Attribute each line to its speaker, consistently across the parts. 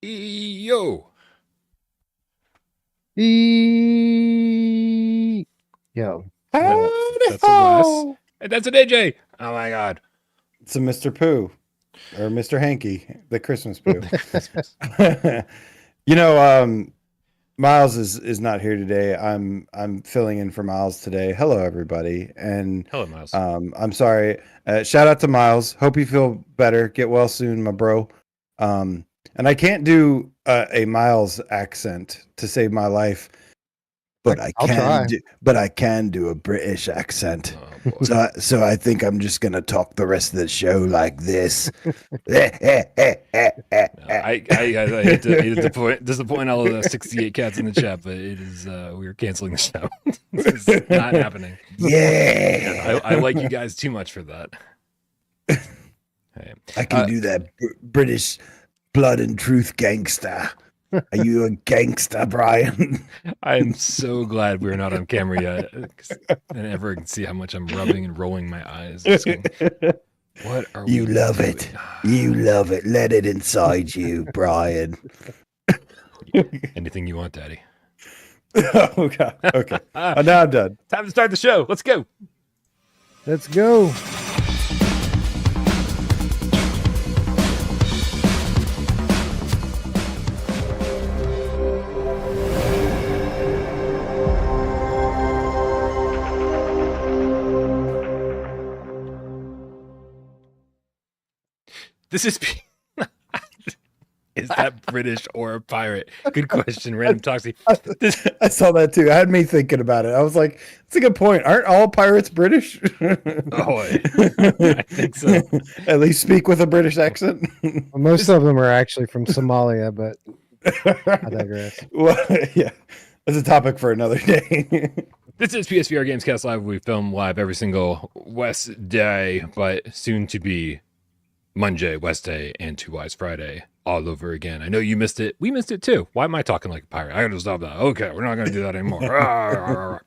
Speaker 1: Yo.
Speaker 2: Yo.
Speaker 1: That's a Wes. And that's an AJ. Oh my God.
Speaker 3: It's a Mr. Pooh or Mr. Hanky, the Christmas Pooh. Miles is not here today. I'm filling in for Miles today. Hello, everybody. And
Speaker 1: hello, Miles.
Speaker 3: I'm sorry. Shout out to Miles. Hope you feel better. Get well soon, my bro. And I can't do a Miles accent to save my life, but I can do a British accent. Oh, so I think I'm just gonna talk the rest of the show like this.
Speaker 1: I hate to disappoint all of the 68 cats in the chat, but it is we are canceling the show. This is not happening.
Speaker 3: Yeah,
Speaker 1: I like you guys too much for that.
Speaker 3: Hey. I can do that British blood and truth gangster. Are you a gangster, Brian?
Speaker 1: I am so glad we're not on camera yet, and ever can see how much I'm rubbing and rolling my eyes. Going, what are
Speaker 3: you
Speaker 1: we
Speaker 3: love
Speaker 1: doing?
Speaker 3: it? You love it. Let it inside you, Brian.
Speaker 1: Anything you want, Daddy.
Speaker 3: Oh God. Okay. Now I'm done.
Speaker 1: Time to start the show. Let's go.
Speaker 2: Let's go.
Speaker 1: This is that British or a pirate? Good question, Random Toxie.
Speaker 3: I saw that too. I had me thinking about it. I was like, "That's a good point. Aren't all pirates British?"
Speaker 1: Oh, I think so.
Speaker 3: At least speak with a British accent.
Speaker 2: Well, most of them are actually from Somalia, but I digress.
Speaker 3: Well, yeah, that's a topic for another day.
Speaker 1: This is PSVR GAMESCAST Live. We film live every single West Day, but soon to be Monday, West Day, and Two Wise Friday all over again. I know you missed it. We missed it too. Why am I talking like a pirate? I gotta stop that. Okay, we're not gonna do that anymore.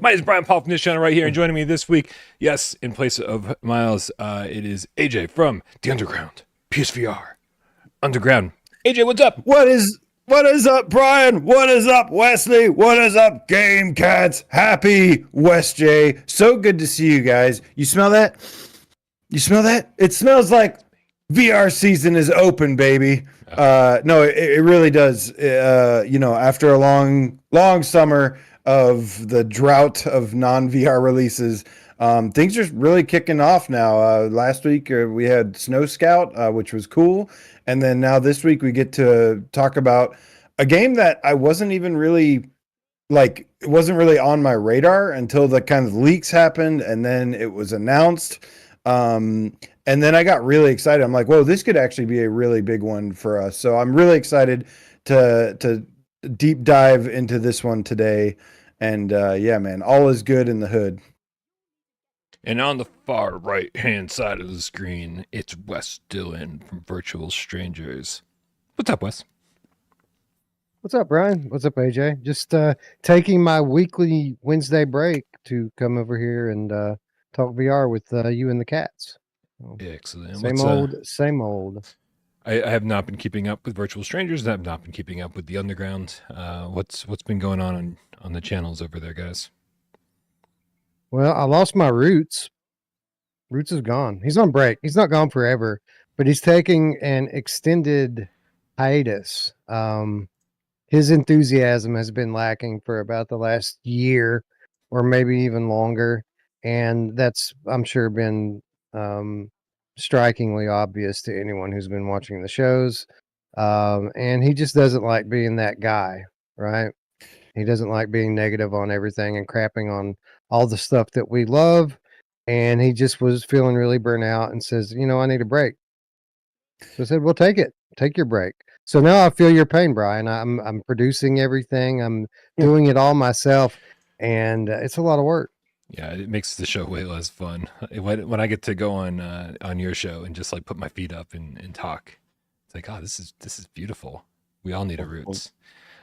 Speaker 1: My name is Brian Paul from this channel right here, and joining me this week, yes, in place of Miles, it is AJ from the Underground PSVR Underground. AJ, what's up?
Speaker 3: What is up, Brian? What is up, Wesley? What is up, Game Cats? Happy West J. So good to see you guys. You smell that? You smell that? It smells like VR season is open, baby. No, it really does. After a long summer of the drought of non-VR releases, things are really kicking off now. Last week we had Snow Scout, which was cool. And then now this week we get to talk about a game that I wasn't even really it wasn't really on my radar until the kind of leaks happened. And then it was announced. And then I got really excited. I'm like, whoa, this could actually be a really big one for us. So I'm really excited to deep dive into this one today. And yeah, man, all is good in the hood.
Speaker 1: And on the far right-hand side of the screen, it's Wes Dillon from Virtual Strangers. What's up, Wes?
Speaker 2: What's up, Brian? What's up, AJ? Just taking my weekly Wednesday break to come over here and talk VR with you and the cats.
Speaker 1: Excellent.
Speaker 2: Same old.
Speaker 1: I have not been keeping up with Virtual Strangers. I have not been keeping up with the Underground. What's been going on the channels over there, guys?
Speaker 2: Well, I lost my Ruuts. Ruuts is gone. He's on break. He's not gone forever, but he's taking an extended hiatus. His enthusiasm has been lacking for about the last year or maybe even longer. And that's, I'm sure, been strikingly obvious to anyone who's been watching the shows. And he just doesn't like being that guy, right? He doesn't like being negative on everything and crapping on all the stuff that we love. And he just was feeling really burnt out and says, I need a break. So I said, well, take it. Take your break. So now I feel your pain, Brian. I'm producing everything. I'm doing it all myself. And it's a lot of work.
Speaker 1: Yeah, it makes the show way less fun. When I get to go on your show and just like put my feet up and talk, it's like, oh, this is beautiful. We all need a Ruuts.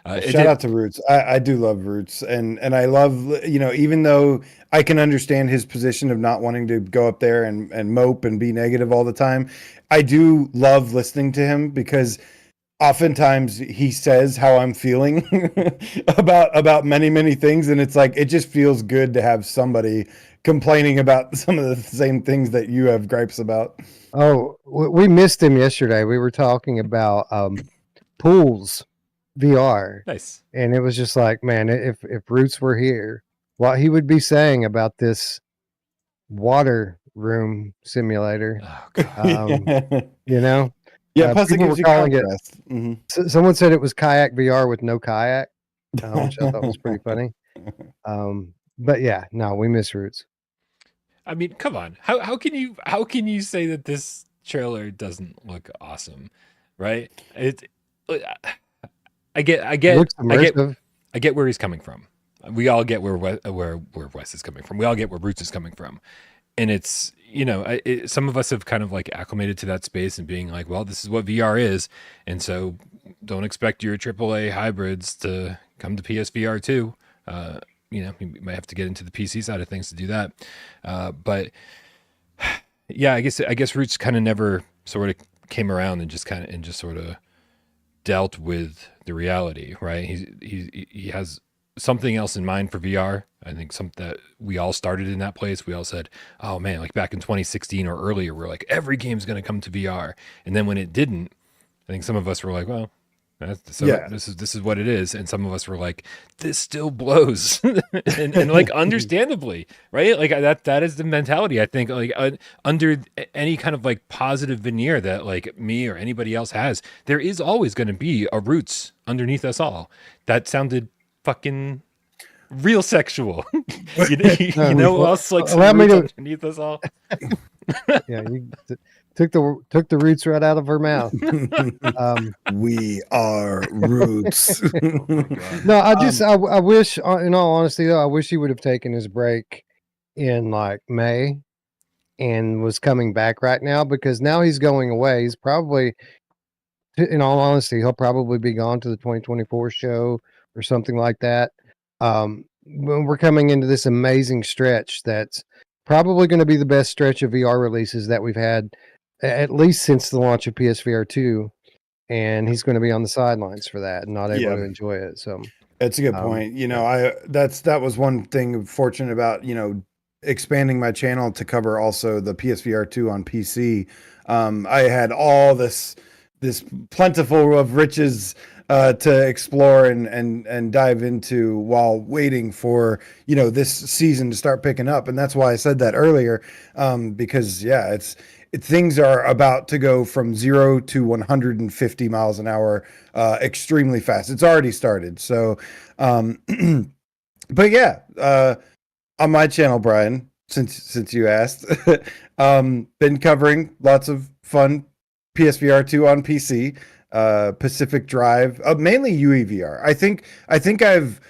Speaker 3: Shout out to Ruuts. I do love Ruuts, and I love, even though I can understand his position of not wanting to go up there and mope and be negative all the time, I do love listening to him because oftentimes he says how I'm feeling about many things, and it's like it just feels good to have somebody complaining about some of the same things that you have gripes about.
Speaker 2: Oh, we missed him yesterday. We were talking about pools VR,
Speaker 1: Nice.
Speaker 2: and it was just like, man, if Roots were here, what he would be saying about this water room simulator.
Speaker 1: Oh god.
Speaker 2: You know,
Speaker 3: Yeah, plus it
Speaker 2: people
Speaker 3: gives
Speaker 2: were
Speaker 3: you
Speaker 2: calling it.
Speaker 3: contrast. Mhm.
Speaker 2: Someone said it was kayak VR with no kayak, which I thought was pretty funny. But yeah, no, we miss Roots.
Speaker 1: I mean, come on. How can you say that this trailer doesn't look awesome, right? It. I get
Speaker 2: It looks immersive.
Speaker 1: I get where he's coming from. We all get where Wes is coming from. We all get where Roots is coming from, and it's some of us have kind of like acclimated to that space and being like, well, this is what VR is, and so don't expect your AAA hybrids to come to PSVR2. You might have to get into the PC side of things to do that, but yeah, I guess Roots kind of never sort of came around and just sort of dealt with the reality, right? He has something else in mind for VR. I think something that we all started in that place. We all said, "Oh man!" Like back in 2016 or earlier, we're like, every game's going to come to VR. And then when it didn't, I think some of us were like, "Well, this is what it is." And some of us were like, "This still blows," and like understandably, right? Like that is the mentality. I think like under any kind of like positive veneer that like me or anybody else has, there is always going to be a Roots underneath us all. That sounded fucking real sexual. you know who else like
Speaker 2: allow me to
Speaker 1: underneath us all?
Speaker 2: Yeah, you took the Roots right out of her mouth.
Speaker 3: We are Roots.
Speaker 2: No, I wish, in all honesty, though, I wish he would have taken his break in like May and was coming back right now, because now he's going away. He's probably, in all honesty, he'll probably be gone to the 2024 show or something like that. When we're coming into this amazing stretch that's probably going to be the best stretch of VR releases that we've had, at least since the launch of PSVR2. And he's going to be on the sidelines for that and not able to enjoy it. So
Speaker 3: that's a good point. That was one thing fortunate about, expanding my channel to cover also the PSVR2 on PC. I had all this plentiful of riches to explore and dive into while waiting for this season to start picking up, and that's why I said that earlier, because things are about to go from 0 to 150 miles an hour extremely fast. It's already started. So, but yeah, on my channel, Brian, since you asked, been covering lots of fun PSVR2 on PC, Pacific Drive, mainly UEVR. I think I've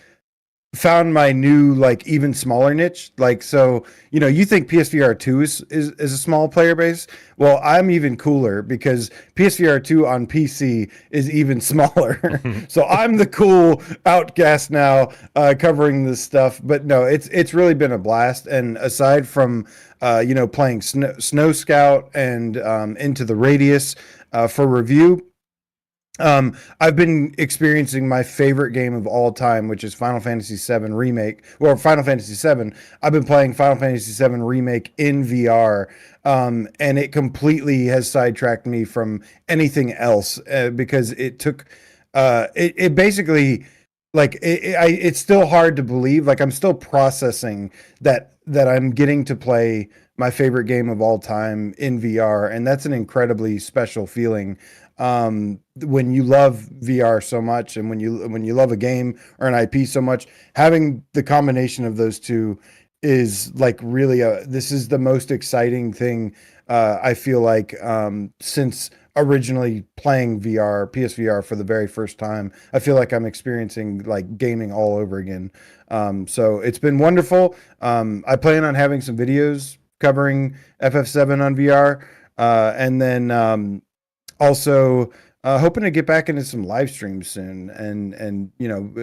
Speaker 3: found my new like even smaller niche. Like, so you think PSVR2 is a small player base. Well, I'm even cooler because PSVR2 on PC is even smaller. So I'm the cool outcast now, covering this stuff. But no, it's really been a blast. And aside from playing Snow Scout and Into the Radius for review, I've been experiencing my favorite game of all time, which is Final Fantasy VII Remake, or Final Fantasy VII. I've been playing Final Fantasy VII Remake in VR, and it completely has sidetracked me from anything else, because it took, it basically, like, it's still hard to believe. Like, I'm still processing that I'm getting to play my favorite game of all time in VR, and that's an incredibly special feeling. When you love VR so much, and when you love a game or an IP so much, having the combination of those two is like really this is the most exciting thing, I feel like, since originally playing PSVR for the very first time. I feel like I'm experiencing like gaming all over again. So it's been wonderful. I plan on having some videos covering FF7 on VR, and then also hoping to get back into some live streams soon, and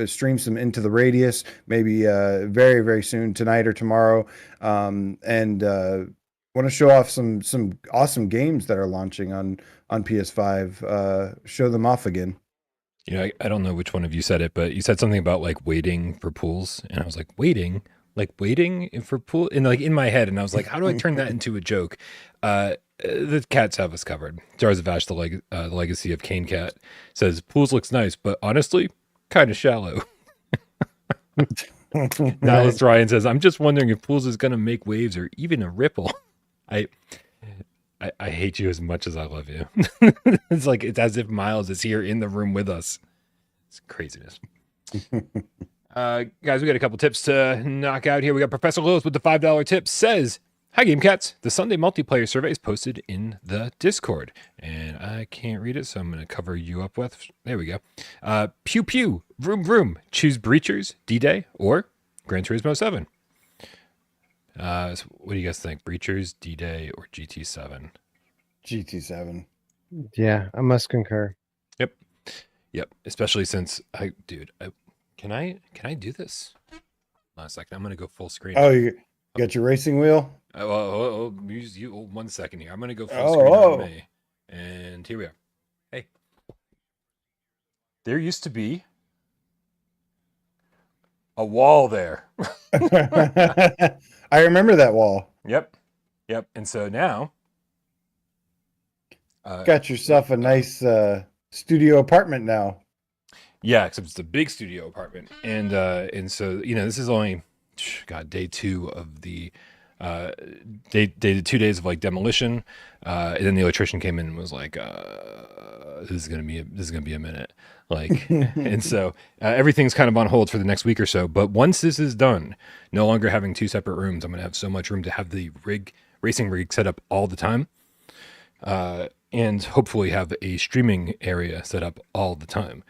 Speaker 3: stream some Into the Radius, maybe very, very soon, tonight or tomorrow. And Want to show off some awesome games that are launching on PS5. Show them off again.
Speaker 1: You know, I don't know which one of you said it, but you said something about like waiting for pools, and I was like, waiting for pool, and like in my head, and I was like, how do I turn that into a joke? The cats have us covered. Jars of Ash, the legacy of Kane Cat, says pools looks nice, but honestly, kind of shallow. Nihilist Ryan says, I'm just wondering if pools is gonna make waves or even a ripple. I hate you as much as I love you. It's like it's as if Miles is here in the room with us. It's craziness. Guys, we got a couple tips to knock out here. We got Professor Lewis with the $5 tip. Says, hi, Game Cats. The Sunday multiplayer survey is posted in the Discord. And I can't read it, so I'm going to cover you up with. There we go. Pew Pew, Vroom Vroom. Choose Breachers, D-Day, or Gran Turismo 7. So what do you guys think? Breachers, D-Day, or GT7?
Speaker 3: GT7.
Speaker 2: Yeah, I must concur.
Speaker 1: Yep. Especially since can I do this? Last second, I'm gonna go full screen.
Speaker 3: Oh, you got your racing wheel?
Speaker 1: Use you 1 second here. I'm gonna go full screen on me, and here we are. Hey, there used to be a wall there.
Speaker 3: I remember that wall.
Speaker 1: Yep. And so now,
Speaker 3: got yourself a nice studio apartment now.
Speaker 1: Yeah, except it's a big studio apartment, and so this is only, day 2 of the day 2 days of like demolition, and then the electrician came in and was like, this is gonna be a minute, like, and so everything's kind of on hold for the next week or so. But once this is done, no longer having 2 separate rooms, I'm gonna have so much room to have the racing rig set up all the time. And hopefully have a streaming area set up all the time.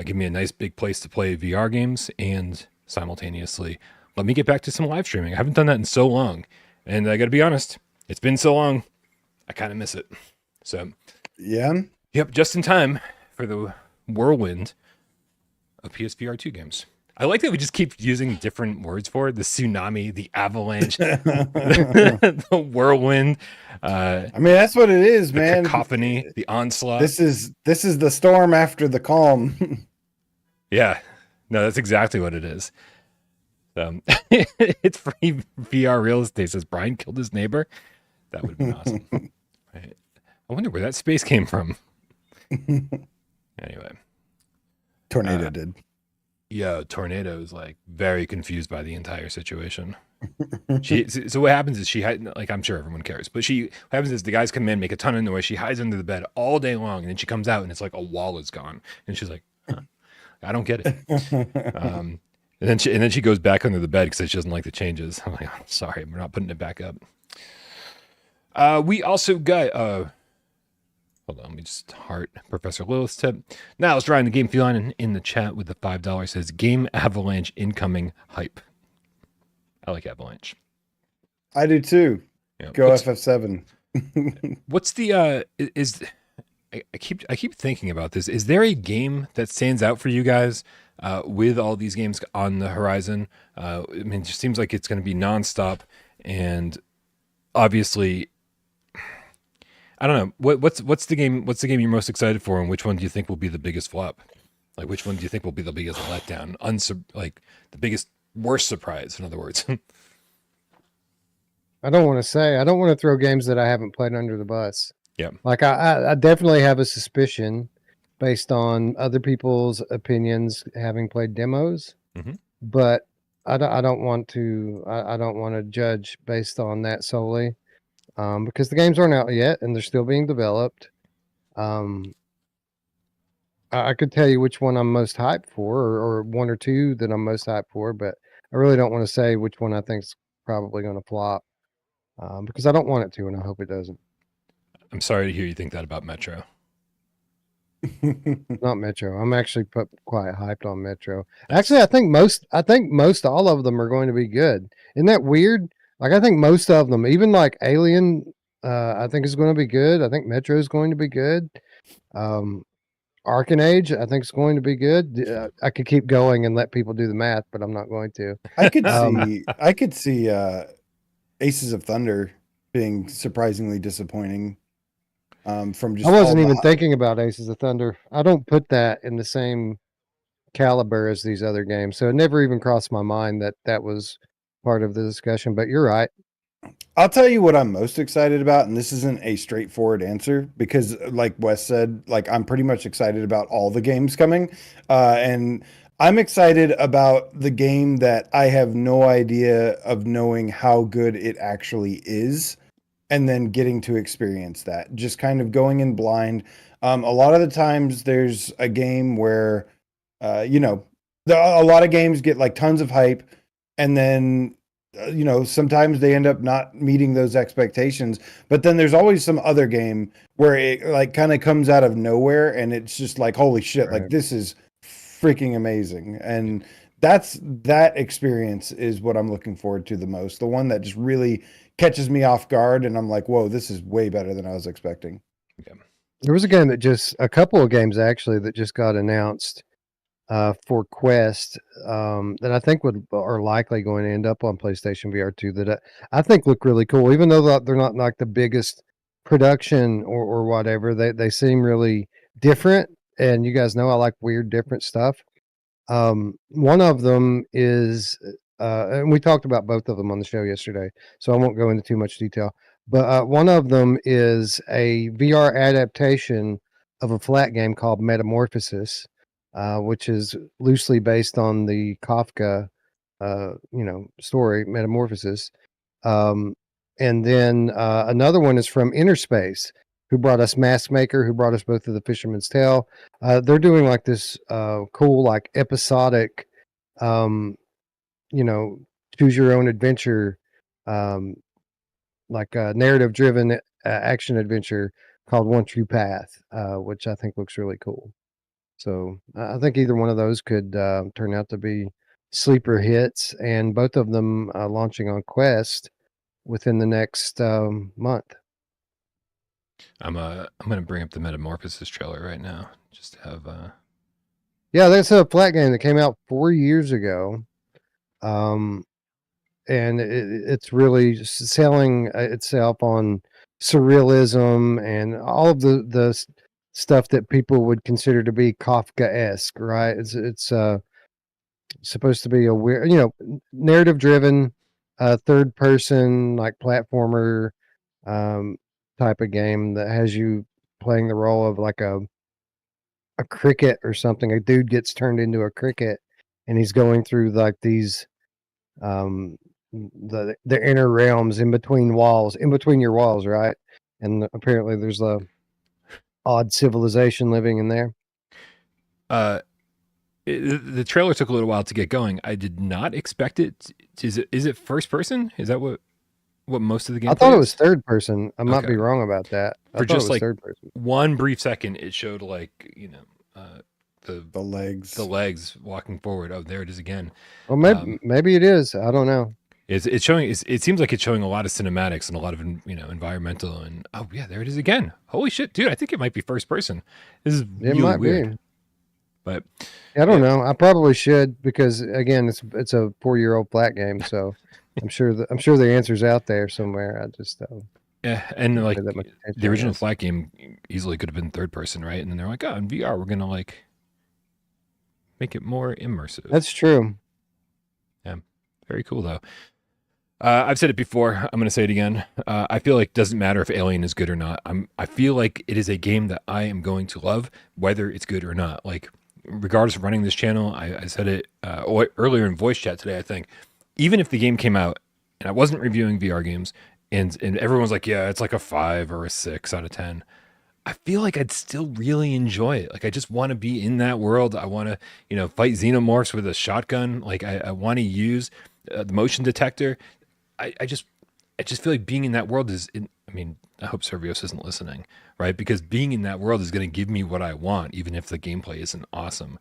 Speaker 1: Give me a nice big place to play VR games, and simultaneously let me get back to some live streaming. I haven't done that in so long, and I got to be honest, it's been so long, I kind of miss it. So,
Speaker 3: yeah,
Speaker 1: yep, just in time for the whirlwind of PSVR2 games. I like that we just keep using different words for it. The tsunami, the avalanche, the whirlwind.
Speaker 3: I mean, that's what it is, man.
Speaker 1: Cacophony, the onslaught.
Speaker 3: This is the storm after the calm.
Speaker 1: Yeah, no, that's exactly what it is. It's free VR real estate. Says Brian killed his neighbor. That would have been awesome. Right. I wonder where that space came from. Anyway,
Speaker 3: Tornado did.
Speaker 1: Yeah, Tornado is like very confused by the entire situation. So what happens is I'm sure everyone cares, but what happens is the guys come in, make a ton of noise. She hides under the bed all day long, and then she comes out and it's like a wall is gone, and she's like, huh, I don't get it. And then she goes back under the bed because she doesn't like the changes. I'm like, oh, sorry, we're not putting it back up. We also got hold on, let me just heart Professor Lilith's tip. Now let's try the game feline in the chat with the $5. Says game Avalanche incoming hype. I like Avalanche.
Speaker 3: I do too. Yeah, go FF7.
Speaker 1: What's the I keep thinking about this. Is there a game that stands out for you guys with all these games on the horizon? I mean, it just seems like it's going to be nonstop, and obviously, I don't know. What's the game you're most excited for, and which one do you think will be the biggest flop? Like, which one do you think will be the biggest letdown? Like the biggest worst surprise, in other words.
Speaker 2: I don't want to throw games that I haven't played under the bus.
Speaker 1: Yeah.
Speaker 2: Like I definitely have a suspicion based on other people's opinions having played demos, but I don't want to judge based on that solely. Because the games aren't out yet and they're still being developed. I could tell you which one I'm most hyped for, or one or two that I'm most hyped for, but I really don't want to say which one I think is probably going to flop, because I don't want it to, and I hope it doesn't.
Speaker 1: I'm sorry to hear you think that about Metro.
Speaker 2: Not Metro. I'm actually quite hyped on Metro. Actually, I think most all of them are going to be good. Isn't that weird? Like, I think most of them, even like Alien, I think is going to be good. I think Metro is going to be good. Arcane Age, I think is going to be good. I could keep going and let people do the math, but I'm not going to.
Speaker 3: I could see Aces of Thunder being surprisingly disappointing. From just
Speaker 2: I wasn't
Speaker 3: all
Speaker 2: even
Speaker 3: the-
Speaker 2: thinking about Aces of Thunder. I don't put that in the same caliber as these other games, so it never even crossed my mind that that was part of the discussion. But you're right.
Speaker 3: I'll tell you what I'm most excited about, and this isn't a straightforward answer because, like Wes said, like I'm pretty much excited about all the games coming, and I'm excited about the game that I have no idea of knowing how good it actually is, and then getting to experience that. Just kind of going in blind. A lot of the times, there's a game where, a lot of games get like tons of hype, and then sometimes they end up not meeting those expectations, but then there's always some other game where it like kind of comes out of nowhere and it's just like, holy shit, like
Speaker 2: Right.
Speaker 3: this is freaking amazing. And that experience is what I'm looking forward to the most. The one that just really catches me off guard and I'm like, whoa, this is way better than I was expecting.
Speaker 2: There was a couple of games actually that just got announced for Quest that I think are likely going to end up on PlayStation VR2 that I think look really cool, even though they're not like the biggest production or whatever. They seem really different, and you guys know I like weird, different stuff. One of them is, and we talked about both of them on the show yesterday, so I won't go into too much detail. But one of them is a VR adaptation of a flat game called Metamorphosis, which is loosely based on the Kafka, story Metamorphosis. And then another one is from Inner Space, who brought us Mask Maker, who brought us both of the Fisherman's Tale. They're doing like this cool, like episodic, choose your own adventure, like a narrative-driven action adventure called One True Path, which I think looks really cool. So I think either one of those could turn out to be sleeper hits, and both of them launching on Quest within the next month.
Speaker 1: I'm gonna bring up the Metamorphosis trailer right now, just to have.
Speaker 2: Yeah, that's a flat game that came out 4 years ago, and it's really selling itself on surrealism and all of the stuff that people would consider to be Kafka-esque, right? It's supposed to be a weird, narrative driven, third person like platformer type of game that has you playing the role of like a cricket or something. A dude gets turned into a cricket and he's going through like these the inner realms in between your walls, right? And apparently there's a odd civilization living in there.
Speaker 1: The trailer took a little while to get going. I did not expect it. Is it first person? Is that what most of the game?
Speaker 2: I thought it was third person. I might
Speaker 1: Okay.
Speaker 2: be wrong about that.
Speaker 1: For just like
Speaker 2: third person.
Speaker 1: one brief second, it showed like
Speaker 3: The legs.
Speaker 1: the legs walking forward. Oh, there it is again.
Speaker 2: Well, maybe it is. I don't know.
Speaker 1: It's showing. It seems like it's showing a lot of cinematics and a lot of environmental and oh yeah, there it is again. Holy shit, dude! I think it might be first person. This is
Speaker 2: It
Speaker 1: really
Speaker 2: might
Speaker 1: weird.
Speaker 2: be.
Speaker 1: But
Speaker 2: I don't know. I probably should because again, it's a 4-year-old flat game, so I'm sure the answer's out there somewhere. I just
Speaker 1: yeah, and like
Speaker 2: pay that much attention,
Speaker 1: the
Speaker 2: I
Speaker 1: original
Speaker 2: guess.
Speaker 1: flat game easily could have been third person, right? And then they're like, oh, in VR, we're gonna like make it more immersive.
Speaker 2: That's true.
Speaker 1: Very cool though. I've said it before. I'm going to say it again. I feel like it doesn't matter if Alien is good or not. I feel like it is a game that I am going to love, whether it's good or not. Like, regardless of running this channel, I said it earlier in voice chat today, I think. Even if the game came out and I wasn't reviewing VR games and everyone's like, yeah, it's like a 5 or a 6 out of 10. I feel like I'd still really enjoy it. Like, I just want to be in that world. I want to, fight xenomorphs with a shotgun. Like, I want to use the motion detector. I just feel like being in that world I hope Servios isn't listening, right? Because being in that world is going to give me what I want, even if the gameplay isn't awesome.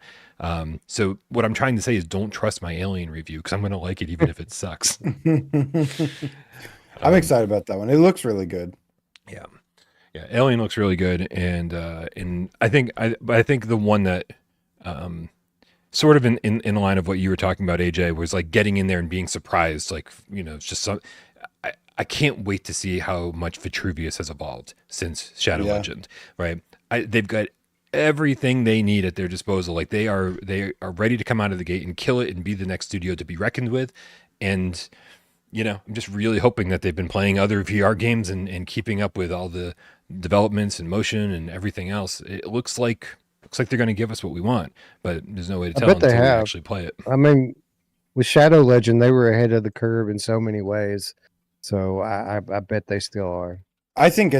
Speaker 1: So what I'm trying to say is don't trust my Alien review because I'm going to like it even if it sucks.
Speaker 3: I'm excited about that one. It looks really good.
Speaker 1: Yeah. Alien looks really good. And I think the one that, sort of in line of what you were talking about, AJ, was like getting in there and being surprised. Like, it's just I can't wait to see how much Vitruvius has evolved since Shadow
Speaker 3: Yeah.
Speaker 1: Legend, right? They've got everything they need at their disposal. Like they are ready to come out of the gate and kill it and be the next studio to be reckoned with. And I'm just really hoping that they've been playing other VR games and keeping up with all the developments and motion and everything else. It looks like they're going to give us what we want, but there's no way to tell
Speaker 2: bet they
Speaker 1: until we
Speaker 2: have.
Speaker 1: actually play it.
Speaker 2: I mean, with Shadow Legend, they were ahead of the curve in so many ways. So I bet they still are.
Speaker 3: I think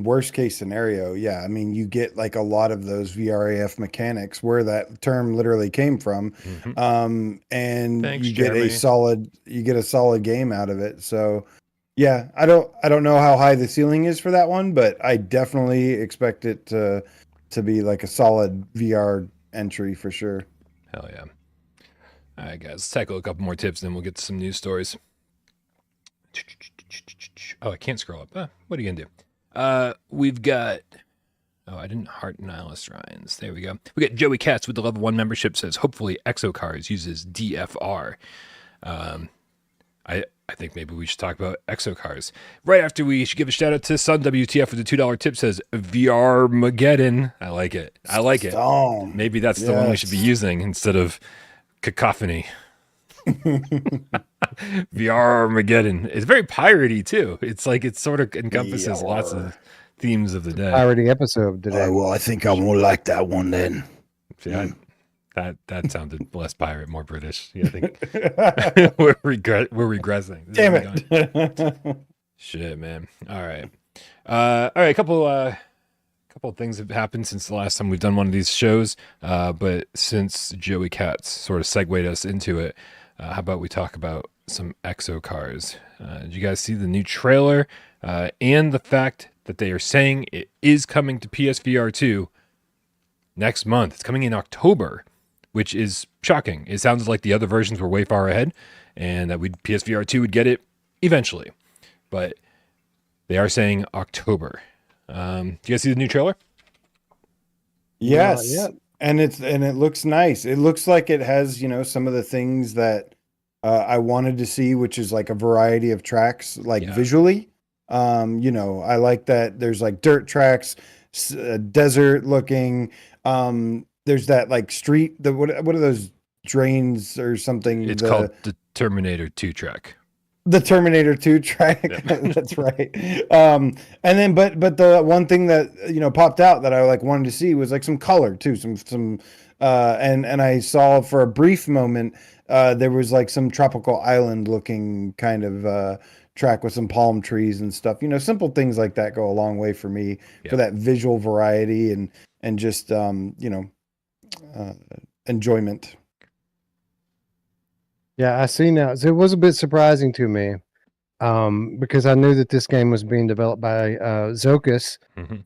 Speaker 3: worst case scenario, yeah. I mean, you get like a lot of those VRAF mechanics where that term literally came from.
Speaker 1: Mhm.
Speaker 3: And
Speaker 1: Thanks,
Speaker 3: you get a
Speaker 1: Jeremy.
Speaker 3: solid game out of it. So yeah, I don't know how high the ceiling is for that one, but I definitely expect it to be like a solid VR entry for sure.
Speaker 1: Hell yeah. All right, guys, let's tackle a couple more tips, then we'll get to some news stories. Oh, I can't scroll up. What are you going to do? We've got... Oh, I didn't heart nihilist Ryans. There we go. We got Joey Katz with the level 1 membership says, hopefully EXOcars uses DFR. I think maybe we should talk about EXOcars. Right after we should give a shout out to Sun WTF with the $2 tip says, VR Mageddon. I like it.
Speaker 3: Storm.
Speaker 1: Maybe that's the one we should be using instead of cacophony. VR Armageddon. It's very piratey too. It's like it sort of encompasses lots of themes of the day.
Speaker 2: Piratey episode today.
Speaker 3: Well, I think I won't like that one then.
Speaker 1: See, that sounded less pirate, more British. Yeah, I think we're regressing.
Speaker 3: Damn it.
Speaker 1: Shit, man. All right. A couple of things have happened since the last time we've done one of these shows. But since Joey Katz sort of segued us into it, how about we talk about some EXOcars? Did you guys see the new trailer and the fact that they are saying it is coming to PSVR2 next month? It's coming in October, which is shocking. It sounds like the other versions were way far ahead and that PSVR2 would get it eventually. But they are saying October. Do you guys see the new trailer?
Speaker 3: Yes.
Speaker 2: Yeah.
Speaker 3: And it looks nice. It looks like it has, some of the things that I wanted to see, which is like a variety of tracks, visually. I like that there's like dirt tracks, desert looking. There's that like street. What are those drains or something?
Speaker 1: It's called the Terminator 2 track.
Speaker 3: The Terminator 2 track.
Speaker 1: Yeah.
Speaker 3: That's right. And then, but the one thing that, popped out that I wanted to see was like some color too. And I saw for a brief moment, there was like some tropical island looking kind of, track with some palm trees and stuff, simple things like that go a long way for me for that visual variety and just, enjoyment.
Speaker 2: Yeah, I see now. So it was a bit surprising to me because I knew that this game was being developed by Zocus,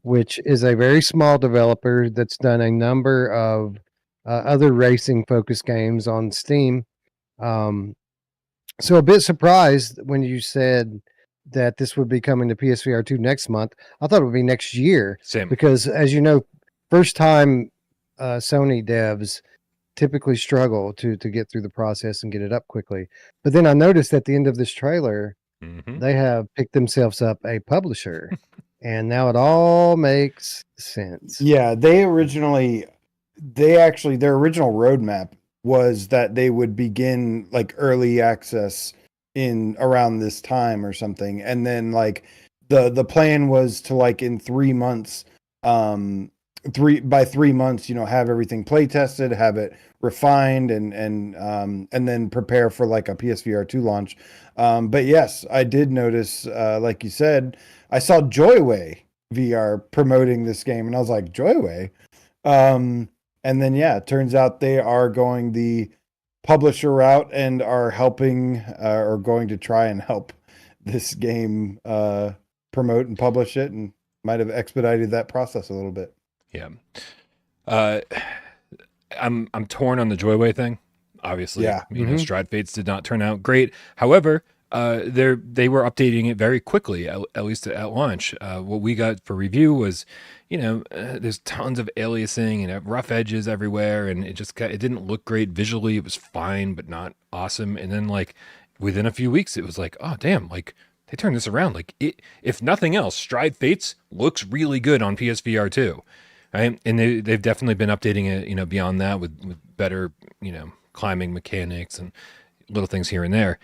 Speaker 2: which is a very small developer that's done a number of other racing-focused games on Steam. So a bit surprised when you said that this would be coming to PSVR2 next month. I thought it would be next year.
Speaker 1: Same.
Speaker 2: Because, as you know, first-time Sony devs typically struggle to get through the process and get it up quickly. But then I noticed at the end of this trailer, they have picked themselves up a publisher, and now it all makes sense.
Speaker 3: Yeah, their original roadmap was that they would begin like early access in around this time or something, and then like the plan was to like in 3 months, by 3 months, have everything play tested, have it refined, and then prepare for like a PSVR2 launch. But yes, I did notice, like you said, I saw Joyway VR promoting this game, and I was like, Joyway? And then, it turns out they are going the publisher route and are helping or going to try and help this game promote and publish it, and might have expedited that process a little bit.
Speaker 1: Yeah. I'm torn on the Joyway thing, obviously.
Speaker 3: Yeah.
Speaker 1: Stride Fates did not turn out great. However, they were updating it very quickly, at least at launch. What we got for review was, there's tons of aliasing and rough edges everywhere, and it didn't look great visually. It was fine, but not awesome. And then like within a few weeks, it was like, oh damn, like they turned this around. Like, if nothing else, Stride Fates looks really good on PSVR2, right? And they've definitely been updating it, you know, beyond that with better, you know, climbing mechanics and little things here and there.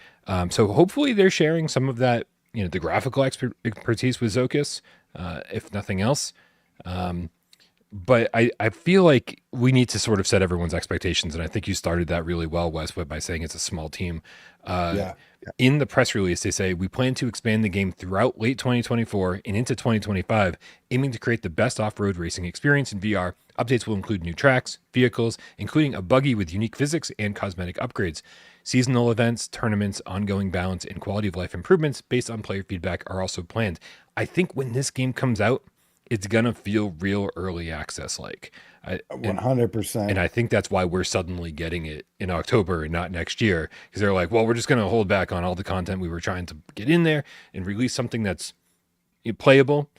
Speaker 1: So hopefully they're sharing some of that, you know, the graphical expertise with Zocus, if nothing else. But I feel like we need to sort of set everyone's expectations. And I think you started that really well, Westwood, by saying it's a small team. In the press release, they say, we plan to expand the game throughout late 2024 and into 2025, aiming to create the best off-road racing experience in VR. Updates will include new tracks, vehicles, including a buggy with unique physics and cosmetic upgrades. Seasonal events, tournaments, ongoing balance, and quality of life improvements based on player feedback are also planned. I think when this game comes out, it's going to feel real early access like.
Speaker 3: 100%.
Speaker 1: And I think that's why we're suddenly getting it in October and not next year. Because they're like, well, we're just going to hold back on all the content we were trying to get in there and release something that's playable.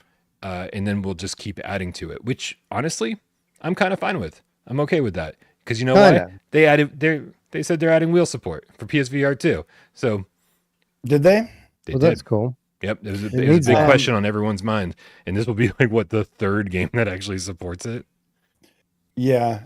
Speaker 1: And then we'll just keep adding to it, which honestly, I'm kind of fine with. I'm okay with that. Because you know why? They said they're adding wheel support for PSVR 2. So
Speaker 3: did they?
Speaker 2: Well, that's cool.
Speaker 1: Yep, it was a big question on everyone's mind, and this will be like the third game that actually supports it.
Speaker 3: Yeah.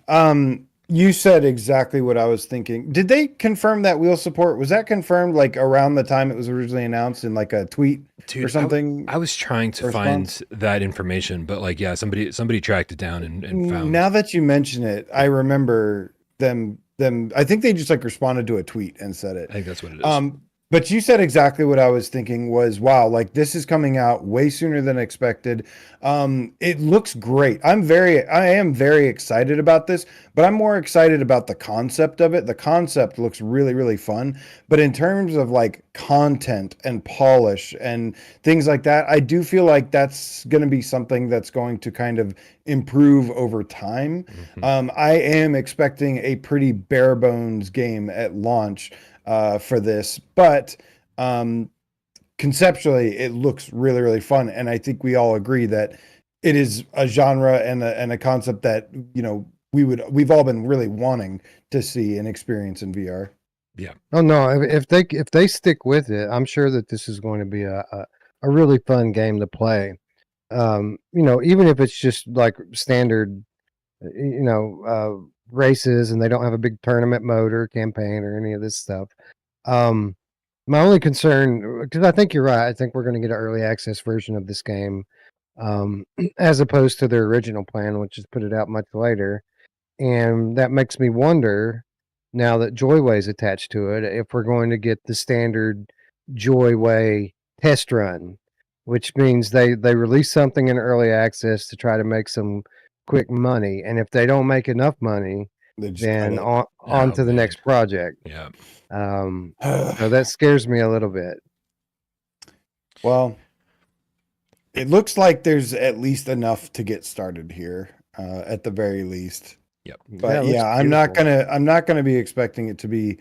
Speaker 3: You said exactly what I was thinking. Did they confirm that wheel support? Was that confirmed like around the time it was originally announced in like a tweet or something?
Speaker 1: I was trying to find that information, but like, yeah, somebody tracked it down and found.
Speaker 3: Now that you mention it, I remember them. I think they just like responded to a tweet and said it.
Speaker 1: I think that's what it is.
Speaker 3: But you said exactly what I was thinking was, wow, like this is coming out way sooner than expected. It looks great. I am very excited about this, but I'm more excited about the concept of it. The concept looks really, really fun. But in terms of like content and polish and things like that, I do feel like that's going to be something that's going to kind of improve over time. Mm-hmm. I am expecting a pretty bare bones game at launch for this, but conceptually it looks really, really fun, and I think we all agree that it is a genre and a concept that, you know, we've all been really wanting to see and experience in VR.
Speaker 1: Yeah.
Speaker 2: Oh no, if they stick with it, I'm sure that this is going to be a really fun game to play. You know, even if it's just like standard, you know, races and they don't have a big tournament mode or campaign or any of this stuff. My only concern, because I think you're right, I think we're going to get an early access version of this game, as opposed to their original plan, which is put it out much later. And that makes me wonder, now that Joyway's attached to it, if we're going to get the standard Joyway test run, which means they release something in early access to try to make some quick money, and if they don't make enough money, then on to the next project.
Speaker 1: Yeah.
Speaker 2: So that scares me a little bit.
Speaker 3: Well, it looks like there's at least enough to get started here, at the very least.
Speaker 1: Yep.
Speaker 3: But yeah, I'm not gonna be expecting it to be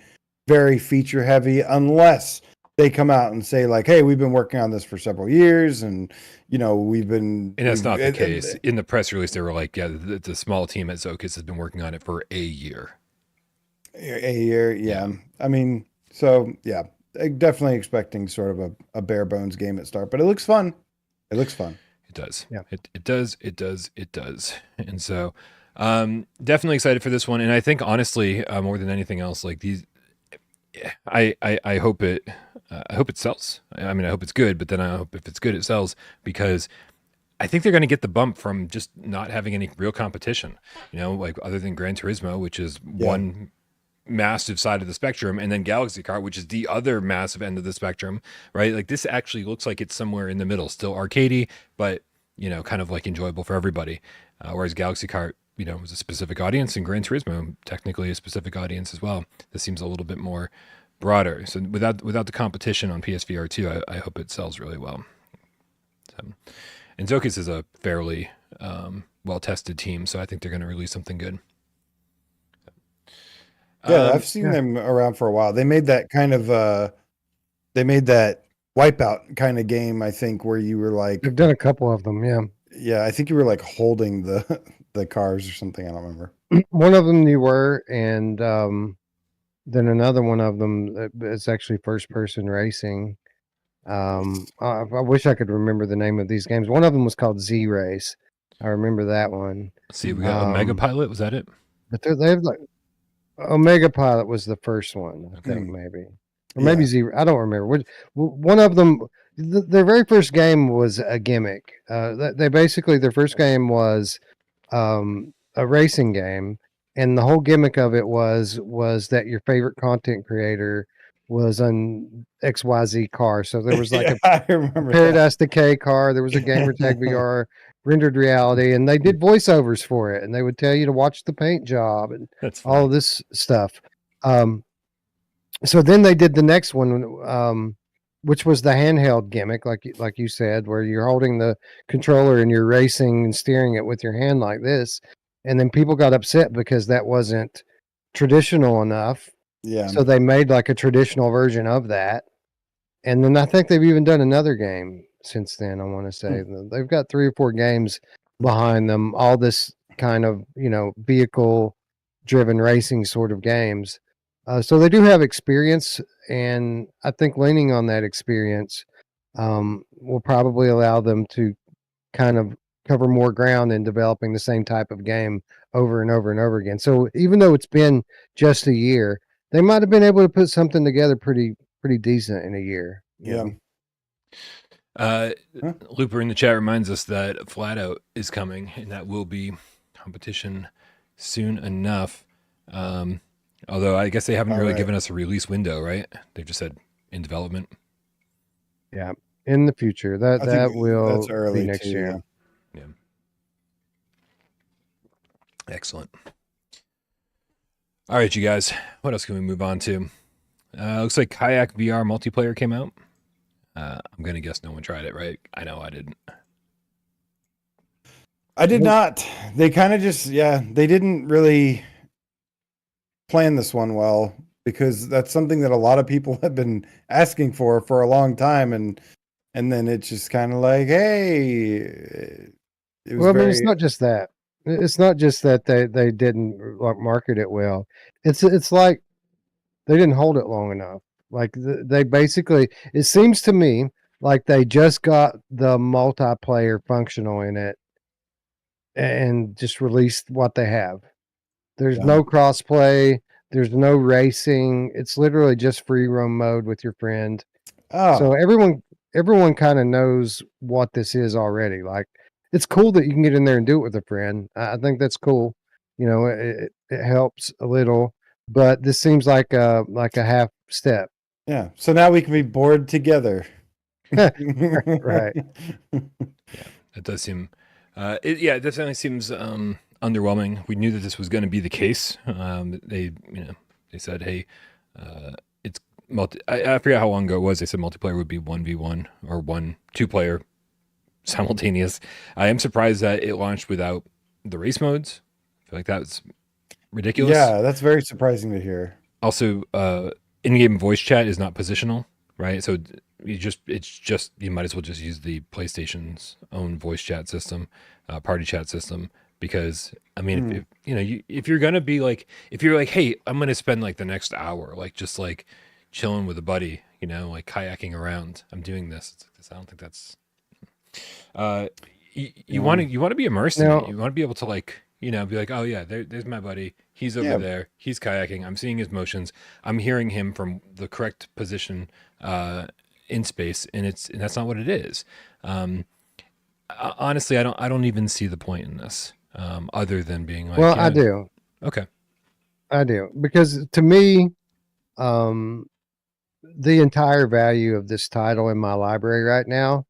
Speaker 3: very feature heavy unless they come out and say like, hey, we've been working on this for several years, and you know, and
Speaker 1: that's not the case. In the press release, they were like, yeah, the small team at Zocus has been working on it for a year.
Speaker 3: A year, yeah. I mean, so yeah, definitely expecting sort of a bare bones game at start, but it looks fun. It looks fun.
Speaker 1: It does.
Speaker 2: Yeah.
Speaker 1: It does. And so, definitely excited for this one. And I think honestly, more than anything else, like these, I hope it sells. I mean, I hope it's good, but then I hope if it's good, it sells, because I think they're going to get the bump from just not having any real competition, you know, like other than Gran Turismo, which is one massive side of the spectrum, and then Galaxy Car, which is the other massive end of the spectrum, right? Like this actually looks like it's somewhere in the middle, still arcadey, but you know, kind of like enjoyable for everybody. Whereas Galaxy Car, you know, was a specific audience, and Gran Turismo technically a specific audience as well. This seems a little bit more broader. So without the competition on PSVR 2, I hope it sells really well. So, and Zocus is a fairly well-tested team, so I think they're going to release something good.
Speaker 3: Yeah, I've seen them around for a while. They made that kind of Wipeout kind of game, I think, where you were like,
Speaker 2: they've done a couple of them.
Speaker 3: Yeah, I think you were like holding the cars or something. I don't remember.
Speaker 2: One of them you were, and then another one of them is actually first person racing. I wish I could remember the name of these games. One of them was called Z Race. I remember that one.
Speaker 1: Let's see, we got Omega Pilot. Was that it?
Speaker 2: But they have like Omega Pilot was the first one, I think, maybe, or maybe Z. I don't remember. One of them. Their very first game was a gimmick. They basically their first game was a racing game, and the whole gimmick of it was that your favorite content creator was an XYZ car. So there was like
Speaker 3: I remember
Speaker 2: a Paradise Decay car. There was a Gamertag VR rendered reality, and they did voiceovers for it, and they would tell you to watch the paint job and all of this stuff. So then they did the next one, which was the handheld gimmick, like you said, where you're holding the controller and you're racing and steering it with your hand like this. And then people got upset because that wasn't traditional enough.
Speaker 3: Yeah.
Speaker 2: So they made like a traditional version of that. And then I think they've even done another game since then. I want to say they've got 3 or 4 games behind them, all this kind of, vehicle driven racing sort of games. So they do have experience, and I think leaning on that experience will probably allow them to kind of cover more ground in developing the same type of game over and over and over again. So even though it's been just a year, they might have been able to put something together pretty decent in a year.
Speaker 3: Yeah.
Speaker 1: Looper in the chat reminds us that Flat Out is coming, and that will be competition soon enough. Although I guess they haven't really given us a release window, right? They've just said in development.
Speaker 2: Yeah, in the future. That will
Speaker 3: that's early
Speaker 2: be next year.
Speaker 1: Yeah. Excellent. All right, you guys. What else can we move on to? Looks like Kayak VR Multiplayer came out. I'm going to guess no one tried it, right? I know I didn't.
Speaker 3: I did not. They kind of just, they didn't really plan this one well, because that's something that a lot of people have been asking for a long time. And then it's just kind of like, hey, it was
Speaker 2: it's not just that. It's not just that they didn't market it well. It's like they didn't hold it long enough. Like they basically, it seems to me like they just got the multiplayer functional in it and just released what they have. There's no crossplay. There's no racing. It's literally just free roam mode with your friend.
Speaker 3: Oh.
Speaker 2: So everyone kind of knows what this is already. Like, it's cool that you can get in there and do it with a friend. I think that's cool. It helps a little, but this seems like a half step.
Speaker 3: Yeah. So now we can be bored together.
Speaker 2: Right.
Speaker 1: Yeah, it does seem. It definitely seems underwhelming. We knew that this was going to be the case. They said, hey, it's I forget how long ago it was. They said multiplayer would be 1v1 or 2 player simultaneous. I am surprised that it launched without the race modes. I feel like that's ridiculous.
Speaker 3: Yeah, that's very surprising to hear.
Speaker 1: Also, in-game voice chat is not positional, right? So you might as well just use the PlayStation's own voice chat system, party chat system. Because I mean, if you're gonna be like, if you're like, hey, I'm gonna spend like the next hour, like just like chilling with a buddy, like kayaking around. I'm doing this. I don't think that's. You want to be immersed in it. You want to be able to like, be like, oh yeah, there's my buddy. He's over there. He's kayaking. I'm seeing his motions. I'm hearing him from the correct position in space, and that's not what it is. Honestly, I don't even see the point in this. Other than being like,
Speaker 2: well, I do.
Speaker 1: Okay.
Speaker 2: I do, because to me, the entire value of this title in my library right now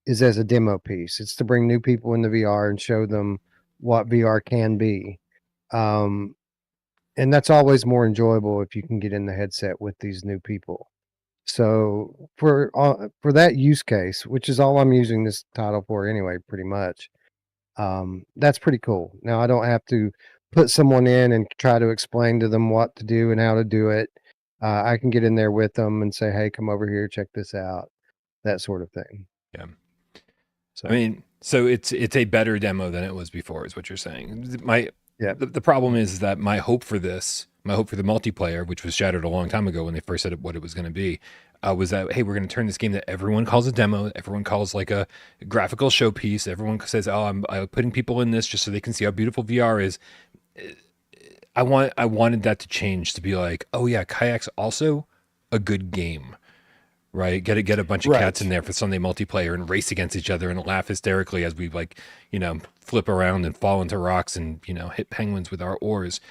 Speaker 2: is as a demo piece. It's to bring new people into VR and show them what VR can be. And that's always more enjoyable if you can get in the headset with these new people. So for that use case, which is all I'm using this title for anyway, pretty much, that's pretty cool. Now I don't have to put someone in and try to explain to them what to do and how to do it. I can get in there with them and say, hey, come over here, check this out, that sort of thing.
Speaker 1: Yeah. So I mean, so it's a better demo than it was before, is what you're saying. The problem is that my hope for this, my hope for the multiplayer, which was shattered a long time ago when they first said what it was going to be, was that, hey, we're going to turn this game that everyone calls a demo, everyone calls like a graphical showpiece, everyone says, oh, I'm putting people in this just so they can see how beautiful VR is. I wanted that to change, to be like, oh yeah, Kayak's also a good game, right? Get a bunch of cats in there for Sunday multiplayer and race against each other and laugh hysterically as we flip around and fall into rocks and hit penguins with our oars.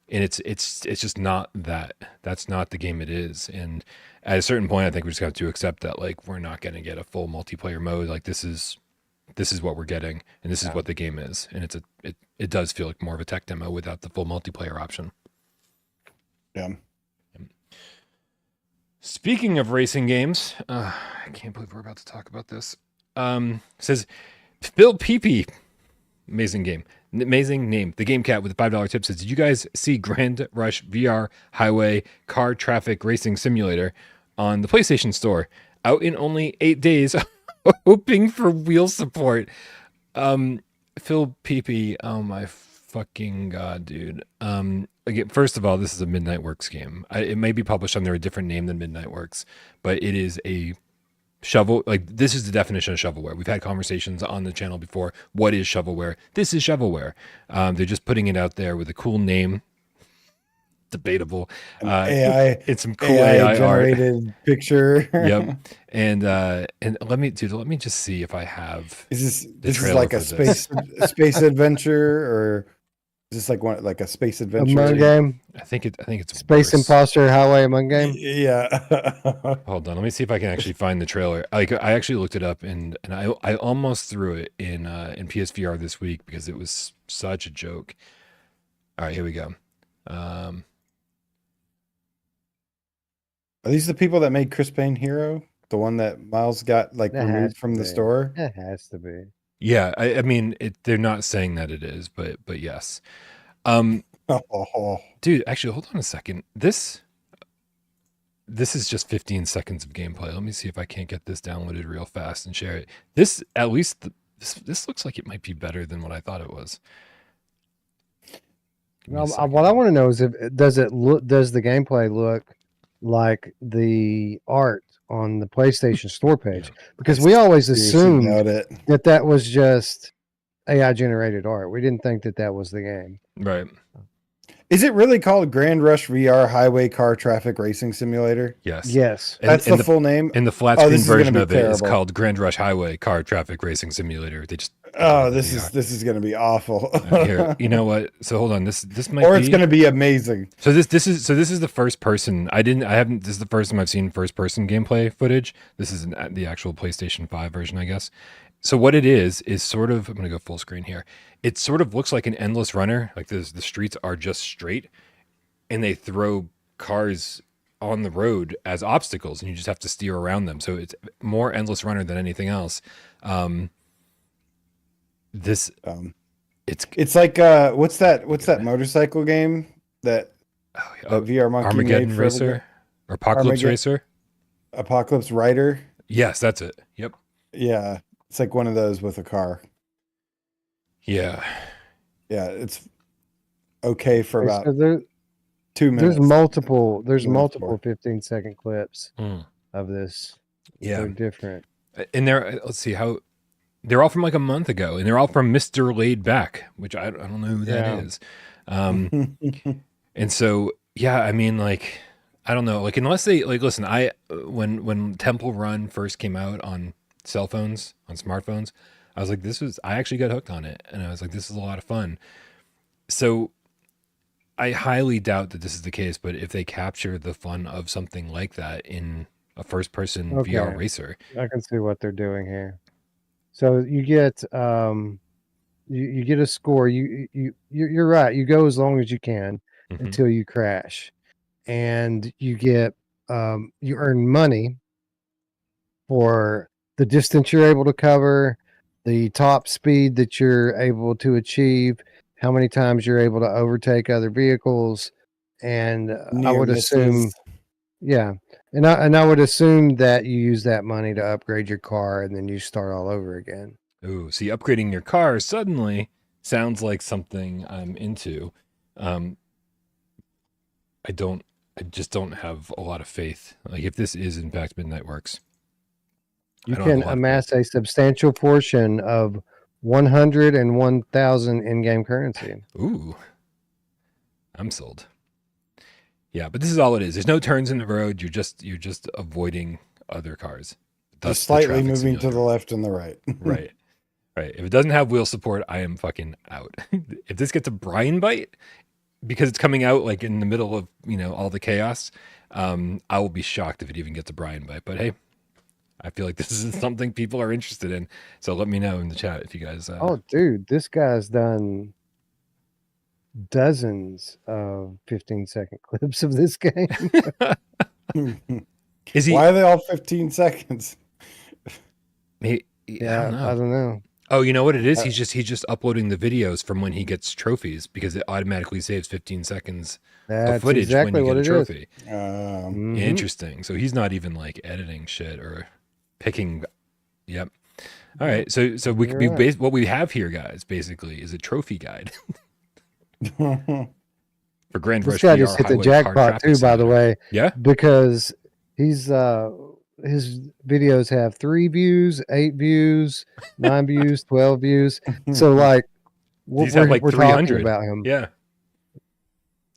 Speaker 1: And it's just not that. That's not the game it is. And at a certain point, I think we just have to accept that, like, we're not going to get a full multiplayer mode. Like, this is what we're getting, and this is what the game is. And it does feel like more of a tech demo without the full multiplayer option.
Speaker 3: Yeah.
Speaker 1: Speaking of racing games, I can't believe we're about to talk about this. Says Phil Peepee, amazing game. Amazing name. The Game Cat with the $5 tip says, did you guys see Grand Rush VR Highway Car Traffic Racing Simulator on the PlayStation Store? Out in only 8 days, hoping for wheel support. Phil Peepee, oh my fucking God, dude. Again, first of all, this is a Midnight Works game. It may be published under a different name than Midnight Works, but it is a shovel. Like, this is the definition of shovelware. We've had conversations on the channel before. What is shovelware? This is shovelware. They're just putting it out there with a cool name. Debatable. It's some cool AI
Speaker 3: generated art. Picture.
Speaker 1: Yep. And let me just see if I have.
Speaker 3: This is like a space adventure, or is this like a space adventure
Speaker 2: Among game?
Speaker 1: I think it's
Speaker 2: Space
Speaker 1: worse.
Speaker 2: Imposter Highway Among game.
Speaker 3: Yeah.
Speaker 1: Hold on, let me see if I can actually find the trailer. I actually looked it up and I almost threw it in PSVR this week because it was such a joke. All right, here we go.
Speaker 3: Are these the people that made Chris Payne Hero? The one that Miles got removed from the store?
Speaker 2: It has to be.
Speaker 1: Yeah, I mean, they're not saying that it is, but yes. Dude, actually, hold on a second. This is just 15 seconds of gameplay. Let me see if I can't get this downloaded real fast and share it. This looks like it might be better than what I thought it was.
Speaker 2: What I want to know is does the gameplay look like the art on the PlayStation Store page? Because we always assumed that was just AI generated art. We didn't think that was the game.
Speaker 1: Right.
Speaker 3: Is it really called Grand Rush VR Highway Car Traffic Racing Simulator?
Speaker 2: Yes.
Speaker 3: That's the full name.
Speaker 1: And the flat screen version of it is called Grand Rush Highway Car Traffic Racing Simulator. They just
Speaker 3: this is going to be awful.
Speaker 1: Here, you know what? So hold on. This might
Speaker 3: or it's going to be amazing.
Speaker 1: So this is the first person. This is the first time I've seen first person gameplay footage. This is the actual PlayStation 5 version, I guess. So what it is sort of, I'm going to go full screen here. It sort of looks like an endless runner. Like the streets are just straight and they throw cars on the road as obstacles and you just have to steer around them. So it's more endless runner than anything else. It's
Speaker 3: like what's that motorcycle game that VR Monkey
Speaker 1: Armageddon
Speaker 3: made
Speaker 1: Racer or Apocalypse Racer?
Speaker 3: Apocalypse Rider?
Speaker 1: Yes, that's it. Yep.
Speaker 3: Yeah. It's like one of those with a car.
Speaker 1: Yeah.
Speaker 3: Yeah, it's okay for about 2 minutes.
Speaker 2: There's multiple 15-second clips of this.
Speaker 1: Yeah.
Speaker 2: They're different.
Speaker 1: And let's see how they're all from like a month ago, and they're all from Mr. Laid Back, which I don't know who that is. And so, yeah, I mean, like, I don't know, like, unless they listen, when Temple Run first came out on cell phones, on smartphones, I was like, I actually got hooked on it. And I was like, this is a lot of fun. So I highly doubt that this is the case, but if they capture the fun of something like that in a first person VR racer.
Speaker 2: I can see what they're doing here. So you get you get a score. You're right. You go as long as you can until you crash. And you get you earn money for the distance you're able to cover, the top speed that you're able to achieve, how many times you're able to overtake other vehicles, and I would assume, and I would assume that you use that money to upgrade your car, and then you start all over again.
Speaker 1: Ooh, see, upgrading your car suddenly sounds like something I'm into. I just don't have a lot of faith. Like if this is in fact Midnight Works,
Speaker 2: You
Speaker 1: I don't have
Speaker 2: can
Speaker 1: a lot of
Speaker 2: amass a substantial portion of 101,000 in-game currency.
Speaker 1: Ooh, I'm sold. Yeah, but this is all it is. There's no turns in the road. You're just avoiding other cars. Thus
Speaker 3: Just
Speaker 1: the
Speaker 3: slightly
Speaker 1: traffic
Speaker 3: moving to the
Speaker 1: simulator.
Speaker 3: left and the right.
Speaker 1: Right. Right. If it doesn't have wheel support, I am fucking out. If this gets a Brian bite because it's coming out like in the middle of, all the chaos, I will be shocked if it even gets a Brian bite. But hey, I feel like this is something people are interested in. So let me know in the chat if you guys
Speaker 2: Oh, dude, this guy's done dozens of 15-second clips of this game.
Speaker 1: Is he
Speaker 3: Why are they all 15 seconds?
Speaker 1: I
Speaker 2: Yeah,
Speaker 1: don't
Speaker 2: I
Speaker 1: know.
Speaker 2: don't know.
Speaker 1: Oh, you know what it is? He's just uploading the videos from when he gets trophies because it automatically saves 15 seconds of
Speaker 2: That's
Speaker 1: footage
Speaker 2: exactly
Speaker 1: when you
Speaker 2: what
Speaker 1: get a
Speaker 2: it is.
Speaker 1: trophy.
Speaker 2: Mhm.
Speaker 1: Interesting. So he's not even like editing shit or picking. Yep. All right. So
Speaker 2: You're right.
Speaker 1: what we have here, guys, basically is a trophy guide for Grand
Speaker 2: This
Speaker 1: Rush
Speaker 2: guy
Speaker 1: VR
Speaker 2: just hit the
Speaker 1: Highway Car
Speaker 2: jackpot
Speaker 1: Traffic
Speaker 2: too, by the
Speaker 1: Simulator.
Speaker 2: way,
Speaker 1: Yeah.
Speaker 2: because he's his videos have 3 views, 8 views, 9 views, 12 views. So like
Speaker 1: These have like
Speaker 2: we're talking
Speaker 1: 300.
Speaker 2: about him.
Speaker 1: Yeah.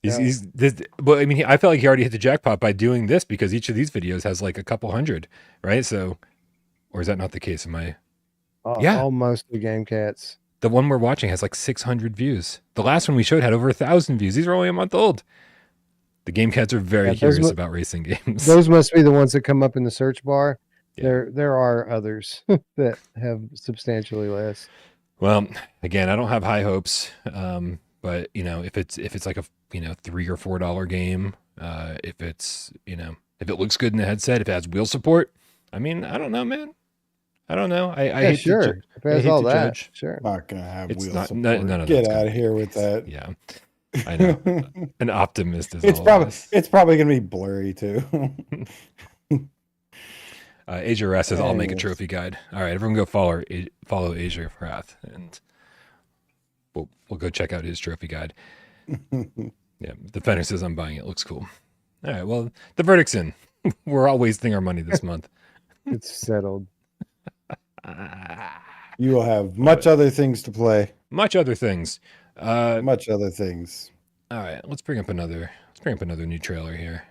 Speaker 2: Yeah.
Speaker 1: He's this. Well, I mean, I felt like he already hit the jackpot by doing this because each of these videos has like a couple hundred, right? So, or is that not the case? Yeah.
Speaker 2: Almost the Game Cats.
Speaker 1: The one we're watching has like 600 views. The last one we showed had over 1,000 views. These are only a month old. The Game Cats are very curious about racing games.
Speaker 2: Those must be the ones that come up in the search bar.
Speaker 1: Yeah.
Speaker 2: There are others that have substantially less.
Speaker 1: Well, again, I don't have high hopes. But if it's like a $3 or $4 game, if it's if it looks good in the headset, if it has wheel support, I mean, I don't know, man. I don't know. I
Speaker 2: Yeah,
Speaker 1: hate
Speaker 2: sure.
Speaker 1: to,
Speaker 2: If it has
Speaker 1: hate
Speaker 2: all
Speaker 1: to
Speaker 2: that,
Speaker 1: judge.
Speaker 2: sure.
Speaker 3: Not gonna have
Speaker 1: It's
Speaker 3: wheel
Speaker 1: not
Speaker 3: support.
Speaker 1: none of
Speaker 3: Get
Speaker 1: that's
Speaker 3: out
Speaker 1: gonna
Speaker 3: of here with that.
Speaker 1: Yeah, I know. An optimist is
Speaker 3: It's
Speaker 1: all
Speaker 3: probably
Speaker 1: of us.
Speaker 3: it's probably gonna be blurry too.
Speaker 1: Asia Wrath says, "I'll make a
Speaker 3: Anyways.
Speaker 1: trophy guide." All right, everyone go follow Asia Wrath, and we'll go check out his trophy guide. Yeah, the Fenner says, "I'm buying it. Looks cool." All right, well, the verdict's in. We're all wasting our money this month.
Speaker 2: It's settled.
Speaker 3: You will have much other things to play.
Speaker 1: Much other things.
Speaker 3: Much other things.
Speaker 1: All right, let's bring up another new trailer here.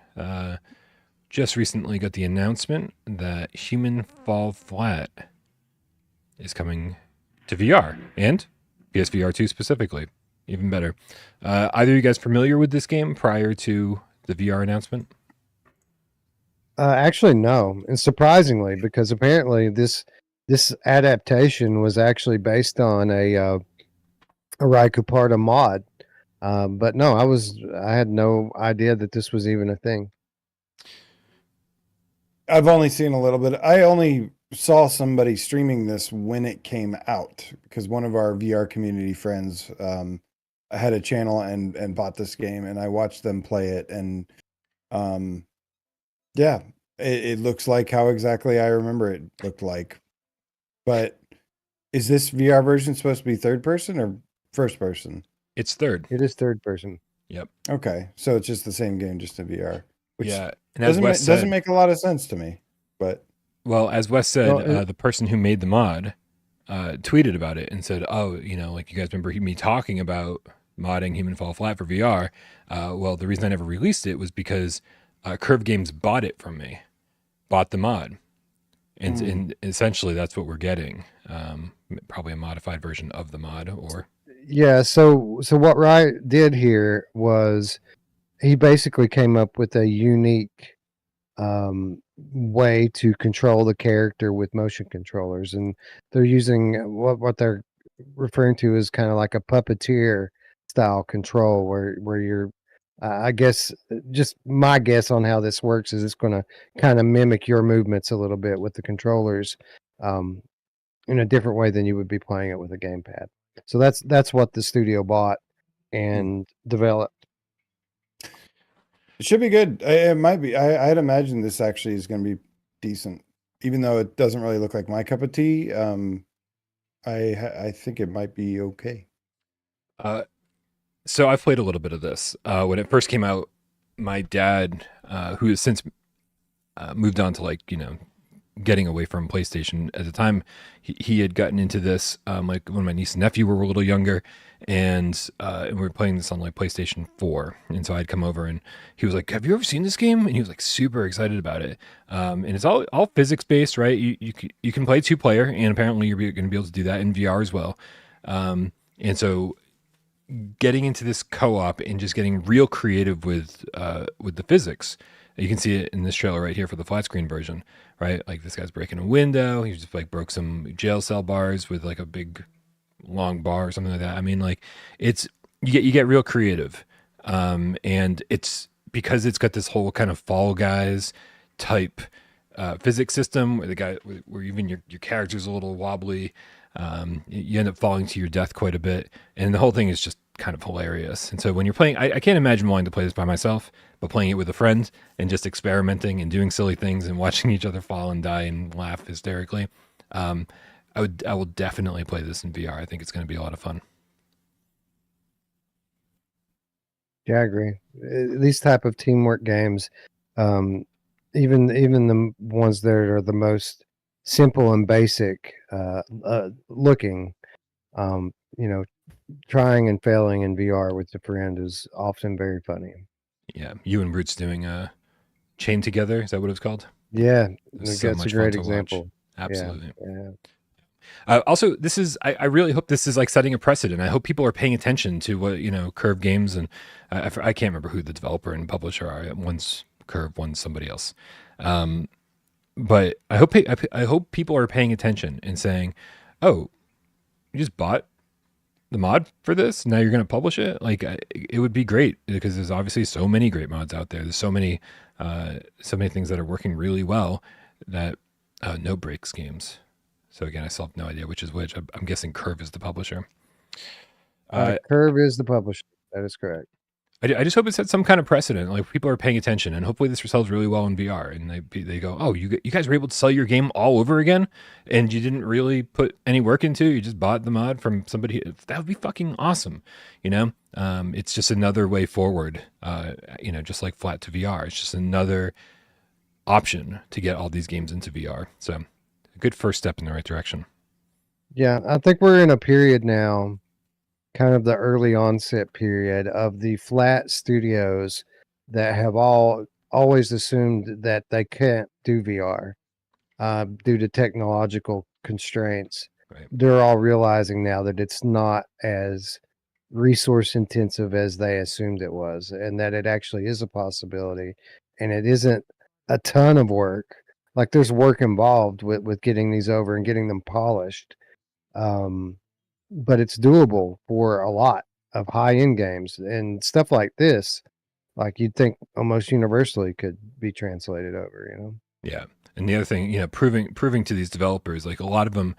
Speaker 1: Just recently got the announcement that Human Fall Flat is coming to VR and PSVR2 specifically. Even better. Either of you guys familiar with this game prior to the VR announcement?
Speaker 2: Actually, no, and surprisingly, because apparently this adaptation was actually based on a Raikuparta mod. But no, I had no idea that this was even a thing.
Speaker 3: I've only seen a little bit. I only saw somebody streaming this when it came out because one of our VR community friends had a channel and bought this game, and I watched them play it, and yeah, it looks like how exactly I remember it looked like. But is this VR version supposed to be third person or first person?
Speaker 1: It's third.
Speaker 2: It is third person.
Speaker 1: Yep.
Speaker 3: Okay, so it's just the same game, just in VR. Which
Speaker 1: Yeah, and as Wes said,
Speaker 3: doesn't make a lot of sense to me. But
Speaker 1: well, as Wes said,
Speaker 2: Well,
Speaker 1: the person who made the mod tweeted about it and said, "Oh, like you guys remember me talking about modding Human Fall Flat for VR? Well, the reason I never released it was because Curve Games bought it from me, bought the mod, and essentially that's what we're getting. Probably a modified version of the mod, or
Speaker 2: Yeah, so what Riot did here was he basically came up with a unique way to control the character with motion controllers, and they're using what they're referring to as kind of like a puppeteer style control, where you're I guess just my guess on how this works is it's going to kind of mimic your movements a little bit with the controllers in a different way than you would be playing it with a gamepad. So that's what the studio bought and developed.
Speaker 3: it should be good. It might be. I'd imagine this actually is going to be decent, even though it doesn't really look like my cup of tea. I think it might be okay.
Speaker 1: So I've played a little bit of this. When it first came out, my dad, who has since moved on to like, getting away from PlayStation. At the time, he had gotten into this, like when my niece and nephew were a little younger, and we were playing this on like PlayStation 4. And so I'd come over and he was like, "Have you ever seen this game?" And he was like super excited about it. And it's all physics based, right? You can play 2-player, and apparently you're going to be able to do that in VR as well. And so getting into this co-op and just getting real creative with the physics. You can see it in this trailer right here for the flat screen version, right? Like this guy's breaking a window. He just like broke some jail cell bars with like a big long bar or something like that. I mean, like you get real creative. And it's because it's got this whole kind of Fall Guys type physics system where even your character's a little wobbly. You end up falling to your death quite a bit. And the whole thing is just kind of hilarious. And so when you're playing, I can't imagine wanting to play this by myself, but playing it with a friend and just experimenting and doing silly things and watching each other fall and die and laugh hysterically. I will definitely play this in VR. I think it's going to be a lot of fun.
Speaker 2: Yeah, I agree. These type of teamwork games, even the ones that are the most simple and basic looking, trying and failing in VR with a friend is often very funny.
Speaker 1: Yeah, you and Ruuts doing Chain Together, is that what it's called?
Speaker 2: Yeah,
Speaker 1: That's
Speaker 2: that's a great example.
Speaker 1: Absolutely.
Speaker 2: Yeah.
Speaker 1: Also, this is, I really hope this is like setting a precedent. I hope people are paying attention to what, Curve Games, and I can't remember who the developer and publisher are. One's Curve, one's somebody else. But I hope people are paying attention and saying, "Oh, you just bought the mod for this. Now you're going to publish it." Like, it would be great because there's obviously so many great mods out there. There's so many things that are working really well that no breaks games. So again, I still have no idea which is which. I'm guessing Curve is the publisher.
Speaker 2: Curve is the publisher. That is correct.
Speaker 1: I just hope it sets some kind of precedent. Like people are paying attention, and hopefully this sells really well in VR. And they go, "Oh, you guys were able to sell your game all over again, and you didn't really put any work into it. You just bought the mod from somebody." That would be fucking awesome. It's just another way forward. Just like flat to VR, it's just another option to get all these games into VR. So, a good first step in the right direction.
Speaker 2: Yeah, I think we're in a period now, kind of the early onset period of the flat studios that have always assumed that they can't do VR due to technological constraints.
Speaker 1: Right.
Speaker 2: They're all realizing now that it's not as resource intensive as they assumed it was, and that it actually is a possibility, and it isn't a ton of work. Like there's work involved with getting these over and getting them polished. But it's doable for a lot of high-end games and stuff like this. Like you'd think almost universally could be translated over,
Speaker 1: Yeah. And the other thing, proving to these developers, like a lot of them,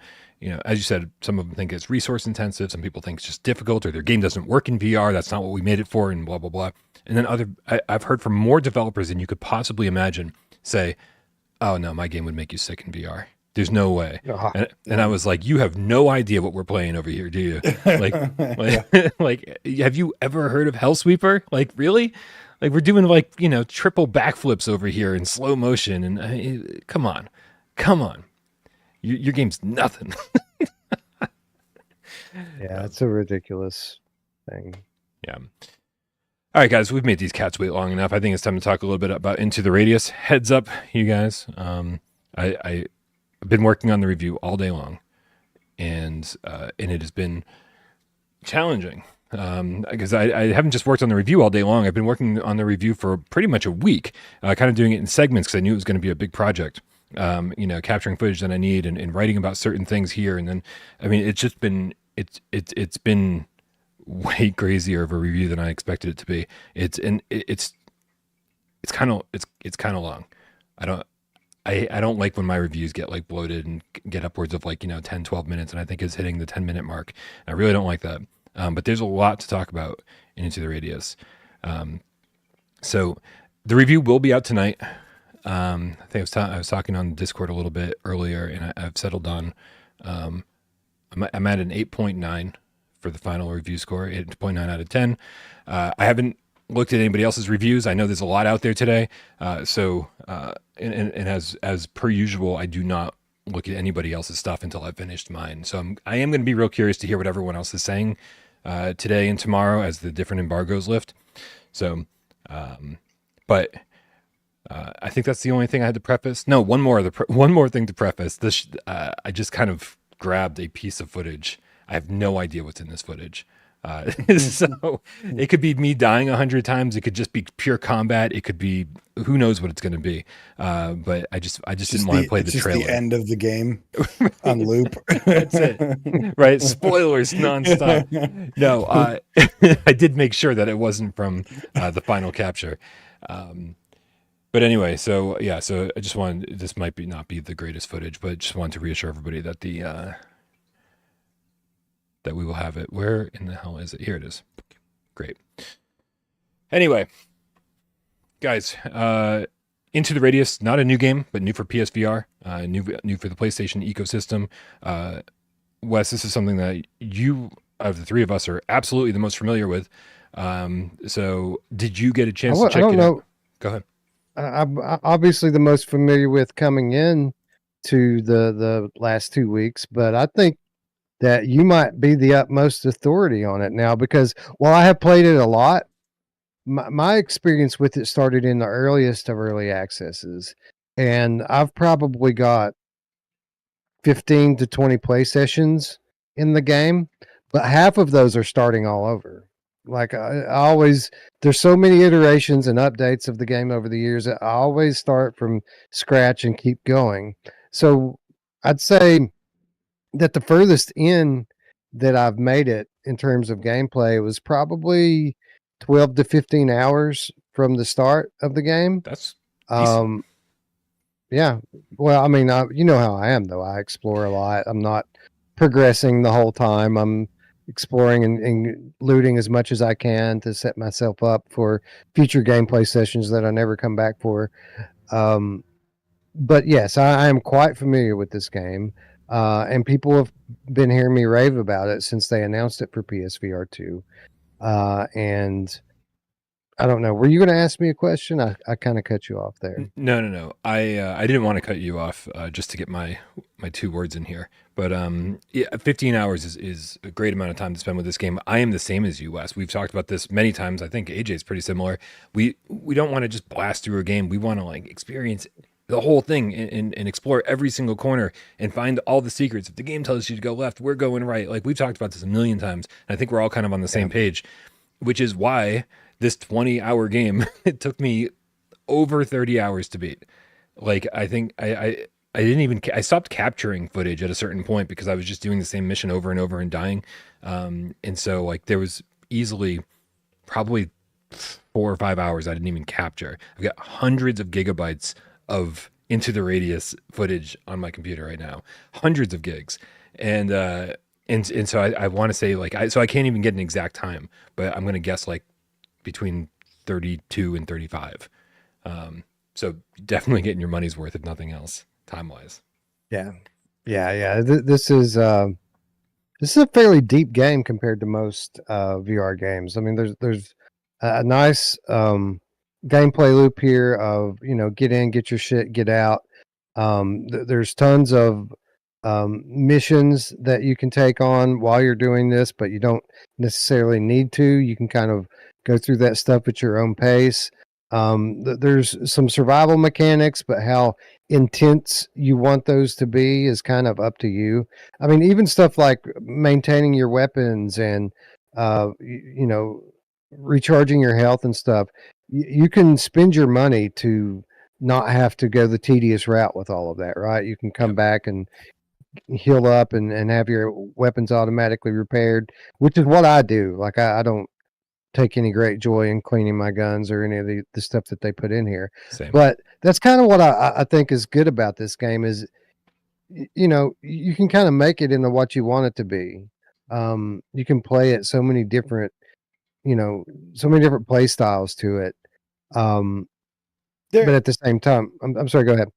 Speaker 1: as you said, some of them think it's resource intensive. Some people think it's just difficult or their game doesn't work in VR. That's not what we made it for and blah, blah, blah. And then I've heard from more developers than you could possibly imagine say, "Oh no, my game would make you sick in VR. There's no way." And I was like, "You have no idea what we're playing over here, do you? Like, have you ever heard of Hellsweeper? Like, really? Like, we're doing like, triple backflips over here in slow motion. And come on. Your game's nothing."
Speaker 2: Yeah, it's a ridiculous thing.
Speaker 1: Yeah. All right, guys, we've made these cats wait long enough. I think it's time to talk a little bit about Into the Radius. Heads up, you guys. I've been working on the review all day long, and it has been challenging because I haven't just worked on the review all day long. I've been working on the review for pretty much a week, kind of doing it in segments because I knew it was going to be a big project. Capturing footage that I need and writing about certain things here, and then it's just been it's been way crazier of a review than I expected it to be. It's kind of long. I don't like when my reviews get like bloated and get upwards of like 10, 12 minutes, and I think it's hitting the 10-minute mark. I really don't like that. But there's a lot to talk about in Into the Radius. So the review will be out tonight. I think I was talking on Discord a little bit earlier, and I've settled on I'm at an 8.9 for the final review score, 8.9 out of 10. I haven't looked at anybody else's reviews. I know there's a lot out there today. And as per usual, I do not look at anybody else's stuff until I've finished mine. So I am going to be real curious to hear what everyone else is saying today and tomorrow as the different embargoes lift. So, but I think that's the only thing I had to preface. No, one more thing to preface. This I just kind of grabbed a piece of footage. I have no idea what's in this footage. So it could be me dying 100 times. It could just be pure combat. It could be who knows what it's going to be. But I just didn't want to play the trailer.
Speaker 3: The end of the game on loop.
Speaker 1: That's it. Right. Spoilers nonstop. No, I did make sure that it wasn't from the final capture. But anyway, so I just wanted, this might not be the greatest footage, but just wanted to reassure everybody that that we will have it. Where in the hell is it? Here it is. Great. Anyway, guys, Into the Radius, not a new game, but new for PSVR, new for the PlayStation ecosystem. Wes, this is something that you, of the three of us, are absolutely the most familiar with. So did you get a chance to check it out? Go ahead.
Speaker 2: I'm obviously the most familiar with coming in to the last 2 weeks, but I think that you might be the utmost authority on it now, because while I have played it a lot, my experience with it started in the earliest of early accesses, and I've probably got 15 to 20 play sessions in the game, but half of those are starting all over. Like I always, there's so many iterations and updates of the game over the years. I always start from scratch and keep going. So I'd say that the furthest in that I've made it in terms of gameplay was probably 12 to 15 hours from the start of the game.
Speaker 1: That's decent.
Speaker 2: Yeah. Well, I mean, you know how I am, though. I explore a lot. I'm not progressing the whole time. I'm exploring and looting as much as I can to set myself up for future gameplay sessions that I never come back for. But yes, I am quite familiar with this game. And people have been hearing me rave about it since they announced it for PSVR2. And I don't know. Were you going to ask me a question? I kind of cut you off there.
Speaker 1: No. I didn't want to cut you off just to get my 2 words in here. But 15 hours is a great amount of time to spend with this game. I am the same as you, Wes. We've talked about this many times. I think AJ's pretty similar. We don't want to just blast through a game. We want to experience the whole thing and explore every single corner and find all the secrets. If the game tells you to go left, we're going right. We've talked about this a million times. And I think we're all kind of on the same page, which is why this 20-hour game, it took me over 30 hours to beat. I think I stopped capturing footage at a certain point because I was just doing the same mission over and over and dying. And so there was easily probably 4 or 5 hours I didn't even capture. I've got hundreds of gigabytes of Into the Radius footage on my computer right now, hundreds of gigs. And so I want to say so I can't even get an exact time, but I'm going to guess between 32 and 35. So definitely getting your money's worth, if nothing else, time wise.
Speaker 2: Yeah. This is a fairly deep game compared to most VR games. I mean, there's a nice gameplay loop here of, get in, get your shit, get out. There's tons of missions that you can take on while you're doing this, but you don't necessarily need to. You can kind of go through that stuff at your own pace. There's some survival mechanics, but how intense you want those to be is kind of up to you. I mean, even stuff like maintaining your weapons and recharging your health and stuff. You can spend your money to not have to go the tedious route with all of that, right? You can come back and heal up and have your weapons automatically repaired, which is what I do. I don't take any great joy in cleaning my guns or any of the stuff that they put in here.
Speaker 1: Same.
Speaker 2: But that's kind of what I think is good about this game is, you can kind of make it into what you want it to be. You can play it so many different play styles to it. But at the same time, I'm sorry, go ahead.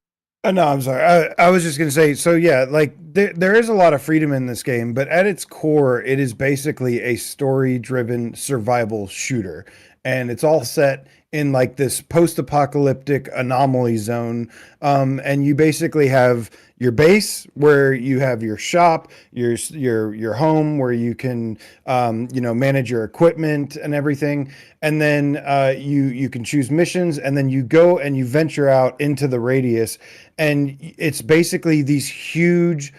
Speaker 3: No, I'm sorry. I was just going to say, so yeah, there is a lot of freedom in this game, but at its core, it is basically a story-driven survival shooter. and it's all set in like this post-apocalyptic anomaly zone. And you basically have your base where you have your shop, your home where you can manage your equipment and everything. And then you can choose missions, and then you go and you venture out into the radius, and it's basically these huge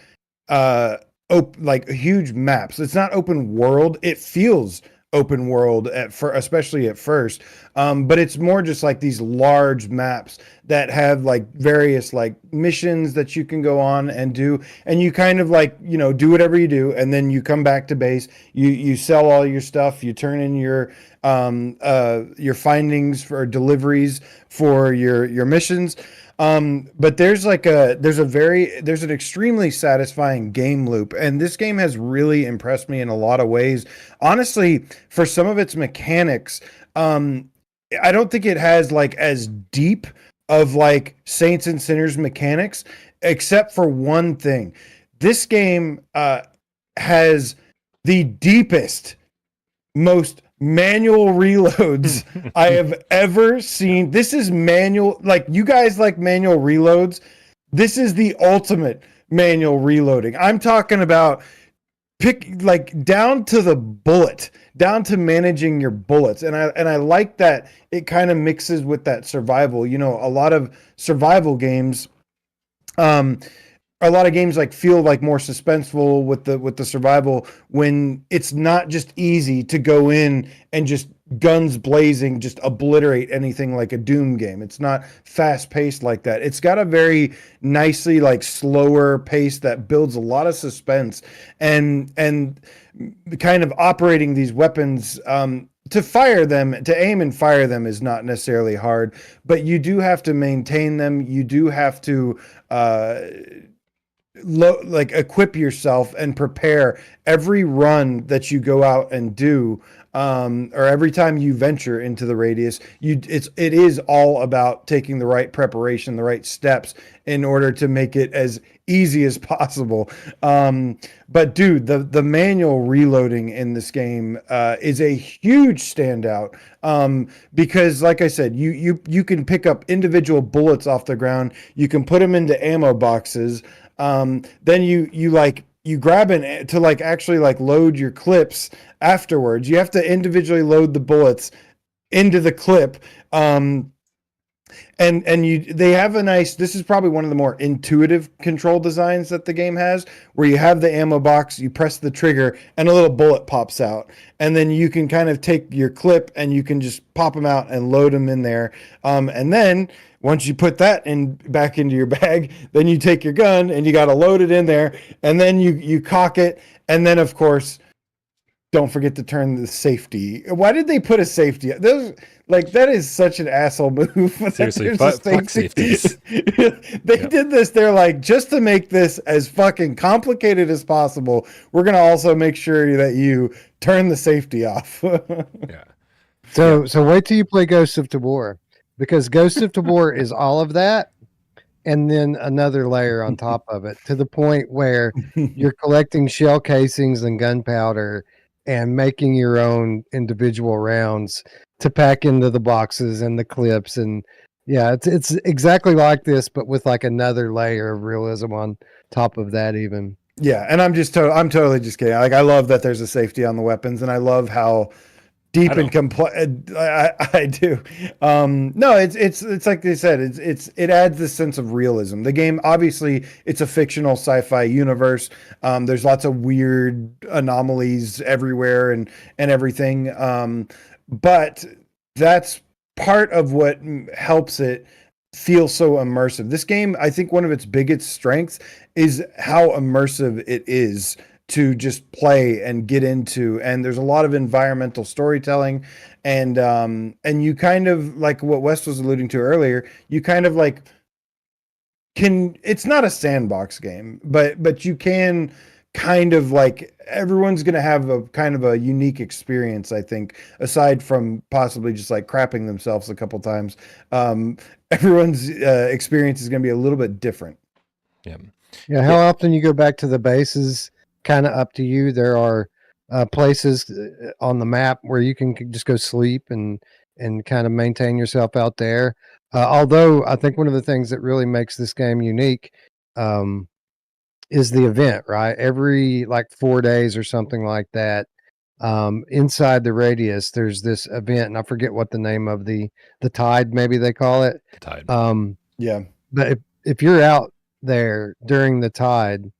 Speaker 3: huge maps. It's not open world. It feels open world especially at first, but it's more just like these large maps that have like various like missions that you can go on and do, and you kind of like do whatever you do, and then you come back to base, you sell all your stuff, you turn in your findings for deliveries for your missions. But there's an extremely satisfying game loop, and this game has really impressed me in a lot of ways. Honestly, for some of its mechanics, I don't think it has like as deep of like Saints and Sinners mechanics, except for one thing. This game has the deepest, most manual reloads I have ever seen. This is manual. Like, you guys like manual reloads. This is the ultimate manual reloading. I'm talking about down to the bullet, down to managing your bullets. And I like that it kind of mixes with that survival. A lot of survival games, a lot of games like feel like more suspenseful with the survival, when it's not just easy to go in and just guns blazing just obliterate anything like a Doom game. It's not fast paced like that. It's got a very nicely like slower pace that builds a lot of suspense, and kind of operating these weapons, to fire them, to aim and fire them is not necessarily hard, but you do have to maintain them. You do have to equip yourself and prepare every run that you go out and do, or every time you venture into the radius. It is all about taking the right preparation, the right steps in order to make it as easy as possible. But dude, the manual reloading in this game is a huge standout, because like I said, you can pick up individual bullets off the ground. You can put them into ammo boxes. Then you grab it to like actually like load your clips afterwards. You have to individually load the bullets into the clip. They have a nice, this is probably one of the more intuitive control designs that the game has, where you have the ammo box, you press the trigger and a little bullet pops out, and then you can kind of take your clip and you can just pop them out and load them in there. And then once you put that back into your bag, then you take your gun and you got to load it in there, and then you cock it, and then of course, don't forget to turn the safety. Why did they put a safety? That is such an asshole move.
Speaker 1: Seriously, fuck safeties.
Speaker 3: They did this. They're like, just to make this as fucking complicated as possible, we're going to also make sure that you turn the safety off.
Speaker 1: Yeah.
Speaker 2: So wait till you play Ghost of Tabor, because Ghost of Tabor is all of that, and then another layer on top of it, to the point where you're collecting shell casings and gunpowder and making your own individual rounds to pack into the boxes and the clips. And yeah, it's exactly like this, but with like another layer of realism on top of that even.
Speaker 3: Yeah, and I'm totally just kidding. Like, I love that there's a safety on the weapons, and I love how deep and complex I do. No, it's like they said, it adds this sense of realism. The game, obviously, it's a fictional sci-fi universe. There's lots of weird anomalies everywhere and everything. But that's part of what helps it feel so immersive. This game, I think one of its biggest strengths is how immersive it is to just play and get into. And there's a lot of environmental storytelling, and you kind of, like what Wes was alluding to earlier, you kind of like it's not a sandbox game, but you can kind of like, everyone's going to have a kind of a unique experience, I think, aside from possibly just like crapping themselves a couple times. Everyone's experience is going to be a little bit different.
Speaker 2: Yeah. How often you go back to the base is kind of up to you. There are places on the map where you can just go sleep and kind of maintain yourself out there. Although I think one of the things that really makes this game unique is the event, right? Every like 4 days or something like that, inside the radius, there's this event, and I forget what the name of the tide, maybe they call it.
Speaker 1: The tide.
Speaker 3: Yeah.
Speaker 2: But if you're out there during the tide,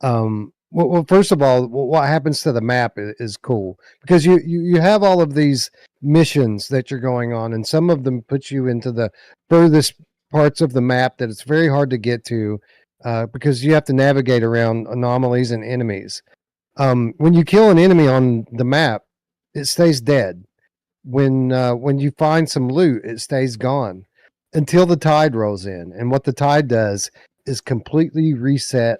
Speaker 2: well, first of all, what happens to the map is cool because you have all of these missions that you're going on, and some of them put you into the furthest parts of the map that it's very hard to get to because you have to navigate around anomalies and enemies. When you kill an enemy on the map, it stays dead. When you find some loot, it stays gone until the tide rolls in. And what the tide does is completely reset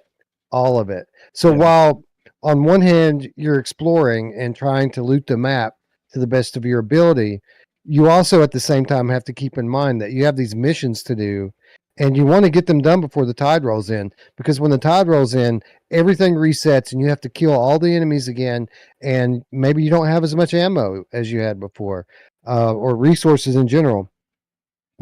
Speaker 2: all of it. So while on one hand you're exploring and trying to loot the map to the best of your ability, you also at the same time have to keep in mind that you have these missions to do and you want to get them done before the tide rolls in, because when the tide rolls in, everything resets and you have to kill all the enemies again, and maybe you don't have as much ammo as you had before, or resources in general.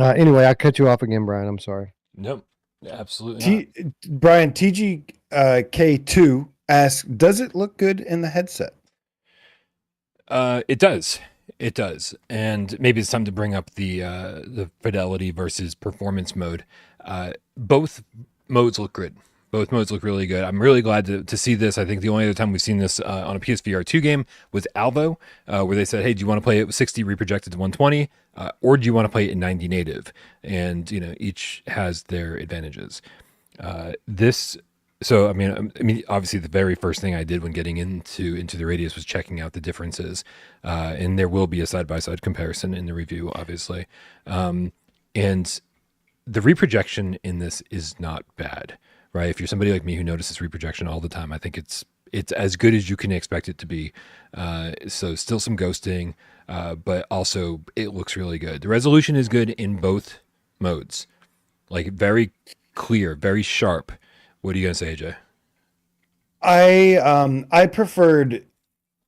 Speaker 2: Anyway, I cut you off again, Brian. I'm sorry.
Speaker 1: Nope, absolutely not.
Speaker 3: Brian, TGK2 asks, does it look good in the headset?
Speaker 1: It does. It does. And maybe it's time to bring up the fidelity versus performance mode. Both modes look good. Both modes look really good. I'm really glad to see this. I think the only other time we've seen this on a PSVR2 game was Alvo, where they said, hey, do you want to play it with 60 reprojected to 120, or do you want to play it in 90 native? And, each has their advantages. So, I mean, obviously the very first thing I did when getting into the radius was checking out the differences. And there will be a side-by-side comparison in the review, obviously. And the reprojection in this is not bad, right? If you're somebody like me who notices reprojection all the time, I think it's as good as you can expect it to be. So still some ghosting, but also it looks really good. The resolution is good in both modes, like very clear, very sharp. What are you gonna say, AJ?
Speaker 3: I preferred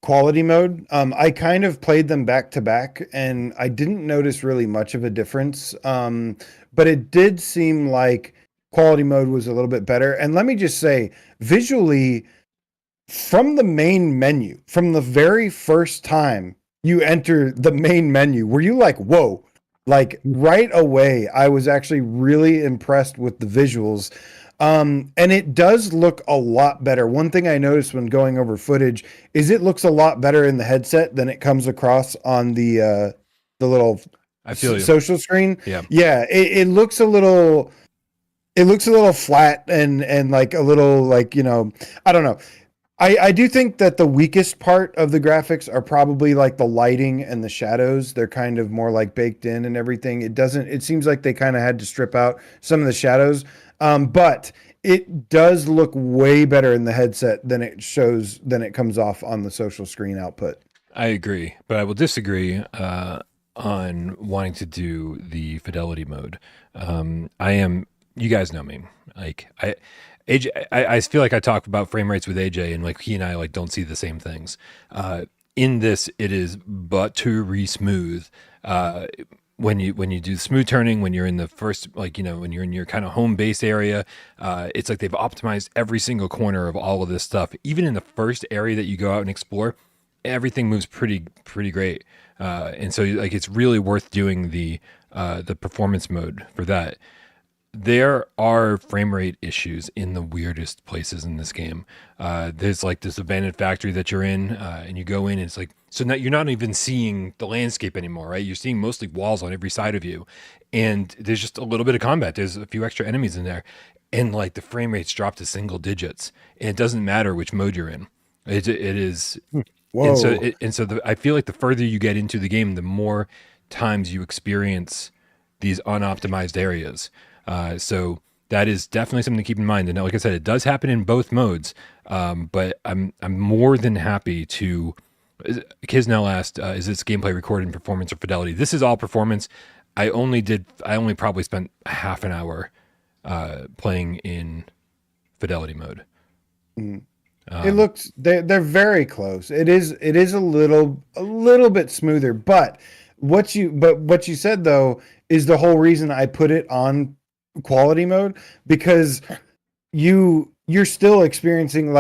Speaker 3: quality mode. I kind of played them back to back, and I didn't notice really much of a difference. But it did seem like quality mode was a little bit better. And let me just say, visually, from the main menu, from the very first time you enter the main menu, were you like, whoa? Like right away, I was actually really impressed with the visuals. And it does look a lot better. One thing I noticed when going over footage is it looks a lot better in the headset than it comes across on the little social screen. Yeah. It looks a little flat and like a little like, I don't know. I do think that the weakest part of the graphics are probably like the lighting and the shadows. They're kind of more like baked in and everything. It seems like they kind of had to strip out some of the shadows. But it does look way better in the headset than it comes off on the social screen output.
Speaker 1: I agree, but I will disagree on wanting to do the fidelity mode. You guys know me. Like AJ, I feel like I talk about frame rates with AJ, and like he and I like don't see the same things. In this, it is buttery smooth. When you do smooth turning, when you're in the first, when you're in your kind of home base area, it's like they've optimized every single corner of all of this stuff. Even in the first area that you go out and explore, everything moves pretty great. And so like it's really worth doing the performance mode for that. There are frame rate issues in the weirdest places in this game. There's like this abandoned factory that you're in, and you go in, and it's like, so now you're not even seeing the landscape anymore, right? You're seeing mostly walls on every side of you, and there's just a little bit of combat. There's a few extra enemies in there, and like the frame rates drop to single digits, and it doesn't matter which mode you're in. It is.
Speaker 3: Whoa.
Speaker 1: I feel like the further you get into the game, the more times you experience these unoptimized areas. So that is definitely something to keep in mind. And like I said, it does happen in both modes. But I'm more than happy to. Kisnell asked, "Is this gameplay recorded in performance or fidelity?" This is all performance. I only probably spent half an hour playing in fidelity mode.
Speaker 3: It looks they're very close. It is a little bit smoother, but what you said though is the whole reason I put it on quality mode, because you're still experiencing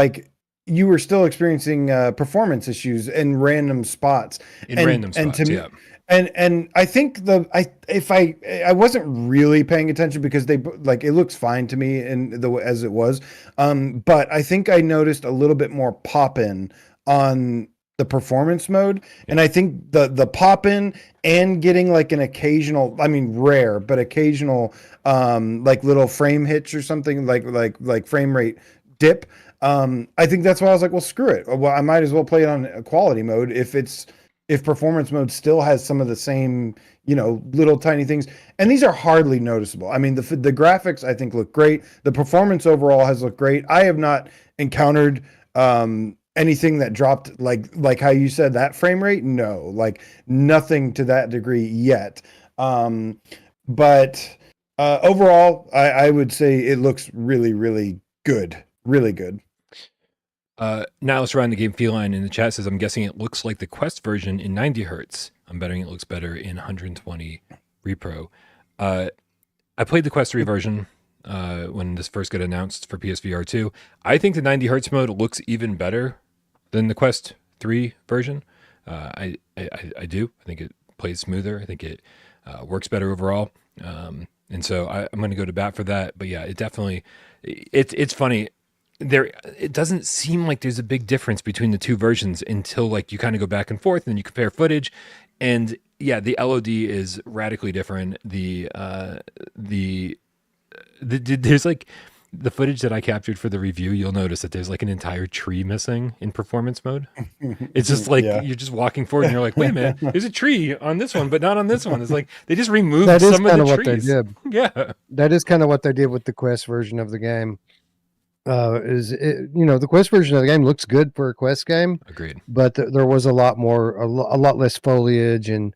Speaker 3: you were still experiencing performance issues in random spots.
Speaker 1: Yeah.
Speaker 3: And I think I wasn't really paying attention because it looks fine to me as it was. But I think I noticed a little bit more pop in on the performance mode. Yeah. And I think the pop in and getting like an occasional, I mean, rare, but occasional, little frame hitch or something like frame rate dip. I think that's why I was like, well, screw it. Well, I might as well play it on a quality mode if performance mode still has some of the same, little tiny things. And these are hardly noticeable. I mean, the graphics I think look great. The performance overall has looked great. I have not encountered anything that dropped like how you said that frame rate. No, like nothing to that degree yet. But overall, I would say it looks really, really good. Really good.
Speaker 1: Now let's run the game Feline in the chat says, I'm guessing it looks like the Quest version in 90 hertz. I'm betting it looks better in 120 repro. I played the Quest 3 version when this first got announced for PSVR2. I think the 90 hertz mode looks even better than the Quest 3 version. I do. I think it plays smoother. I think it works better overall. And so I'm going to go to bat for that. But yeah, it definitely, it's funny. It doesn't seem like there's a big difference between the two versions until like you kind of go back and forth and you compare footage, and yeah, the LOD is radically different. There's like the footage that I captured for the review. You'll notice that there's like an entire tree missing in performance mode. It's just like you're just walking forward and you're like, wait a minute, there's a tree on this one, but not on this one. It's like they just removed some of the trees. What they did. Yeah,
Speaker 2: that is kind of what they did with the Quest version of the game. The Quest version of the game looks good for a Quest game.
Speaker 1: Agreed.
Speaker 2: But there was a lot less foliage and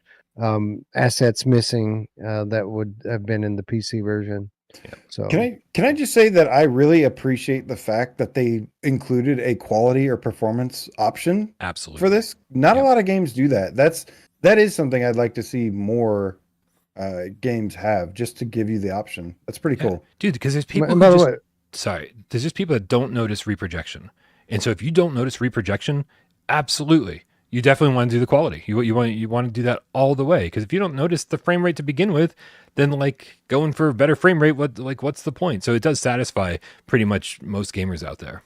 Speaker 2: assets missing that would have been in the PC version.
Speaker 1: Yeah.
Speaker 2: So
Speaker 3: can I just say that I really appreciate the fact that they included a quality or performance option.
Speaker 1: Absolutely.
Speaker 3: For this. Not a lot of games do that. That is something I'd like to see more games have, just to give you the option. That's pretty cool,
Speaker 1: dude. Because there's people. There's just people that don't notice reprojection. And so if you don't notice reprojection, absolutely, you definitely want to do the quality. You want to do that all the way. Because if you don't notice the frame rate to begin with, then like going for a better frame rate, what's the point? So it does satisfy pretty much most gamers out there.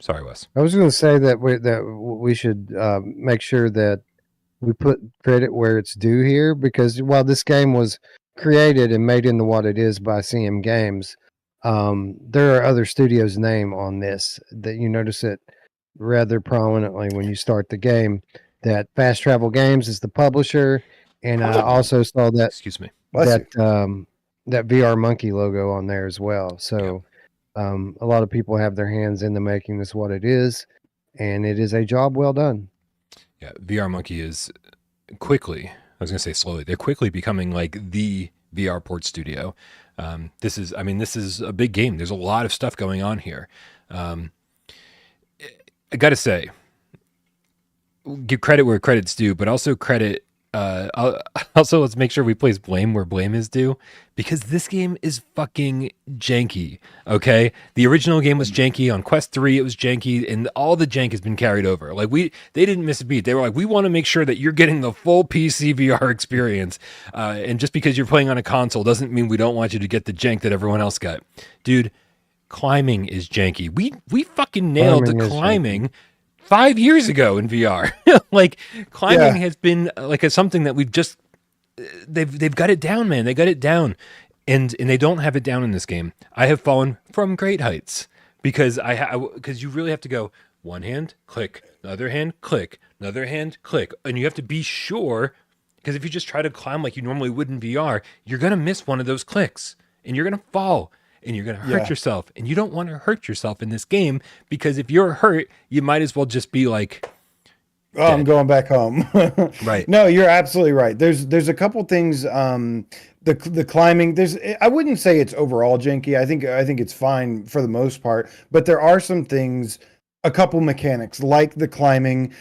Speaker 1: Sorry, Wes.
Speaker 2: I was going to say that we should make sure that we put credit where it's due here, because while this game was created and made into what it is by CM Games, there are other studios' name on this that you notice it rather prominently when you start the game. That Fast Travel Games is the publisher, and I also saw that that VR Monkey logo on there as well. So a lot of people have their hands in the making this what it is, and it is a job well done.
Speaker 1: Yeah, VR Monkey is quickly, I was going to say slowly, they're quickly becoming like the VR port studio. This is a big game. There's a lot of stuff going on here. I got to say, give credit where credit's due, but also credit. Also, let's make sure we place blame where blame is due, because this game is fucking janky. Okay, the original game was janky. On Quest 3, it was janky, and all the jank has been carried over. Like they didn't miss a beat. They were like, we want to make sure that you're getting the full PC VR experience. And just because you're playing on a console doesn't mean we don't want you to get the jank that everyone else got. Dude, climbing is janky. We fucking nailed the climbing 5 years ago in VR. Like climbing has been like something that we've just they've got it down, man. They got it down, and they don't have it down in this game. I have fallen from great heights because because you really have to go one hand click, another hand click, another hand click, and you have to be sure, because if you just try to climb like you normally would in VR, you're gonna miss one of those clicks and you're gonna fall. And you're going to hurt yourself. And you don't want to hurt yourself in this game, because if you're hurt, you might as well just be like,
Speaker 3: oh, I'm going back home.
Speaker 1: Right.
Speaker 3: No, you're absolutely right. There's a couple things the climbing, I wouldn't say it's overall janky. I think it's fine for the most part, but there are some things, a couple mechanics like the climbing.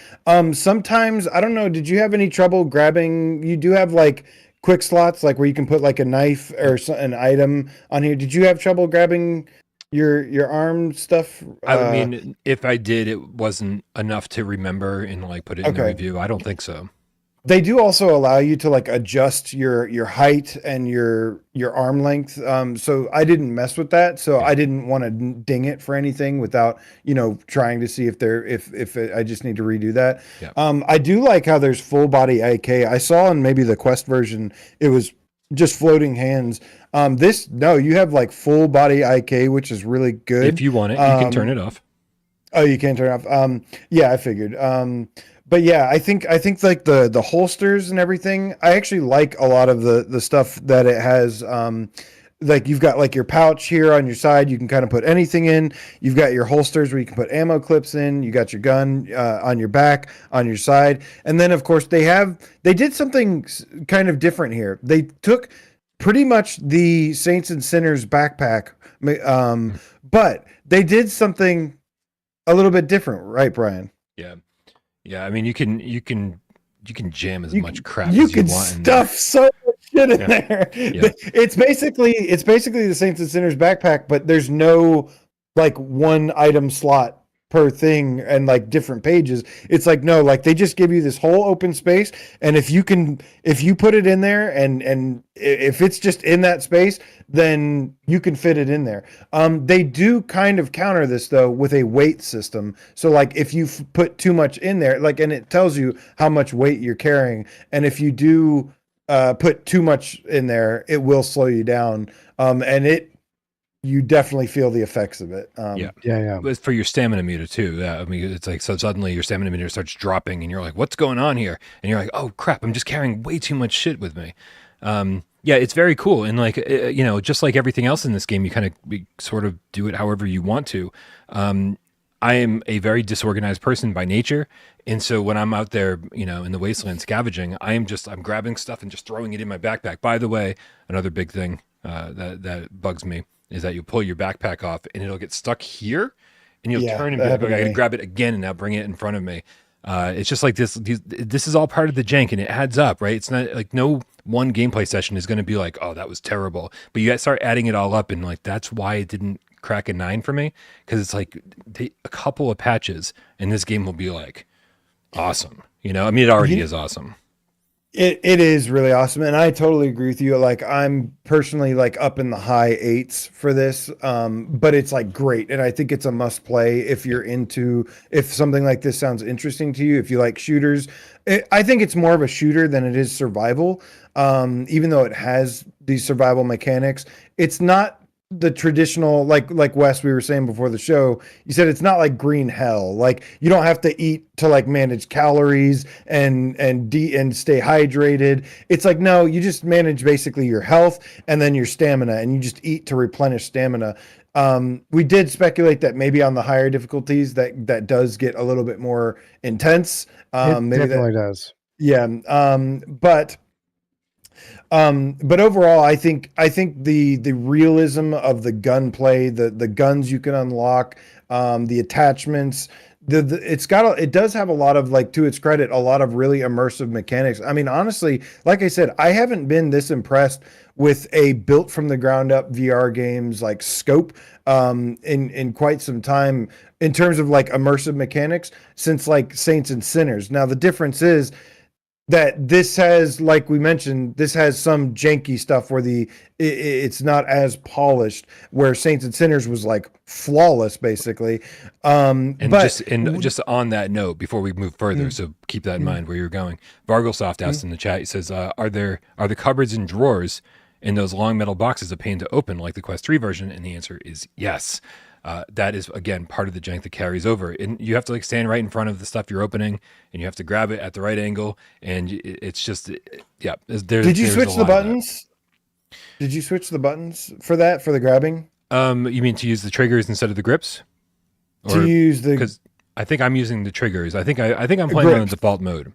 Speaker 3: Sometimes, I don't know, did you have any trouble grabbing? You do have like quick slots, like where you can put like a knife or an item on here. Did you have trouble grabbing your arm stuff?
Speaker 1: I mean, if I did, it wasn't enough to remember and like put it in the review. I don't think so.
Speaker 3: They do also allow you to like adjust your height and your arm length. So I didn't mess with that. So I didn't want to ding it for anything without, trying to see if I just need to redo that.
Speaker 1: Yeah.
Speaker 3: I do like how there's full body IK. I saw in maybe the Quest version, it was just floating hands. You have like full body IK, which is really good.
Speaker 1: If you want it, you can turn it off.
Speaker 3: Oh, you can turn it off. Yeah, I figured. But yeah, I think like the holsters and everything, I actually like a lot of the stuff that it has. Like you've got like your pouch here on your side, you can kind of put anything in. You've got your holsters where you can put ammo clips in. You got your gun on your back, on your side. And then of course they did something kind of different here. They took pretty much the Saints and Sinners backpack, but they did something a little bit different, right, Brian?
Speaker 1: Yeah. Yeah, I mean, you can jam as much crap as you want.
Speaker 3: You can stuff so much shit in there.
Speaker 1: Yeah.
Speaker 3: It's basically the Saints and Sinners backpack, but there's no like one item slot per thing and like different pages. It's like, no, like they just give you this whole open space, and if you put it in there and if it's just in that space, then you can fit it in there. They do kind of counter this though with a weight system. So like if you put too much in there, like, and it tells you how much weight you're carrying, and if you do put too much in there, it will slow you down. You definitely feel the effects of it.
Speaker 2: Yeah.
Speaker 1: But for your stamina meter too. Yeah, I mean, it's like, so suddenly your stamina meter starts dropping and you're like, what's going on here? And you're like, oh crap, I'm just carrying way too much shit with me. Yeah, it's very cool. And like, just like everything else in this game, you sort of do it however you want to. I am a very disorganized person by nature. And so when I'm out there, in the wasteland scavenging, I'm grabbing stuff and just throwing it in my backpack. By the way, another big thing that bugs me is that you pull your backpack off and it'll get stuck here and you'll turn and be like, okay, I gotta grab it again and now bring it in front of me. It's just like this is all part of the jank and it adds up, right? It's not like no one gameplay session is going to be like, oh, that was terrible. But you start adding it all up and like, that's why it didn't crack a 9 for me. Cause it's like a couple of patches and this game will be like awesome. I mean, it already is awesome.
Speaker 3: It is really awesome, and I totally agree with you. Like I'm personally like up in the high 8s for this, but it's like great, and I think it's a must play if something like this sounds interesting to you. If you like shooters, I think it's more of a shooter than it is survival. Even though it has these survival mechanics, it's not the traditional like Wes, we were saying before the show, you said it's not like green hell. Like you don't have to eat to like manage calories and stay hydrated. It's like, no, you just manage basically your health and then your stamina, and you just eat to replenish stamina. We did speculate that maybe on the higher difficulties that does get a little bit more intense.
Speaker 2: It definitely does.
Speaker 3: Yeah. But overall, I think the realism of the gunplay, the guns you can unlock, the attachments, it does have a lot of, like, to its credit, a lot of really immersive mechanics. I mean, honestly, like I said, I haven't been this impressed with a built from the ground up VR games like scope in quite some time in terms of like immersive mechanics since like Saints and Sinners. Now the difference is that this has, like we mentioned, this has some janky stuff where it's not as polished, where Saints and Sinners was like flawless basically.
Speaker 1: Just on that note, before we move further, so keep that in mind where you're going. Varglesoft asked in the chat, he says, are the cupboards and drawers in those long metal boxes a pain to open like the Quest 3 version? And the answer is yes. That is, again, part of the jank that carries over. And you have to like stand right in front of the stuff you're opening, and you have to grab it at the right angle. And it's just, yeah.
Speaker 3: Did you switch the buttons? Did you switch the buttons for the grabbing?
Speaker 1: You mean to use the triggers instead of the grips?
Speaker 3: Because
Speaker 1: I think I'm using the triggers. I think I'm playing on the default mode.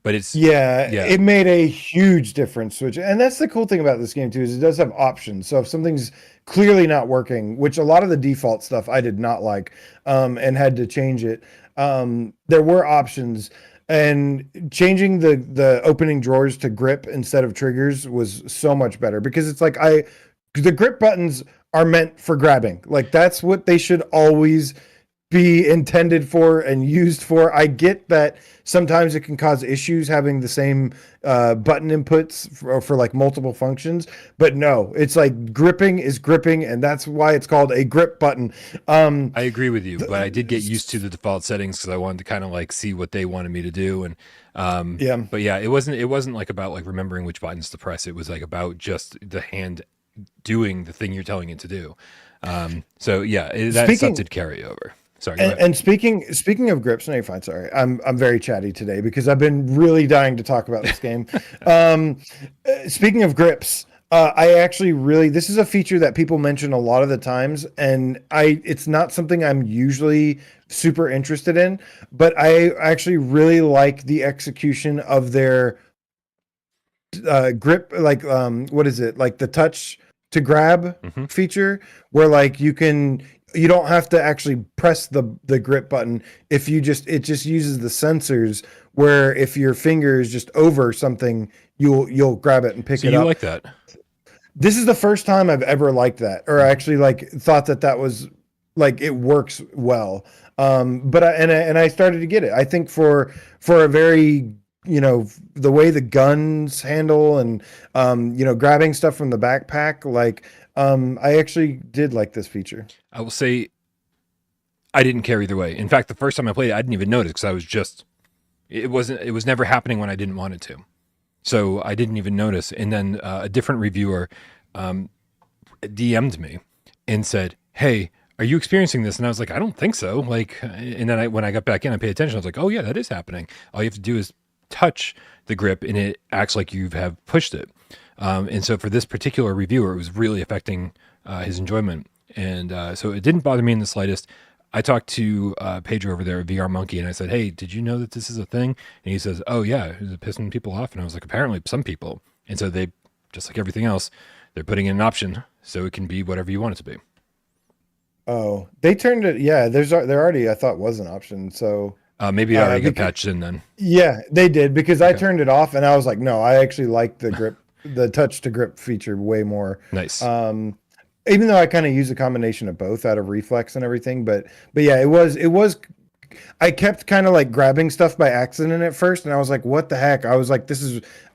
Speaker 1: but it's
Speaker 3: it made a huge difference. And that's the cool thing about this game too, is it does have options. So if something's clearly not working, which a lot of the default stuff I did not like, and had to change it, there were options. And changing the opening drawers to grip instead of triggers was so much better, because it's like the grip buttons are meant for grabbing. Like that's what they should always be intended for and used for. I get that sometimes it can cause issues having the same button inputs for like multiple functions, but no, it's like gripping is gripping, and that's why it's called a grip button.
Speaker 1: I agree with you, but I did get used to the default settings because I wanted to kind of like see what they wanted me to do. And but yeah, it wasn't like about like remembering which buttons to press. It was like about just the hand doing the thing you're telling it to do. So yeah, that stuff did carry over. Sorry.
Speaker 3: And speaking of grips, no, you're fine. Sorry, I'm very chatty today because I've been really dying to talk about this game. Speaking of grips, I actually this is a feature that people mention a lot of the times, and it's not something I'm usually super interested in, but I actually really like the execution of their grip, like what is it, like the touch to grab feature, where like you don't have to actually press the grip button. If it just uses the sensors, where if your finger is just over something, you'll grab it and pick it up.
Speaker 1: You like that?
Speaker 3: This is the first time I've ever liked that, or actually like thought that was like, it works well. But I started to get it. I think for a very, the way the guns handle and grabbing stuff from the backpack, like I actually did like this feature.
Speaker 1: I will say I didn't care either way. In fact, the first time I played it, I didn't even notice, because I was just, it was never happening when I didn't want it to. So I didn't even notice. And then a different reviewer DM'd me and said, "Hey, are you experiencing this?" And I was like, "I don't think so." Like, and then when I got back in, I paid attention. I was like, "Oh yeah, that is happening. All you have to do is touch the grip and it acts like you have pushed it." And so for this particular reviewer, it was really affecting his enjoyment. And so it didn't bother me in the slightest. I talked to Pedro over there at VR Monkey, and I said, "Hey, did you know that this is a thing?" And he says, "Oh yeah, is it pissing people off?" And I was like, "Apparently some people." And so they, just like everything else, they're putting in an option so it can be whatever you want it to be.
Speaker 3: Oh, they turned it. Yeah, there already, I thought, was an option. So
Speaker 1: maybe it already got patched in then.
Speaker 3: Yeah, they did, because I turned it off and I was like, no, I actually like the grip, the touch to grip feature way more.
Speaker 1: Nice.
Speaker 3: Even though I kind of use a combination of both out of reflex and everything, but yeah, it was. I kept kind of like grabbing stuff by accident at first, and I was like, what the heck? I was like,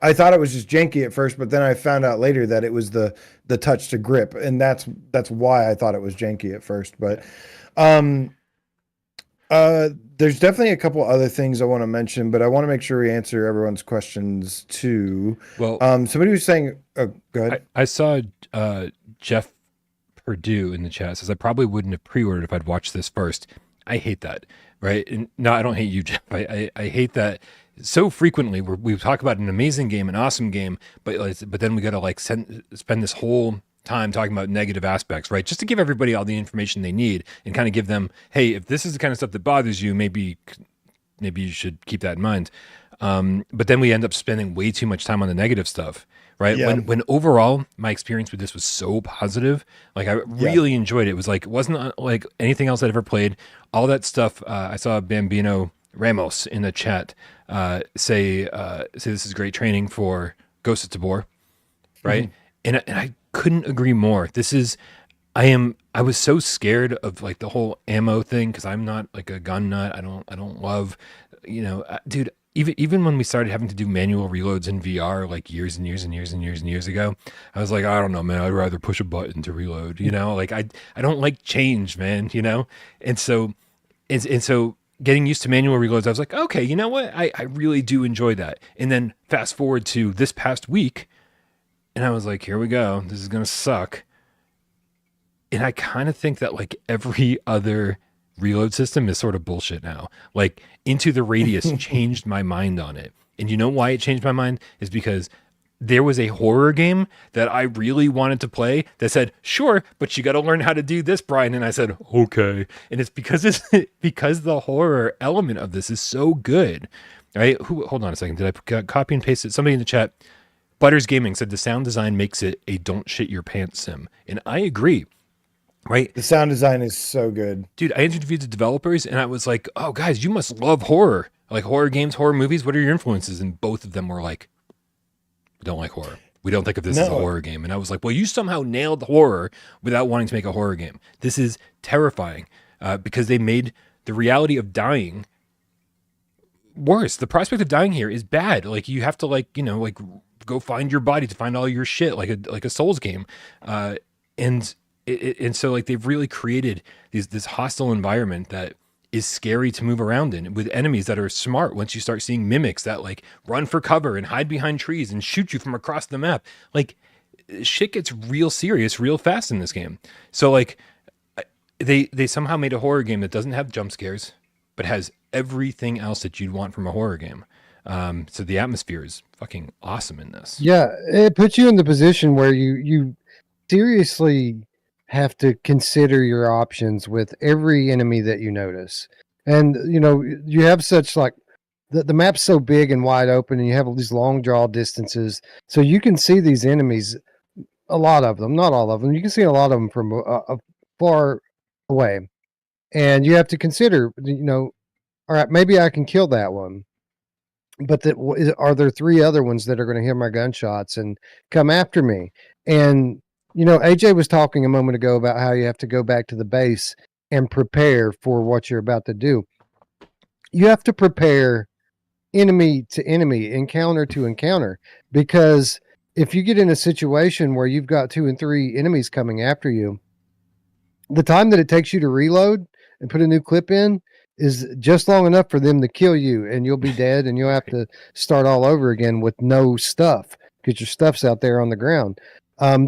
Speaker 3: I thought it was just janky at first, but then I found out later that it was the touch to grip, and that's why I thought it was janky at first. But there's definitely a couple other things I want to mention, but I want to make sure we answer everyone's questions too.
Speaker 1: Well,
Speaker 3: somebody was saying, go ahead.
Speaker 1: I saw Jeff Purdue in the chat says, "I probably wouldn't have pre-ordered if I'd watched this first." I hate that. Right. And no, I don't hate you, Jeff. I hate that so frequently we talk about an amazing game, an awesome game, but then we got to like spend this whole time talking about negative aspects, right? Just to give everybody all the information they need and kind of give them, hey, if this is the kind of stuff that bothers you, maybe you should keep that in mind. But then we end up spending way too much time on the negative stuff, right?
Speaker 3: Yeah.
Speaker 1: When overall my experience with this was so positive, like I really enjoyed it. It was like, it wasn't like anything else I'd ever played. All that stuff. I saw Bambino Ramos in the chat say this is great training for Ghost of Tabor, right? And I couldn't agree more. I was so scared of like the whole ammo thing, because I'm not like a gun nut. I don't love, dude. Even when we started having to do manual reloads in VR, like years and years and years and years and years ago, I was like, I don't know, man. I'd rather push a button to reload. Like I don't like change, man. And so getting used to manual reloads, I was like, okay, you know what? I really do enjoy that. And then fast forward to this past week, and I was like, here we go. This is gonna suck. And I kind of think that like every other reload system is sort of bullshit now. Like Into the Radius changed my mind on it. And you know why it changed my mind? Is because there was a horror game that I really wanted to play that said, sure, but you got to learn how to do this, Brian. And I said, okay. And it's because the horror element of this is so good right? Hold on a second. Did I copy and paste it? Somebody in the chat, Butters Gaming, said the sound design makes it a don't shit your pants sim. And I agree, right?
Speaker 3: The sound design is so good.
Speaker 1: Dude, I interviewed the developers and I was like, oh, guys, you must love horror. Like horror games, horror movies. What are your influences? And both of them were like, we don't like horror. We don't think of this as a horror game. And I was like, well, you somehow nailed horror without wanting to make a horror game. This is terrifying because they made the reality of dying worse. The prospect of dying here is bad. Like you have to go find your body to find all your shit, like a Souls game. And so like they've really created this hostile environment that is scary to move around in, with enemies that are smart. Once you start seeing mimics that like run for cover and hide behind trees and shoot you from across the map, like shit gets real serious real fast in this game. So like they somehow made a horror game that doesn't have jump scares, but has everything else that you'd want from a horror game. So the atmosphere is fucking awesome in this.
Speaker 2: Yeah, it puts you in the position where you seriously have to consider your options with every enemy that you notice. And you have such like the map's so big and wide open, and you have all these long draw distances, so you can see these enemies, a lot of them, not all of them. You can see a lot of them from far away, and you have to consider, all right, maybe I can kill that one, but are there 3 other ones that are going to hear my gunshots and come after me? And AJ was talking a moment ago about how you have to go back to the base and prepare for what you're about to do. You have to prepare enemy to enemy, encounter to encounter, because if you get in a situation where you've got 2 and 3 enemies coming after you, the time that it takes you to reload and put a new clip in is just long enough for them to kill you, and you'll be dead, and you'll have to start all over again with no stuff because your stuff's out there on the ground.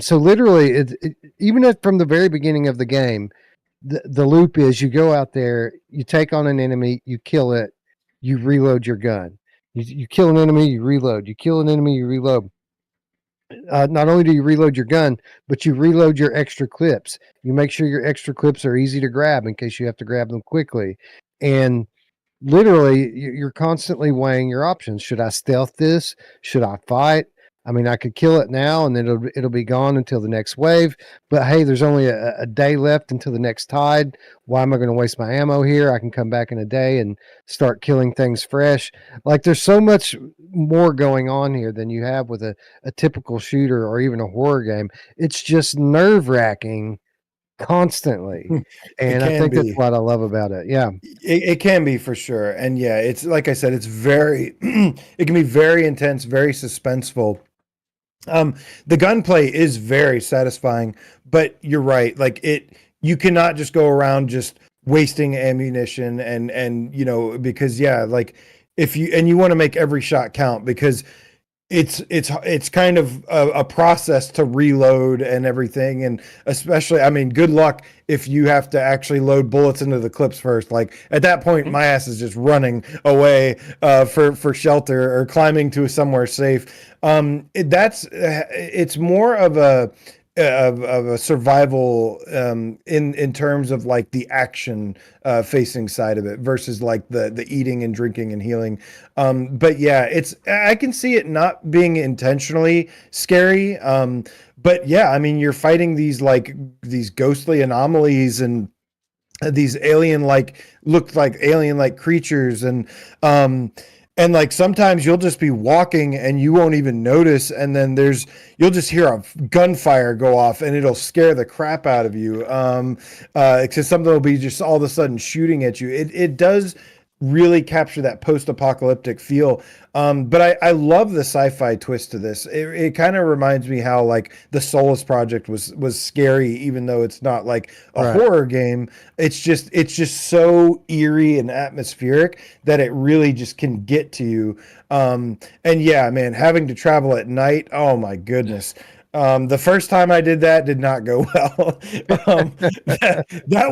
Speaker 2: So literally, even from the very beginning of the game, the loop is you go out there, you take on an enemy, you kill it, you reload your gun. You kill an enemy, you reload. You kill an enemy, you reload. Not only do you reload your gun, but you reload your extra clips. You make sure your extra clips are easy to grab in case you have to grab them quickly. And literally, you're constantly weighing your options. Should I stealth this? Should I fight? I mean, I could kill it now and then it'll be gone until the next wave. But hey, there's only a day left until the next tide. Why am I going to waste my ammo here? I can come back in a day and start killing things fresh. Like there's so much more going on here than you have with a typical shooter or even a horror game. It's just nerve-wracking constantly. And I think that's what I love about it. Yeah.
Speaker 3: It can be for sure. And yeah, it's like I said, it's very, it can be very intense, very suspenseful. The gunplay is very satisfying, but you're right. Like you cannot just go around just wasting ammunition and because like if you want to make every shot count, because it's kind of a process to reload and everything. And especially, I mean, good luck if you have to actually load bullets into the clips first. Like at that point, my ass is just running away for shelter or climbing to somewhere safe. It's more of a survival in terms of like the action facing side of it versus like the eating and drinking and healing. But yeah, I can see it not being intentionally scary. But yeah, I mean, you're fighting these ghostly anomalies and these look like alien-like creatures. And like sometimes you'll just be walking and you won't even notice, and then you'll just hear a gunfire go off and it'll scare the crap out of you. Because something will be just all of a sudden shooting at you. It does really capture that post-apocalyptic feel. But I love the sci-fi twist to this. It kind of reminds me how like the Solus Project was scary, even though it's not like a horror game. It's just so eerie and atmospheric that it really just can get to you. And yeah, man, having to travel at night, oh my goodness. The first time I did not go well. That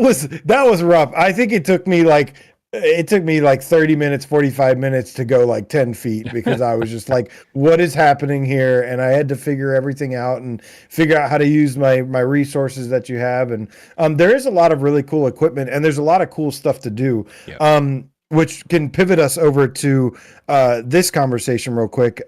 Speaker 3: was rough. I think it took me like 30 minutes, 45 minutes to go like 10 feet because I was just like, what is happening here? And I had to figure everything out and figure out how to use my resources that you have. And there is a lot of really cool equipment and there's a lot of cool stuff to do.
Speaker 1: Yep.
Speaker 3: which can pivot us over to this conversation real quick.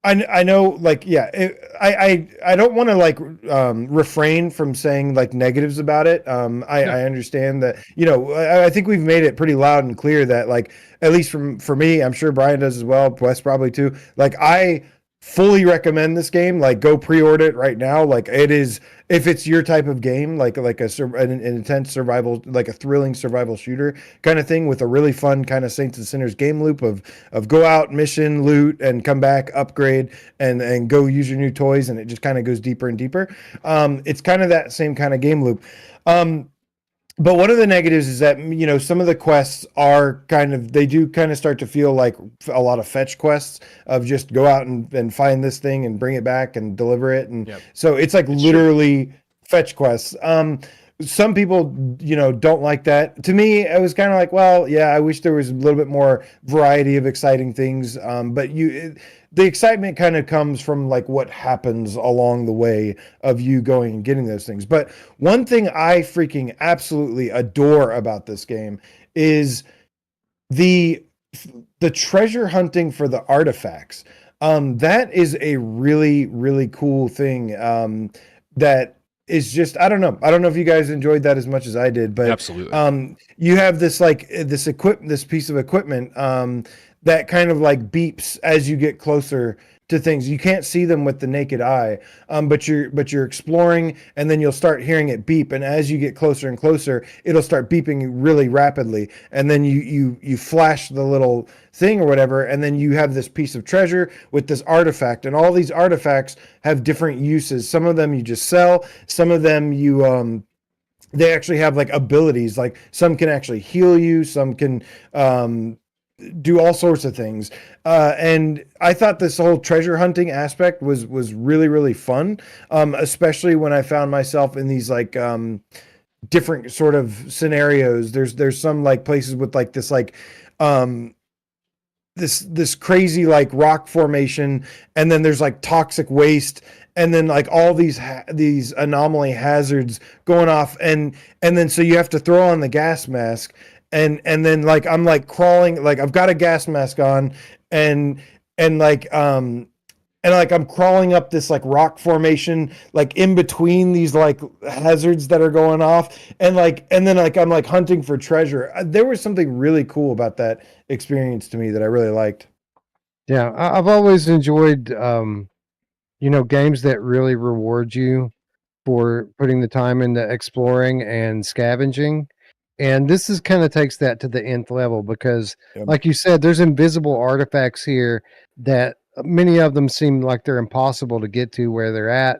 Speaker 3: I know, like, yeah, I don't want to like refrain from saying like negatives about it. I understand that, I think we've made it pretty loud and clear that, like, at least for me, I'm sure Brian does as well, Wes probably too. Like, I fully recommend this game. Like, go pre-order it right now. Like, it is, if it's your type of game, like an intense survival, like a thrilling survival shooter kind of thing with a really fun kind of Saints and Sinners game loop of go out, mission, loot, and come back, upgrade, and go use your new toys, and it just kind of goes deeper and deeper. It's kind of that same kind of game loop. But one of the negatives is that, some of the quests are they do kind of start to feel like a lot of fetch quests of just go out and find this thing and bring it back and deliver it. And so it's like literally fetch quests. Some people, don't like that. To me, I was kind of like, well, yeah, I wish there was a little bit more variety of exciting things. But the excitement kind of comes from like what happens along the way of you going and getting those things. But one thing I freaking absolutely adore about this game is the treasure hunting for the artifacts. That is a really, really cool thing. That is just, I don't know if you guys enjoyed that as much as I did, but
Speaker 1: absolutely.
Speaker 3: You have this this piece of equipment that kind of like beeps as you get closer to things. You can't see them with the naked eye, but you're exploring, and then you'll start hearing it beep, and as you get closer and closer, it'll start beeping really rapidly, and then you flash the little thing or whatever, and then you have this piece of treasure with this artifact, and all these artifacts have different uses. Some of them you just sell, some of them they actually have like abilities, like some can actually heal you, some can do all sorts of things. And I thought this whole treasure hunting aspect was really, really fun. Especially when I found myself in these like different sort of scenarios. There's some like places with like this like this crazy like rock formation, and then there's like toxic waste, and then like all these anomaly hazards going off, and then so you have to throw on the gas mask. And then like I'm like crawling, like I've got a gas mask on, and like I'm crawling up this like rock formation, like in between these like hazards that are going off, and then like I'm like hunting for treasure. There was something really cool about that experience to me that I really liked.
Speaker 2: Yeah, I've always enjoyed games that really reward you for putting the time into exploring and scavenging. And this is kind of takes that to the nth level because, like you said, there's invisible artifacts here that many of them seem like they're impossible to get to where they're at.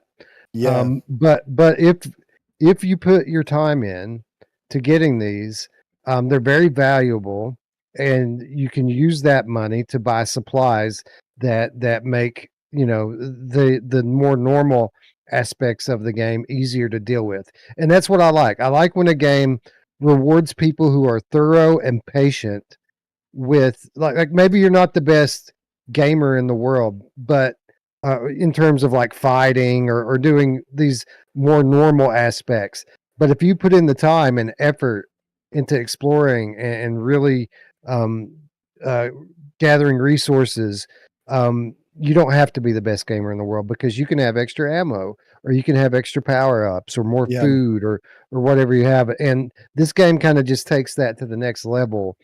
Speaker 3: Yeah.
Speaker 2: But if you put your time in to getting these, they're very valuable, and you can use that money to buy supplies that make the more normal aspects of the game easier to deal with. And that's what I like. I like when a game rewards people who are thorough and patient with like maybe you're not the best gamer in the world, but in terms of like fighting or doing these more normal aspects. But if you put in the time and effort into exploring and really gathering resources, you don't have to be the best gamer in the world because you can have extra ammo, or you can have extra power-ups, or more food, or whatever you have. And this game kind of just takes that to the next level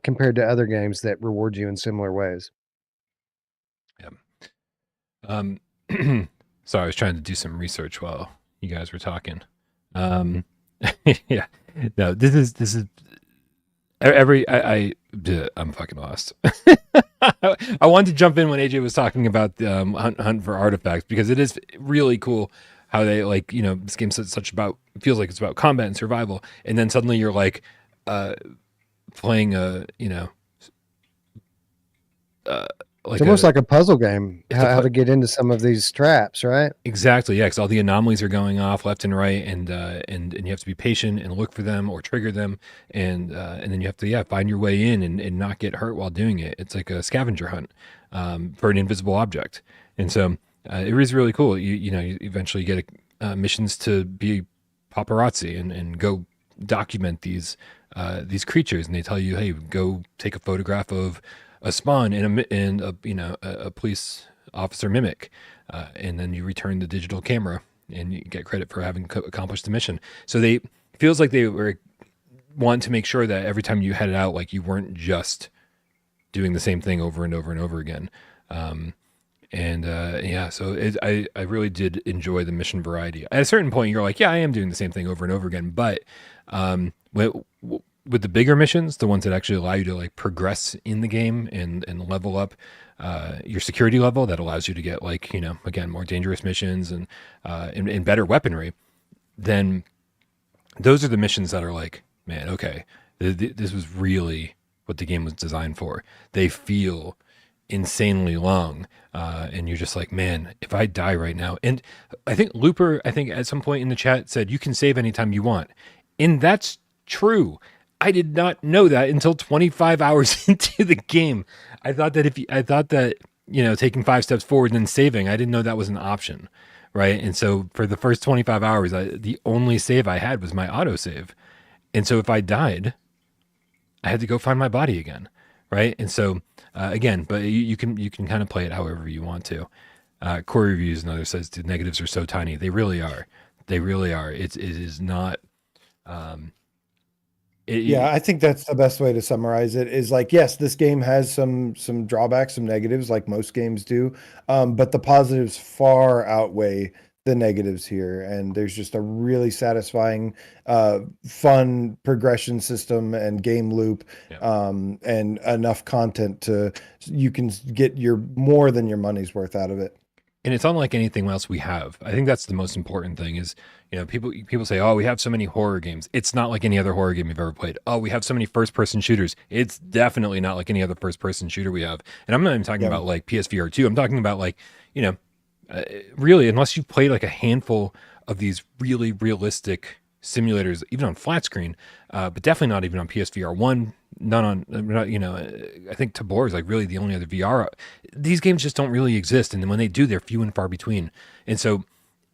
Speaker 2: compared to other games that reward you in similar ways.
Speaker 1: Yeah. Sorry, I was trying to do some research while you guys were talking. Yeah. No, this is I'm fucking lost. I wanted to jump in when AJ was talking about the hunt for artifacts, because it is really cool how they like, this game feels like it's about combat and survival, and then suddenly you're like playing
Speaker 2: it's almost like a puzzle game, how to get into some of these traps, right?
Speaker 1: Exactly, yeah, because all the anomalies are going off left and right, and you have to be patient and look for them or trigger them, and then you have to find your way in and not get hurt while doing it. It's like a scavenger hunt for an invisible object, and so it is really cool. You eventually get missions to be paparazzi and go document these these creatures, and they tell you, hey, go take a photograph of a spawn and a police officer mimic, and then you return the digital camera and you get credit for having accomplished the mission. So feels like they were wanting to make sure that every time you headed out, like you weren't just doing the same thing over and over and over again. So I really did enjoy the mission variety. At a certain point, you're like, yeah, I am doing the same thing over and over again. But with the bigger missions, the ones that actually allow you to like progress in the game and level up your security level, that allows you to get like, again, more dangerous missions and better weaponry, then those are the missions that are like, man, okay, this was really what the game was designed for. They feel insanely long, and you're just like, man, if I die right now. And I think Looper, at some point in the chat said you can save anytime you want, and that's true. I did not know that until 25 hours into the game. I thought that taking 5 steps forward and then saving, I didn't know that was an option, right? And so for the first 25 hours, the only save I had was my autosave. And so if I died, I had to go find my body again, right? And so again, but you can kind of play it however you want to. Core Reviews, another, says the negatives are so tiny. They really are. They really are. It is not.
Speaker 3: I think that's the best way to summarize it. Is like, yes, this game has some drawbacks, some negatives, like most games do, but the positives far outweigh the negatives here, and there's just a really satisfying fun progression system and game loop, and enough content to you can get more than your money's worth out of it.
Speaker 1: And it's unlike anything else we have. I think that's the most important thing is, people say, oh, we have so many horror games. It's not like any other horror game you've ever played. Oh, we have so many first-person shooters. It's definitely not like any other first-person shooter we have. And I'm not even talking about like PSVR2. I'm talking about like, really, unless you've played like a handful of these really realistic simulators, even on flat screen, but definitely not even on PSVR1, none on, I think Tabor is like really the only other VR. These games just don't really exist. And then when they do, they're few and far between. And so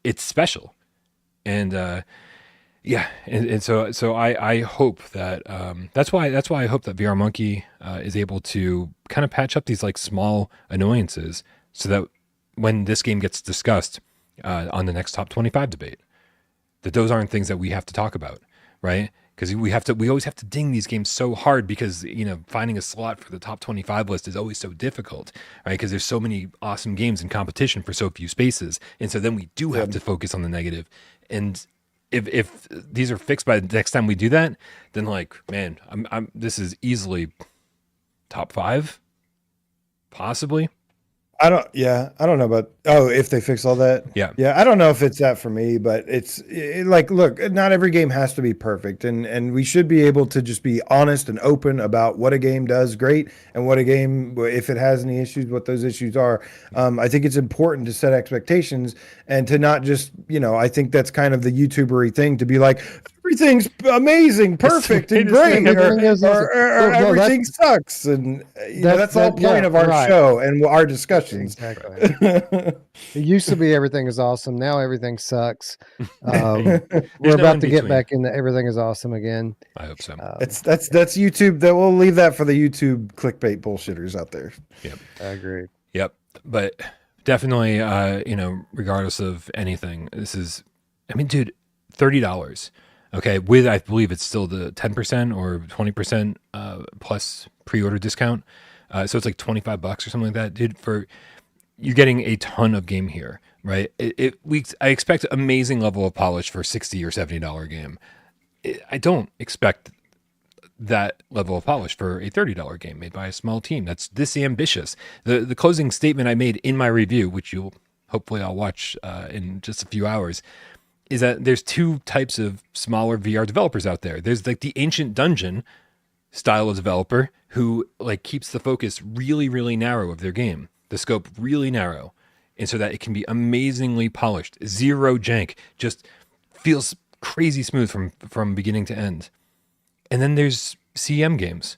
Speaker 1: it's special. And, so I hope that, that's why I hope that VR Monkey, is able to kind of patch up these like small annoyances so that when this game gets discussed, on the next top 25 debate, that those aren't things that we have to talk about, right? Because we always have to ding these games so hard because, finding a slot for the top 25 list is always so difficult, right? Because there's so many awesome games in competition for so few spaces. And so then we do have to focus on the negative. And if these are fixed by the next time we do that, then like, man, this is easily top 5, possibly.
Speaker 3: I don't know about, if they fix all that. Yeah. I don't know if it's that for me, but like, look, not every game has to be perfect, and we should be able to just be honest and open about what a game does great and what a game, if it has any issues, what those issues are. I think it's important to set expectations and to not just, I think that's kind of the YouTuber-y thing to be like, everything's amazing, perfect, and great, or everything sucks, and that's the whole point of our show and our discussions.
Speaker 2: Exactly. It used to be everything is awesome. Now everything sucks. We're about to get back into everything is awesome again.
Speaker 1: I hope so.
Speaker 3: That's YouTube. That we'll leave that for the YouTube clickbait bullshitters out there.
Speaker 1: Yep,
Speaker 2: I agree.
Speaker 1: Yep, but definitely, regardless of anything, this is, dude, $30. Okay, with, I believe it's still the 10% or 20% plus pre-order discount. So it's like $25 or something like that, dude. You're getting a ton of game here, right? I expect amazing level of polish for $60 or $70 game. I don't expect that level of polish for a $30 game made by a small team that's this ambitious. The closing statement I made in my review, which I'll watch in just a few hours, is that there's 2 types of smaller VR developers out there. There's like the Ancient Dungeon style of developer who like keeps the focus really, really narrow of their game, the scope really narrow, and so that it can be amazingly polished, zero jank, just feels crazy smooth from beginning to end. And then there's CM games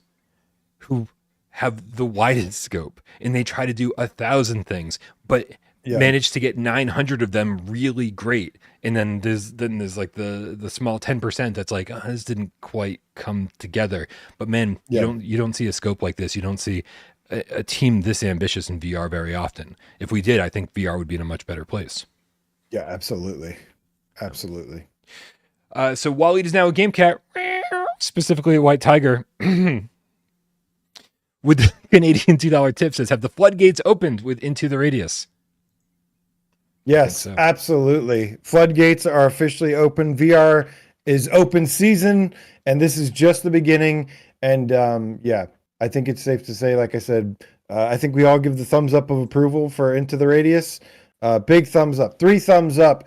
Speaker 1: who have the widest scope and they try to do 1,000 things, but managed to get 900 of them really great, and then there's like the small 10% that's like, oh, this didn't quite come together. But man, you don't see a scope like this. You don't see a team this ambitious in VR very often. If we did, I think VR would be in a much better place.
Speaker 3: Yeah, absolutely.
Speaker 1: So Waleed is now a game cat, specifically a white tiger. With the Canadian $2 tip, says, have the floodgates opened with Into the Radius?
Speaker 3: Yes,
Speaker 1: so.
Speaker 3: Absolutely. Floodgates are officially open. VR is open season, and this is just the beginning. And I think it's safe to say, like I said, I think we all give the thumbs up of approval for Into the Radius. Big thumbs up, 3 thumbs up.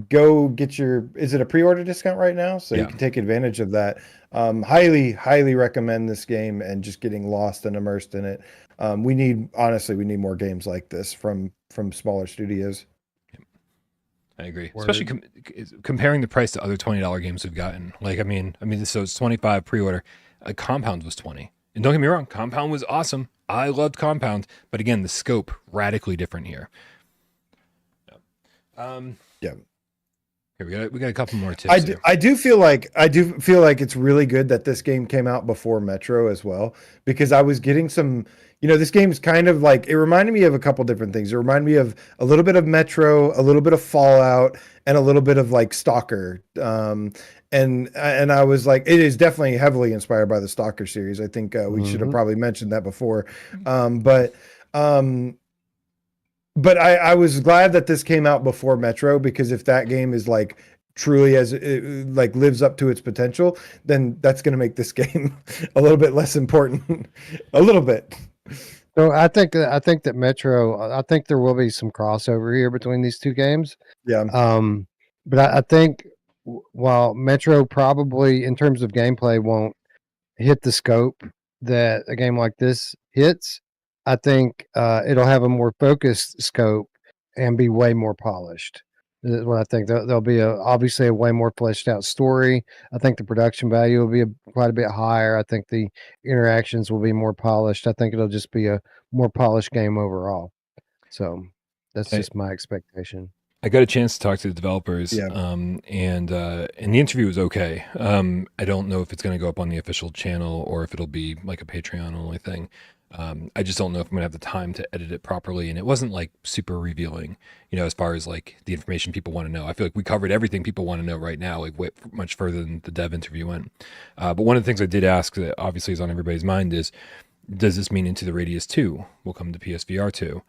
Speaker 3: Go get is it a pre-order discount right now? So you can take advantage of that. Highly recommend this game and just getting lost and immersed in it. We need more games like this from smaller studios.
Speaker 1: I agree. Word. Especially comparing the price to other $20 games we've gotten. Like, I mean, so it's 25 pre-order. Compound was 20. And don't get me wrong, Compound was awesome. I loved Compound, but again, the scope radically different here. Here we got a couple more tips.
Speaker 3: I do feel like it's really good that this game came out before Metro as well, because I was getting some, this game's kind of like, it reminded me of a couple different things. It reminded me of a little bit of Metro, a little bit of Fallout, and a little bit of like Stalker. And I was like, it is definitely heavily inspired by the Stalker series. I think we should have probably mentioned that before. But I was glad that this came out before Metro, because if that game is like truly as it like lives up to its potential, then that's going to make this game a little bit less important, a little bit.
Speaker 2: So I think that Metro, I think there will be some crossover here between these two games.
Speaker 3: Yeah.
Speaker 2: But I think while Metro probably in terms of gameplay won't hit the scope that a game like this hits, I think it'll have a more focused scope and be way more polished. That's what I think. There'll be obviously a way more fleshed out story. I think the production value will be quite a bit higher. I think the interactions will be more polished. I think it'll just be a more polished game overall. So that's just my expectation.
Speaker 1: I got a chance to talk to the developers, and the interview was okay. I don't know if it's going to go up on the official channel or if it'll be like a Patreon only thing. I just don't know if I'm gonna have the time to edit it properly, and it wasn't like super revealing, as far as like the information people want to know. I feel like we covered everything people want to know right now, like way much further than the dev interview went. But one of the things I did ask that obviously is on everybody's mind is, does this mean Into the Radius 2 will come to PSVR2?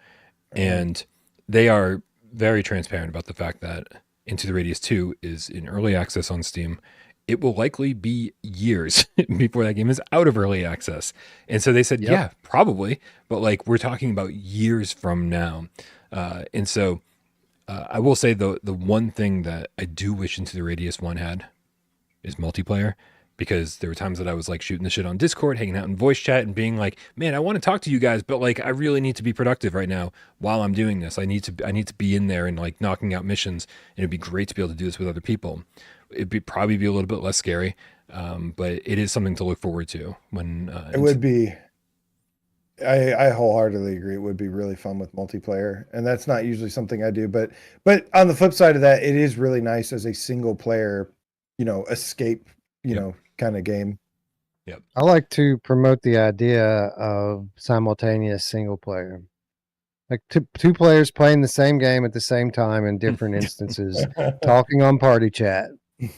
Speaker 1: And they are very transparent about the fact that Into the Radius 2 is in early access on Steam. It will likely be years before that game is out of early access. And so they said, yeah, probably. But like, we're talking about years from now. And so I will say the one thing that I do wish Into the Radius 1 had is multiplayer, because there were times that I was like shooting the shit on Discord, hanging out in voice chat and being like, man, I want to talk to you guys, but like, I really need to be productive right now while I'm doing this. I need to be in there and like knocking out missions. And it'd be great to be able to do this with other people. It'd probably be a little bit less scary, but it is something to look forward to when
Speaker 3: it would be. I wholeheartely agree. It would be really fun with multiplayer, and that's not usually something I do. But on the flip side of that, it is really nice as a single player, escape, kind of game.
Speaker 1: Yep.
Speaker 2: I like to promote the idea of simultaneous single player. Like two players playing the same game at the same time in different instances, talking on party chat.
Speaker 3: Yep.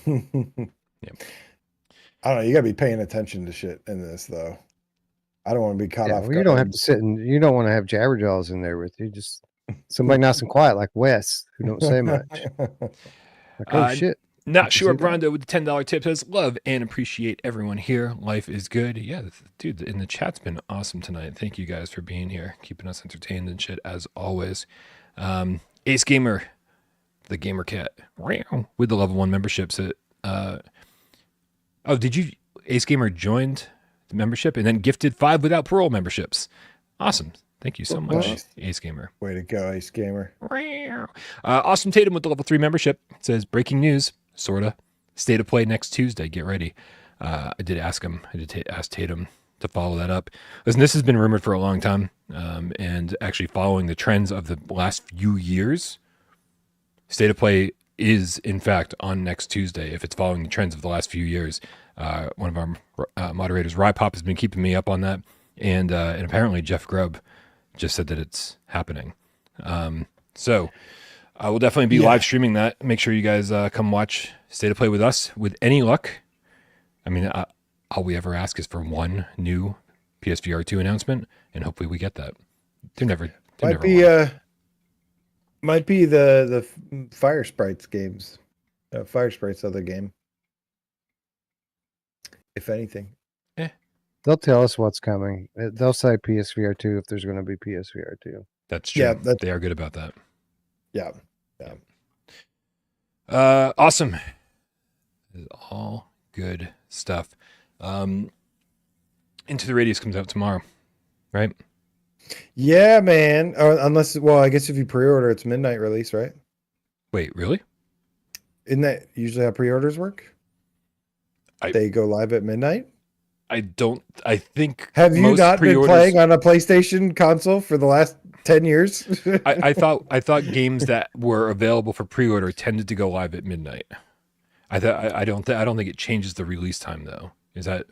Speaker 3: I don't know. You gotta be paying attention to shit in this, though. I don't want to be caught off guard.
Speaker 2: You don't have to sit and you don't want to have jabberjaws in there with you. Just somebody nice and quiet, like Wes, who don't say much. Like, oh shit.
Speaker 1: Not sure, Brondo with the $10 tip says, love and appreciate everyone here. Life is good. Yeah, dude, in the chat's been awesome tonight. Thank you guys for being here, keeping us entertained and shit as always. Ace Gamer, the Gamer Cat, with the level 1 memberships. Did you, Ace Gamer joined the membership and then gifted 5 without parole memberships. Awesome. Thank you so much, Ace Gamer.
Speaker 3: Way to go, Ace Gamer.
Speaker 1: Awesome Tatum with the level 3 membership. It says, breaking news, sorta. State of play next Tuesday. Get ready. I did ask him. I did ask Tatum to follow that up. Listen, this has been rumored for a long time, and actually following the trends of the last few years, State of Play is in fact on next Tuesday. If it's following the trends of the last few years, one of our moderators, Rypop, has been keeping me up on that, and apparently Jeff Grubb just said that it's happening. So I will definitely be live streaming that. Make sure you guys come watch State of Play with us. With any luck, I mean, all we ever ask is for one new PSVR2 announcement, and hopefully we get that.
Speaker 3: Might be the Fire Sprites games, Fire Sprites other game, if anything.
Speaker 2: They'll tell us what's coming. They'll say PSVR2 if there's going to be PSVR2.
Speaker 1: That's true. Yeah, they are good about that.
Speaker 3: Yeah.
Speaker 1: Awesome. This is all good stuff. Into the Radius comes out tomorrow, right?
Speaker 3: Yeah, man. Unless, well, I guess if you pre-order, it's midnight release, right?
Speaker 1: Wait, really?
Speaker 3: Isn't that usually how pre-orders work? They go live at midnight?
Speaker 1: I think.
Speaker 3: Have you not been playing on a PlayStation console for the last 10 years?
Speaker 1: I thought games that were available for pre-order tended to go live at midnight. I don't think it changes the release time though. Is that?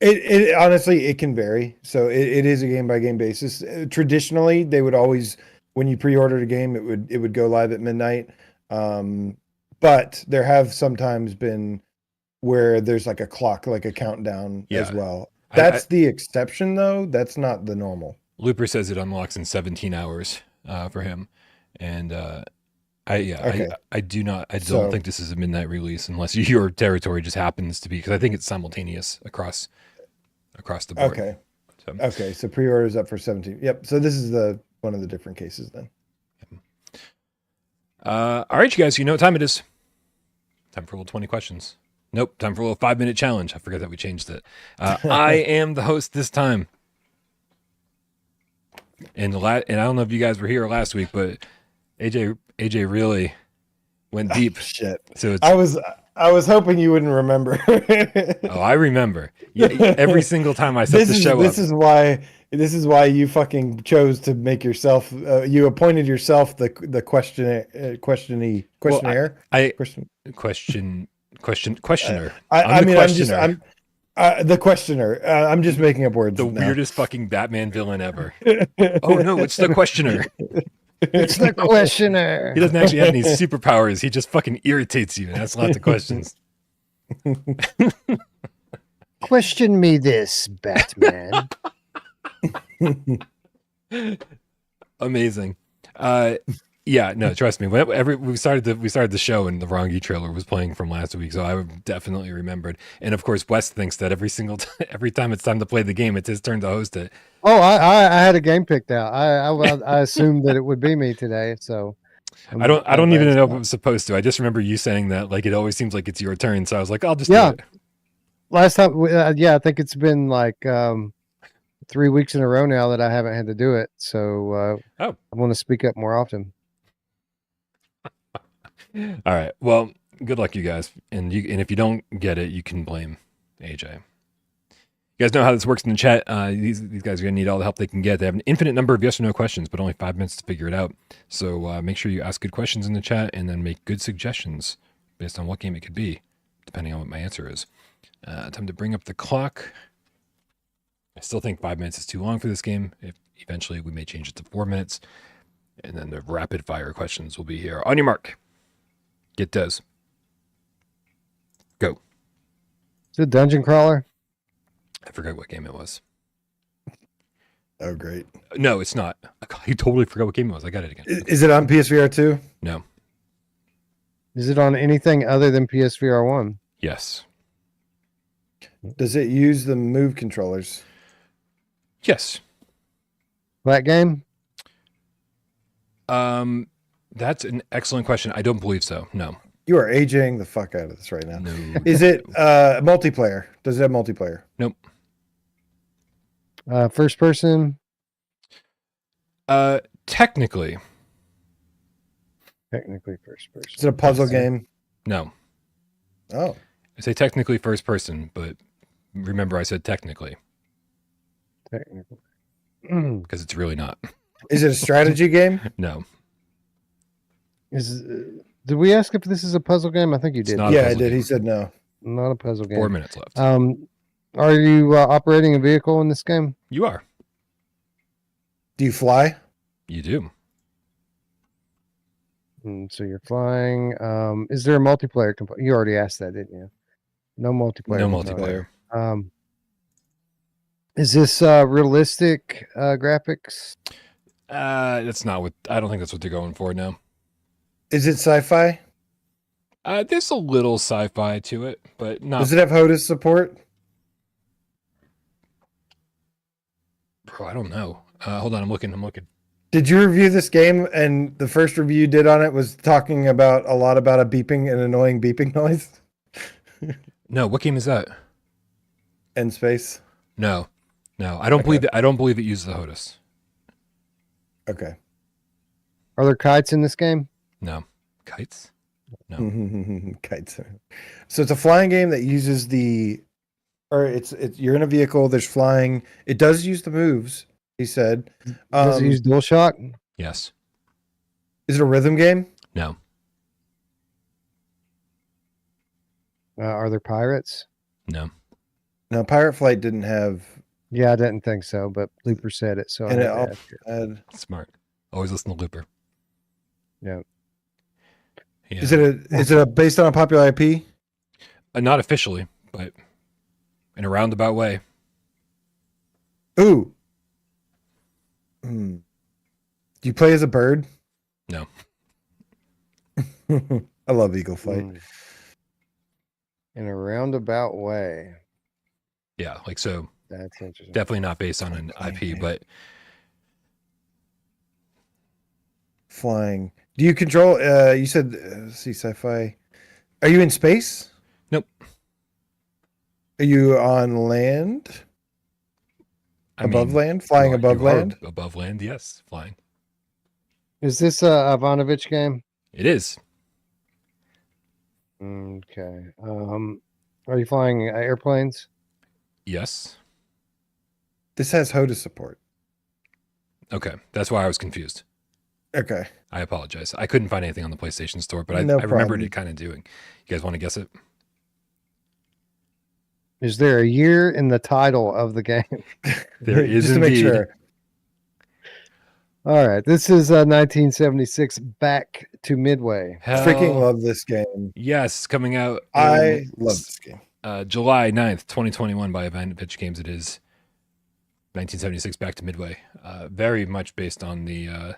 Speaker 3: It honestly, it can vary. So it is a game by game basis. Traditionally, they would always, when you pre-ordered a game, it would go live at midnight. But there have sometimes been where there's like a clock, like a countdown as well. That's the exception though. That's not the normal.
Speaker 1: Looper says it unlocks in 17 hours for him. And I don't think this is a midnight release unless your territory just happens to be, because I think it's simultaneous across the board.
Speaker 3: Okay. So pre-orders up for 17. Yep. So this is one of the different cases then.
Speaker 1: All right, you guys, you know what time it is. Time for a little 20 questions. Nope. Time for a little 5-minute challenge. I forgot that we changed it. I am the host this time. And I don't know if you guys were here last week, but AJ really went deep.
Speaker 3: Shit.
Speaker 1: So
Speaker 3: I was hoping you wouldn't remember.
Speaker 1: Oh, I remember. Yeah, every single time I set the show up.
Speaker 3: This is why you fucking chose to make yourself. You appointed yourself the questionnaire.
Speaker 1: Questioner.
Speaker 3: I'm the questioner. I'm just making up words.
Speaker 1: The weirdest fucking Batman villain ever. Oh no, it's the questioner.
Speaker 2: It's the questioner.
Speaker 1: He doesn't actually have any superpowers. He just fucking irritates you and asks lots of questions.
Speaker 2: Question me this, Batman.
Speaker 1: Amazing. Yeah, no, trust me. We started the show and the Rongi trailer was playing from last week, so I definitely remembered. And of course, Wes thinks that every time it's time to play the game, it's his turn to host it.
Speaker 2: Oh, I had a game picked out. I assumed that it would be me today, so
Speaker 1: I don't even know if it was supposed to. I just remember you saying that, like, it always seems like it's your turn, so I was like, I'll just do it.
Speaker 2: Last time, I think it's been like 3 weeks in a row now that I haven't had to do it, so I want to speak up more often.
Speaker 1: All right. Well, good luck, you guys. And if you don't get it, you can blame AJ. You guys know how this works in the chat. These guys are going to need all the help they can get. They have an infinite number of yes or no questions, but only 5 minutes to figure it out. So make sure you ask good questions in the chat and then make good suggestions based on what game it could be, depending on what my answer is. Time to bring up the clock. I still think 5 minutes is too long for this game. Eventually, we may change it to 4 minutes. And then the rapid fire questions will be here. On your mark. Get Des. Go.
Speaker 2: Is it Dungeon Crawler?
Speaker 1: I forgot what game it was.
Speaker 3: Oh, great.
Speaker 1: No, it's not. I totally forgot what game it was. I got it again.
Speaker 3: Is it on PSVR 2?
Speaker 1: No.
Speaker 2: Is it on anything other than PSVR 1?
Speaker 1: Yes.
Speaker 3: Does it use the Move controllers?
Speaker 1: Yes.
Speaker 2: That game?
Speaker 1: That's an excellent question. I don't believe so. No.
Speaker 3: You are AJing the fuck out of this right now.
Speaker 1: No.
Speaker 3: Is it multiplayer? Does it have multiplayer?
Speaker 1: Nope.
Speaker 2: First person?
Speaker 1: Technically.
Speaker 2: Technically first person.
Speaker 3: Is it a puzzle game?
Speaker 1: No.
Speaker 3: Oh.
Speaker 1: I say technically first person, but Remember, I said technically
Speaker 2: Technically.
Speaker 1: because it's really not.
Speaker 3: Is it a strategy game?
Speaker 1: No,
Speaker 2: Did we ask if this is a puzzle game? I think you
Speaker 1: It's
Speaker 2: did.
Speaker 1: not a
Speaker 3: Yeah, I
Speaker 1: puzzle
Speaker 3: did.
Speaker 1: game.
Speaker 3: He said no.
Speaker 2: Not a puzzle game.
Speaker 1: 4 minutes left.
Speaker 2: Are you operating a vehicle in this game?
Speaker 1: You are.
Speaker 3: Do you fly?
Speaker 1: You do.
Speaker 2: So you're flying. Is there a multiplayer component? You already asked that, didn't you? No multiplayer.
Speaker 1: No
Speaker 2: component.
Speaker 1: multiplayer.
Speaker 2: Is this realistic graphics?
Speaker 1: That's not what. I don't think that's what they're going for now.
Speaker 3: Is it sci-fi?
Speaker 1: There's a little sci-fi to it, but not.
Speaker 3: Does it have HOTAS support?
Speaker 1: Bro, I don't know. Hold on, I'm looking.
Speaker 3: Did you review this game and the first review you did on it was talking about a lot about a beeping and annoying beeping noise
Speaker 1: No, what game is that?
Speaker 3: in space?
Speaker 1: No, I don't believe that. I don't believe it uses the HOTAS.
Speaker 3: Okay.
Speaker 2: Are there kites in this game?
Speaker 1: No, kites. No.
Speaker 3: Kites. So it's a flying game that uses it's you're in a vehicle, there's flying. It does use the moves, he said.
Speaker 2: Does it use DualShock?
Speaker 1: Yes.
Speaker 3: Is it a rhythm game?
Speaker 1: No.
Speaker 2: Are there pirates?
Speaker 1: No.
Speaker 3: No, Pirate Flight didn't have.
Speaker 2: Yeah, I didn't think so, but Looper said it, so I
Speaker 3: And
Speaker 2: had
Speaker 3: it
Speaker 2: to
Speaker 3: all
Speaker 2: ask it.
Speaker 3: had,
Speaker 1: Smart. Always listen to Looper.
Speaker 2: Yeah.
Speaker 1: Yeah.
Speaker 3: Is it a based on a popular IP?
Speaker 1: Not officially, but in a roundabout way.
Speaker 3: Ooh. Do you play as a bird?
Speaker 1: No.
Speaker 3: I love Eagle Flight.
Speaker 2: In a roundabout way.
Speaker 1: Yeah, like so.
Speaker 2: That's interesting.
Speaker 1: Definitely not based on an IP, but
Speaker 3: Flying. Do you control? You said, let's see, sci-fi. Are you in space?
Speaker 1: Nope.
Speaker 3: Are you on land? Land? Flying
Speaker 1: you are-
Speaker 3: above
Speaker 1: you are
Speaker 3: land?
Speaker 1: Above land, yes. Flying.
Speaker 2: Is this a Ivanovich game?
Speaker 1: It is.
Speaker 2: Okay. Are you flying airplanes?
Speaker 1: Yes.
Speaker 3: This has HOTAS support.
Speaker 1: Okay. That's why I was confused.
Speaker 3: Okay.
Speaker 1: I apologize. I couldn't find anything on the PlayStation Store, but I
Speaker 3: No
Speaker 1: remembered
Speaker 3: problem.
Speaker 1: it kind of doing. You guys want to guess it?
Speaker 2: Is there a year in the title of the game?
Speaker 1: There is
Speaker 3: Just to make
Speaker 1: indeed.
Speaker 3: sure.
Speaker 2: All right. This is 1976 Back to Midway.
Speaker 1: Hell,
Speaker 3: Freaking love this game.
Speaker 1: Yes, coming out.
Speaker 3: I love this game.
Speaker 1: July 9th, 2021 by Ivanovich Games. It is 1976 Back to Midway. Very much based on the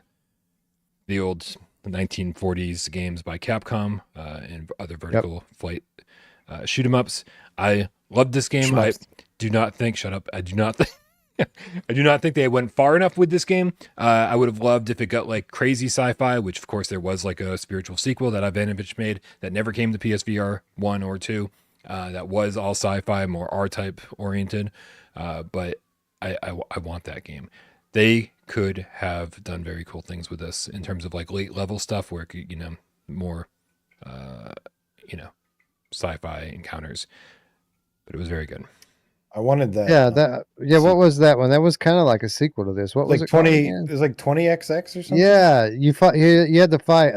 Speaker 1: old 1940s games by Capcom and other vertical flight shoot 'em ups. I love this game. I do not think. Shut up. I do not think. I do not think they went far enough with this game. I would have loved if it got like crazy sci-fi, which of course there was like a spiritual sequel that Ivanovich made that never came to PSVR 1 or 2. That was all sci-fi, more R-type oriented. But I want that game. They could have done very cool things with this in terms of like late level stuff where it could, more, sci-fi encounters. But it was very good.
Speaker 3: I wanted that.
Speaker 2: Yeah, what was that one? That was kind of like a sequel to this. What was
Speaker 3: Like
Speaker 2: it called
Speaker 3: 20.
Speaker 2: again?
Speaker 3: It was like 20XX or something.
Speaker 2: Yeah, you fought. You had to fight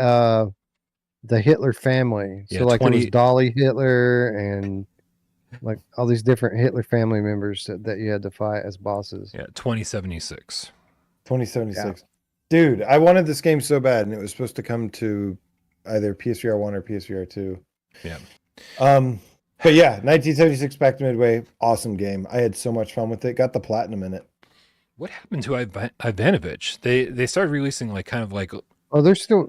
Speaker 2: the Hitler family. So
Speaker 1: Yeah,
Speaker 2: like
Speaker 1: 20
Speaker 2: it was Dolly Hitler and like all these different Hitler family members that you had to fight as bosses.
Speaker 1: Yeah, 2076.
Speaker 3: 2076. Dude, I wanted this game so bad, and it was supposed to come to either PSVR 1 or PSVR 2.
Speaker 1: Yeah.
Speaker 3: But yeah, 1976 Back to Midway, awesome game. I had so much fun with it. Got the platinum in it.
Speaker 1: What happened to Ivanovich? They started releasing like kind of like
Speaker 2: Oh, they're still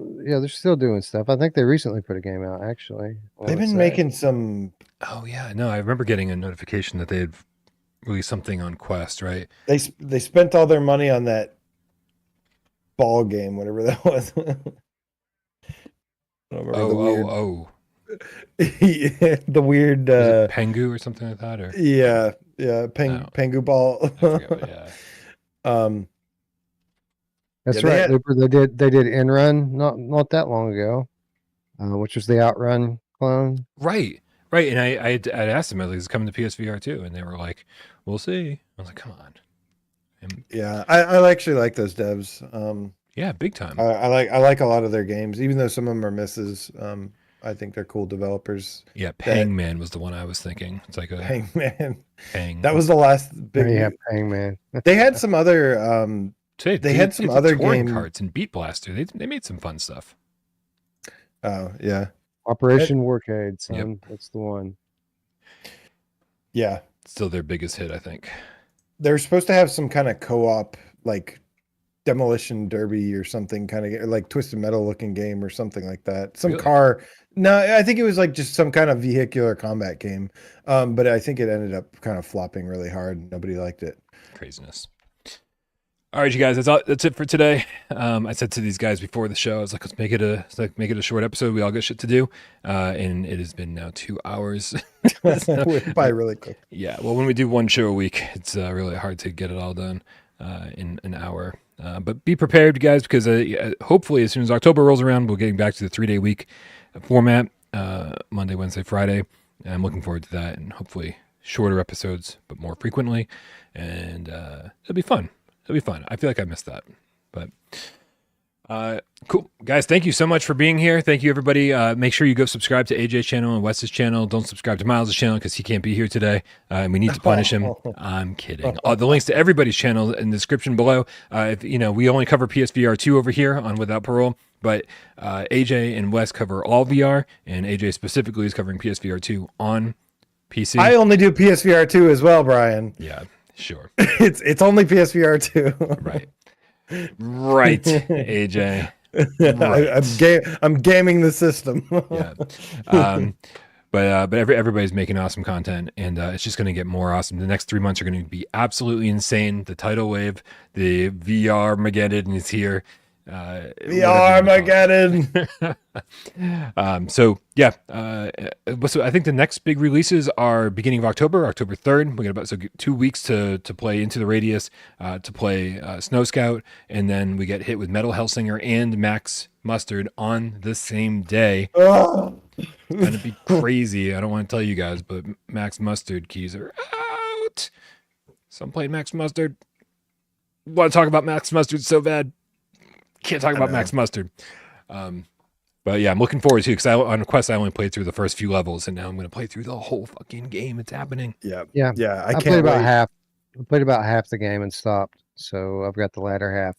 Speaker 2: doing stuff. I think they recently put a game out actually.
Speaker 3: They've been making some.
Speaker 1: oh yeah, no, I remember getting a notification that they had released something on Quest, right?
Speaker 3: They spent all their money on that ball game, whatever that was. I don't remember the weird. Yeah, the weird
Speaker 1: Was it Pengu or something like that, or
Speaker 3: yeah
Speaker 1: No.
Speaker 3: Pengu ball.
Speaker 1: I forget what- yeah.
Speaker 2: That's
Speaker 3: Yeah, they
Speaker 2: right.
Speaker 3: had-
Speaker 2: They did Enrun not that long ago, which was the Outrun clone.
Speaker 1: Right. Right, and I'd asked them, like, is it coming to PSVR2? And they were like, we'll see. I was like, come on. And
Speaker 3: Yeah, I actually like those devs.
Speaker 1: yeah, big time.
Speaker 3: I like a lot of their games, even though some of them are misses. I think they're cool developers.
Speaker 1: Yeah, Pangman was the one I was thinking. It's like a
Speaker 3: Hangman.
Speaker 1: Pang.
Speaker 3: That was the last big.
Speaker 2: Yeah, Hangman.
Speaker 3: They had some other. They had some other
Speaker 1: touring
Speaker 3: game
Speaker 1: carts and Beat Blaster. They made some fun stuff.
Speaker 3: Oh yeah,
Speaker 2: Operation Workade, son.
Speaker 1: Yep.
Speaker 2: That's the one.
Speaker 3: yeah.
Speaker 1: Still their biggest hit, I think.
Speaker 3: They're supposed to have some kind of co-op, like Demolition Derby or something, kind of like Twisted Metal looking game or something like that. Some
Speaker 1: Really?
Speaker 3: car. No, I think it was like just some kind of vehicular combat game. But I think it ended up kind of flopping really hard. Nobody liked it.
Speaker 1: Craziness. All right, you guys, that's it for today. I said to these guys before the show, I was like, let's make it a short episode. We all got shit to do, and it has been now 2 hours.
Speaker 3: Went by really quick.
Speaker 1: Yeah, well, when we do one show a week, it's really hard to get it all done in an hour. But be prepared, guys, because hopefully as soon as October rolls around, we're getting back to the 3-day week format, Monday, Wednesday, Friday. And I'm looking forward to that, and hopefully shorter episodes, but more frequently. And it'll be fun. It'll be fun. I feel like I missed that, but cool, guys. Thank you so much for being here. Thank you, everybody. Make sure you go subscribe to AJ's channel and Wes's channel. Don't subscribe to Miles' channel because he can't be here today, and we need to punish him. I'm kidding. The links to everybody's channel in the description below. If we only cover PSVR2 over here on Without Parole, but AJ and Wes cover all VR, and AJ specifically is covering PSVR2 on PC.
Speaker 3: I only do PSVR 2 as well, Brian.
Speaker 1: Yeah, sure.
Speaker 3: It's only PSVR 2.
Speaker 1: Right. Right, AJ. Right.
Speaker 3: I'm gaming the system.
Speaker 1: Yeah. But everybody's making awesome content, and it's just going to get more awesome. The next 3 months are going to be absolutely insane. The tidal wave, the VR Mageddon is here.
Speaker 3: VR Mageddon.
Speaker 1: So yeah, so I think the next big releases are beginning of October 3rd. We got about 2 weeks to play Into the Radius, to play Snow Scout, and then we get hit with Metal Hellsinger and Max Mustard on the same day.
Speaker 3: Oh.
Speaker 1: It's gonna be crazy. I don't want to tell you guys, but Max Mustard keys are out. So I'm playing Max Mustard. Want to talk about Max Mustard so bad. Can't talk about Max Mustard. But yeah, I'm looking forward to it because on Quest I only played through the first few levels, and now I'm going to play through the whole fucking game. It's happening.
Speaker 3: Yeah.
Speaker 2: I played about half. I played about half the game and stopped, so I've got the latter half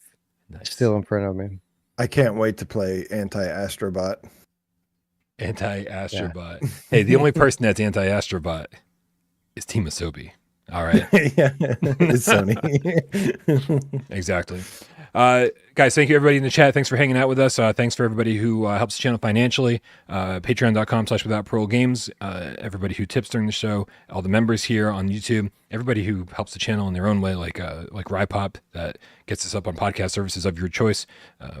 Speaker 2: still in front of me.
Speaker 3: I can't wait to play Anti-Astrobot.
Speaker 1: Anti-Astrobot. Yeah. Hey, the only person that's anti-Astrobot is Team Asobi. All right.
Speaker 3: Yeah, it's Sony.
Speaker 1: Exactly. Guys, thank you everybody in the chat. Thanks for hanging out with us. Thanks for everybody who helps the channel financially. Patreon.com/withoutparolegames. Everybody who tips during the show, all the members here on YouTube, everybody who helps the channel in their own way, like Rypop, that gets us up on podcast services of your choice,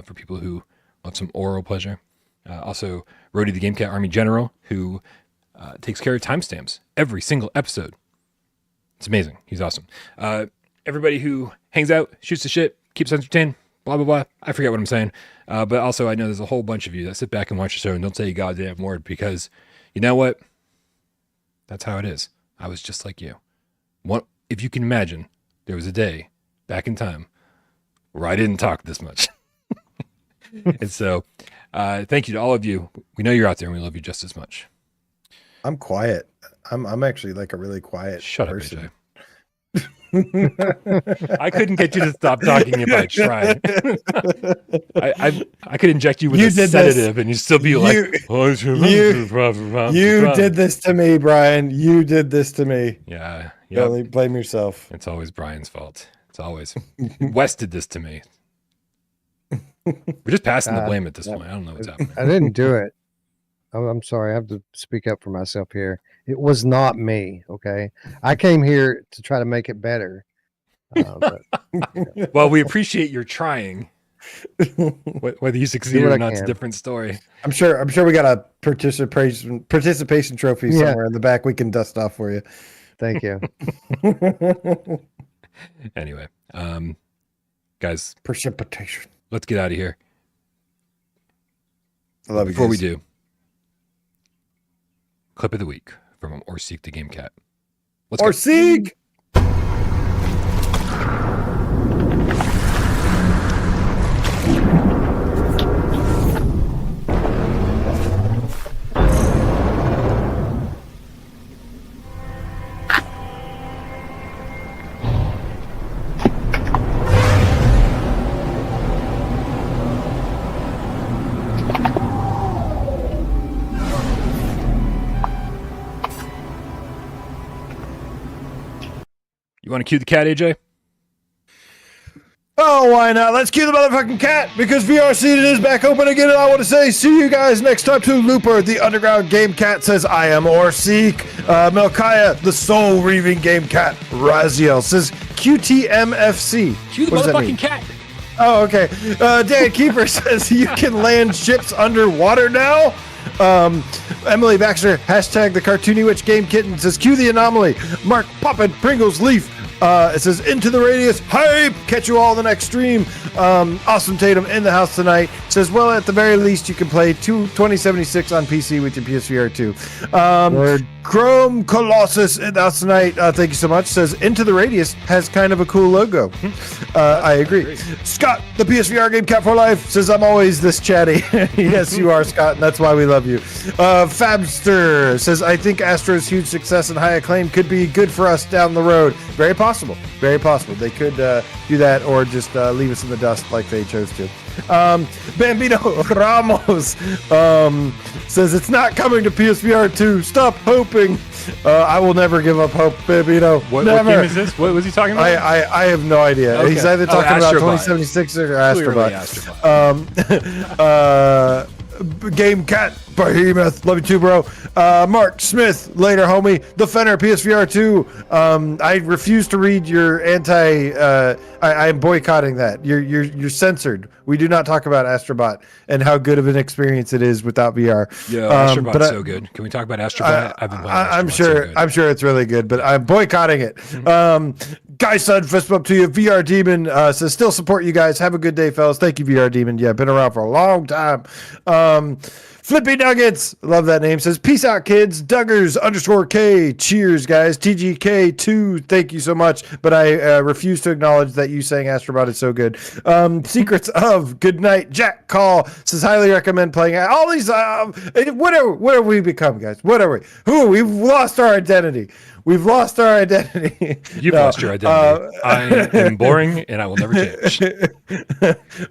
Speaker 1: for people who love some oral pleasure. Also, Rody the GameCat Army General, who takes care of timestamps every single episode. It's amazing. He's awesome. Everybody who hangs out, shoots the shit, keeps entertained, blah, blah, blah. I forget what I'm saying. But also, I know there's a whole bunch of you that sit back and watch the show and don't say a goddamn word because, you know what? That's how it is. I was just like you. If you can imagine, there was a day back in time where I didn't talk this much. And so, thank you to all of you. We know you're out there and we love you just as much.
Speaker 3: I'm quiet. I'm actually like a really quiet person.
Speaker 1: Up, AJ. I couldn't get you to stop talking if I tried. I could inject you with a sedative and you'd still be like,
Speaker 3: you did this to me, Brian. You did this to me.
Speaker 1: Yeah.
Speaker 3: You only blame yourself.
Speaker 1: It's always Brian's fault. It's always Wes did this to me. We're just passing the blame at this point. I don't know what's happening.
Speaker 2: I didn't do it. I'm sorry. I have to speak up for myself here. It was not me. Okay. I came here to try to make it better. But,
Speaker 1: well, we appreciate your trying. Whether you succeed or not, it's a different story.
Speaker 3: I'm sure we got a participation trophy somewhere in the back we can dust off for you.
Speaker 2: Thank you.
Speaker 1: Anyway, guys,
Speaker 3: precipitation.
Speaker 1: Let's get out of here.
Speaker 3: I love you.
Speaker 1: Before we do, clip of the week. from Or Seek the Game Cat.
Speaker 3: Or Seek!
Speaker 1: You want to cue the cat, AJ?
Speaker 3: Oh, why not? Let's cue the motherfucking cat because VR Seated is back open again, and I want to say see you guys next time to Looper. The Underground Game Cat says I am Or Seek. Melchiah, the Soul Reaving Game Cat. Raziel says QTMFC.
Speaker 1: Cue the motherfucking cat.
Speaker 3: Oh, okay. Dan Keeper says you can land ships underwater now. Emily Baxter, hashtag the Cartoony Witch Game Kitten says cue the anomaly. Mark Poppin, Pringles Leaf. It says into the radius. Hype. Catch you all in the next stream. Awesome Tatum in the house tonight. Says, well, at the very least, you can play 2076 on PC with your PSVR2. Chrome Colossus in the house tonight. Thank you so much. Says into the radius has kind of a cool logo. I agree. Scott, the PSVR Game Cat for Life, says I'm always this chatty. Yes, you are, Scott, and that's why we love you. Fabster says I think Astro's huge success and high acclaim could be good for us down the road. Very possible. Very possible. They could do that or just leave us in the dust like they chose to. Bambino Ramos says it's not coming to PSVR 2. Stop hoping. I will never give up hope, Bambino.
Speaker 1: What
Speaker 3: never.
Speaker 1: game is this? What was he talking about?
Speaker 3: I have no idea.
Speaker 1: Okay.
Speaker 3: He's either talking about
Speaker 1: Astrobot.
Speaker 3: 2076 or Astrobot. Game Cat Behemoth, love you too, bro. Mark Smith, later, homie. The Fenner PSVR 2. I refuse to read your anti. I am boycotting that. You're censored. We do not talk about Astrobot and how good of an experience it is without VR.
Speaker 1: Yeah, Astrobot's so good. Can we talk about Astrobot? I've been playing Astrobot.
Speaker 3: I'm sure it's really good, but I'm boycotting it. Guy Son, fist bump to you. VR Demon says still support you guys. Have a good day, fellas. Thank you, VR Demon. Yeah, been around for a long time. Flippy Nuggets, love that name, says peace out, kids. Duggars _K, cheers, guys. TGK2, thank you so much, but I refuse to acknowledge that you saying Astrobot is so good. Secrets of Good Night, Jack Call says highly recommend playing all these. What have we become, guys? What are we? Who are we? We've lost our identity. We've lost our identity.
Speaker 1: You've lost your identity. I am boring, and I will never change.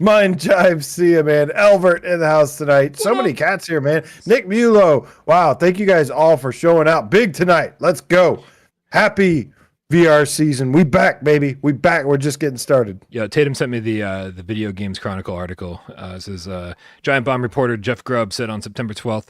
Speaker 3: Mind Jive, see ya, man. Elvert in the house tonight. So many cats here, man. Nick Mulo. Wow, thank you guys all for showing out big tonight. Let's go. Happy VR season. We back, baby. We back. We're just getting started.
Speaker 1: Yeah, Tatum sent me the Video Games Chronicle article. It says Giant Bomb reporter Jeff Grubb said on September 12th,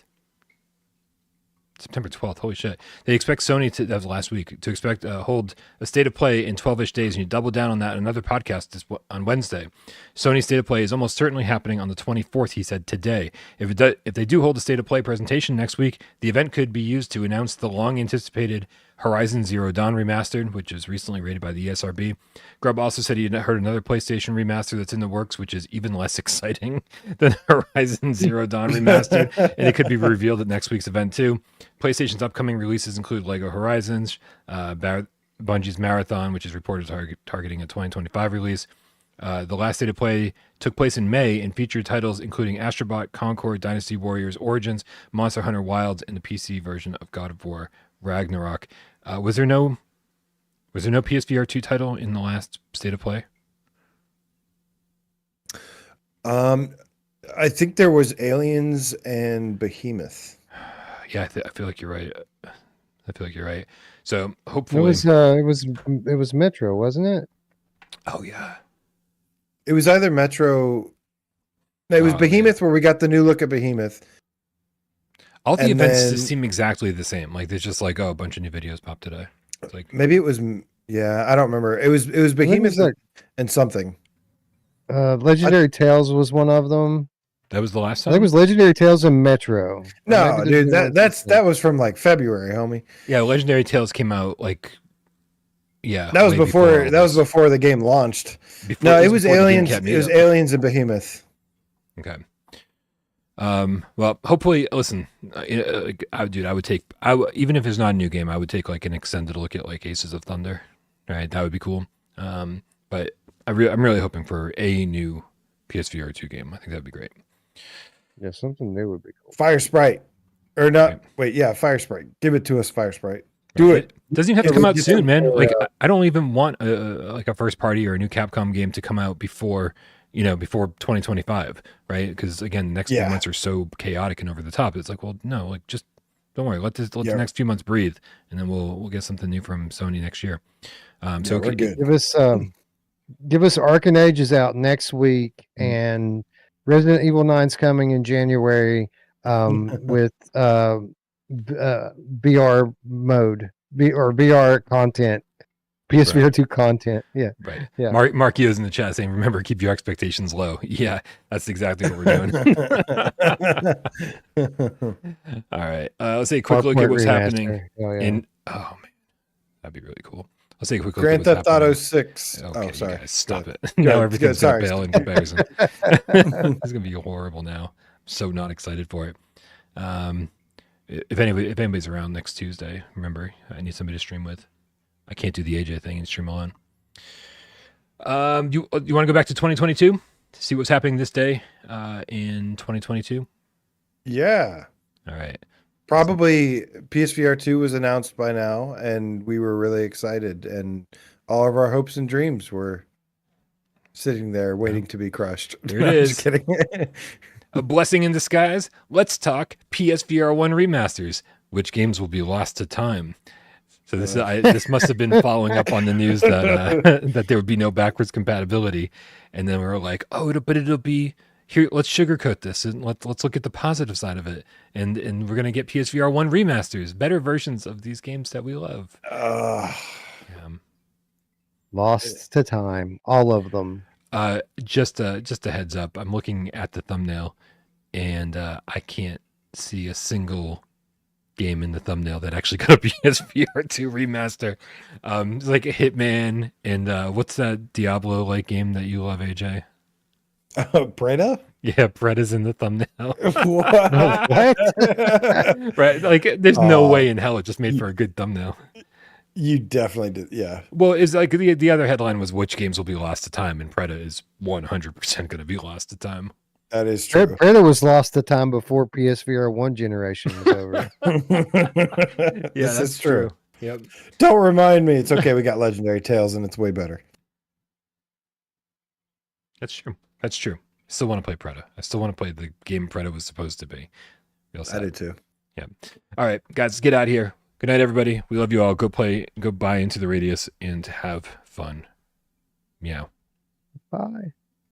Speaker 1: holy shit. They expect Sony to, that was last week, to expect hold a state of play in 12-ish days, and you double down on that in another podcast on Wednesday. Sony's state of play is almost certainly happening on the 24th, he said today. If they do hold a state of play presentation next week, the event could be used to announce the long-anticipated Horizon Zero Dawn remastered, which is recently rated by the ESRB. Grubb also said he had heard another PlayStation remaster that's in the works, which is even less exciting than Horizon Zero Dawn remastered, and it could be revealed at next week's event too. PlayStation's upcoming releases include Lego Horizons, Bungie's Marathon, which is reported targeting a 2025 release. The last state of play took place in May and featured titles including Astrobot, Concord, Dynasty Warriors, Origins, Monster Hunter Wilds, and the PC version of God of War Ragnarok. Was there no PSVR 2 title in the last state of play?
Speaker 3: I think there was Aliens and Behemoth.
Speaker 1: Yeah, I feel like you're right. So hopefully
Speaker 2: it was Metro, wasn't it?
Speaker 1: Oh yeah.
Speaker 3: It was either Metro. No, it was Behemoth, where we got the new look at Behemoth.
Speaker 1: All the events just seem exactly the same. Like there's just like a bunch of new videos popped today. It's like
Speaker 3: maybe it was I don't remember. It was Behemoth and something.
Speaker 2: Legendary Tales was one of them.
Speaker 1: That was the last time?
Speaker 2: I think it was Legendary Tales and Metro.
Speaker 3: No, dude, that was from like February, homie.
Speaker 1: Yeah, Legendary Tales came out like
Speaker 3: that was before the game launched. It was Aliens. It was Aliens and Behemoth.
Speaker 1: Okay. Well, hopefully, listen, I would take, even if it's not a new game, I would take like an extended look at like Aces of Thunder, right? That would be cool. But I'm really hoping for a new PSVR2 game. I think that'd be great.
Speaker 2: Yeah, something new would be cool.
Speaker 3: Fire Sprite. Or not.
Speaker 1: Right.
Speaker 3: Wait, yeah, Fire Sprite. Give it to us, Fire Sprite. Do it.
Speaker 1: Doesn't even have to
Speaker 3: Yeah,
Speaker 1: come
Speaker 3: we
Speaker 1: out
Speaker 3: get
Speaker 1: soon,
Speaker 3: some
Speaker 1: man.
Speaker 3: for,
Speaker 1: Like I don't even want like a first party or a new Capcom game to come out before, before 2025, right? Because again, the next few
Speaker 3: Yeah.
Speaker 1: months are so chaotic and over the top. It's like, well, no, like just don't worry. Let the
Speaker 3: Yeah.
Speaker 1: next few months breathe, and then we'll get something new from Sony next year. So
Speaker 3: we're good.
Speaker 2: Give us Arcane Age is out next week, and Resident Evil 9's coming in January with VR mode or VR content, PSVR2 content. Yeah,
Speaker 1: right.
Speaker 2: Yeah.
Speaker 1: Mark is in the chat saying, "Remember, keep your expectations low." Yeah, that's exactly what we're doing. All right, let's take a quick look at what's happening in. Oh man, that'd be really cool. Let's take a quick look
Speaker 3: Grand
Speaker 1: at
Speaker 3: Theft Auto 6.
Speaker 1: Okay,
Speaker 3: Oh, sorry.
Speaker 1: guys, stop it.
Speaker 3: Good.
Speaker 1: Now
Speaker 3: Good.
Speaker 1: everything's
Speaker 3: Sorry.
Speaker 1: gonna fail in comparison. It's gonna be horrible now. I'm so not excited for it. If anybody's around next Tuesday, remember, I need somebody to stream with. I can't do the AJ thing and stream alone. You want to go back to 2022 to see what's happening this day in 2022?
Speaker 3: Yeah.
Speaker 1: All right.
Speaker 3: Probably PSVR 2 was announced by now, and we were really excited, and all of our hopes and dreams were sitting there waiting to be crushed.
Speaker 1: There it
Speaker 3: I'm
Speaker 1: is.
Speaker 3: just kidding.
Speaker 1: A blessing in disguise. Let's talk PSVR1 remasters. Which games will be lost to time? So this must have been following up on the news that that there would be no backwards compatibility, and then we were like, oh, it'll be here. Let's sugarcoat this and let's look at the positive side of it, and we're gonna get PSVR1 remasters, better versions of these games that we love.
Speaker 2: Lost to time, all of them.
Speaker 1: Just a heads up. I'm looking at the thumbnail, and I can't see a single game in the thumbnail that actually got a PSVR2 remaster. It's like a Hitman and what's that Diablo like game that you love, AJ?
Speaker 3: Preda?
Speaker 1: Yeah, Brett is in the thumbnail.
Speaker 3: What?
Speaker 1: Right? Like, there's no way in hell it just made for a good thumbnail.
Speaker 3: You definitely did, yeah.
Speaker 1: Well, it's like the other headline was which games will be lost to time, and Preda is 100% going to be lost to time.
Speaker 3: That is true.
Speaker 2: Preda was lost to time before PSVR1 generation was over.
Speaker 1: Yeah,
Speaker 3: this is true.
Speaker 1: Yep.
Speaker 3: Don't remind me. It's okay. We got Legendary Tales, and it's way better.
Speaker 1: That's true. That's true. I still want to play Preda. I still want to play the game Preda was supposed to be.
Speaker 3: I do too.
Speaker 1: Yeah. All right, guys, let's get out of here. Good night, everybody. We love you all. Go buy Into the Radius and have fun. Meow.
Speaker 2: Bye.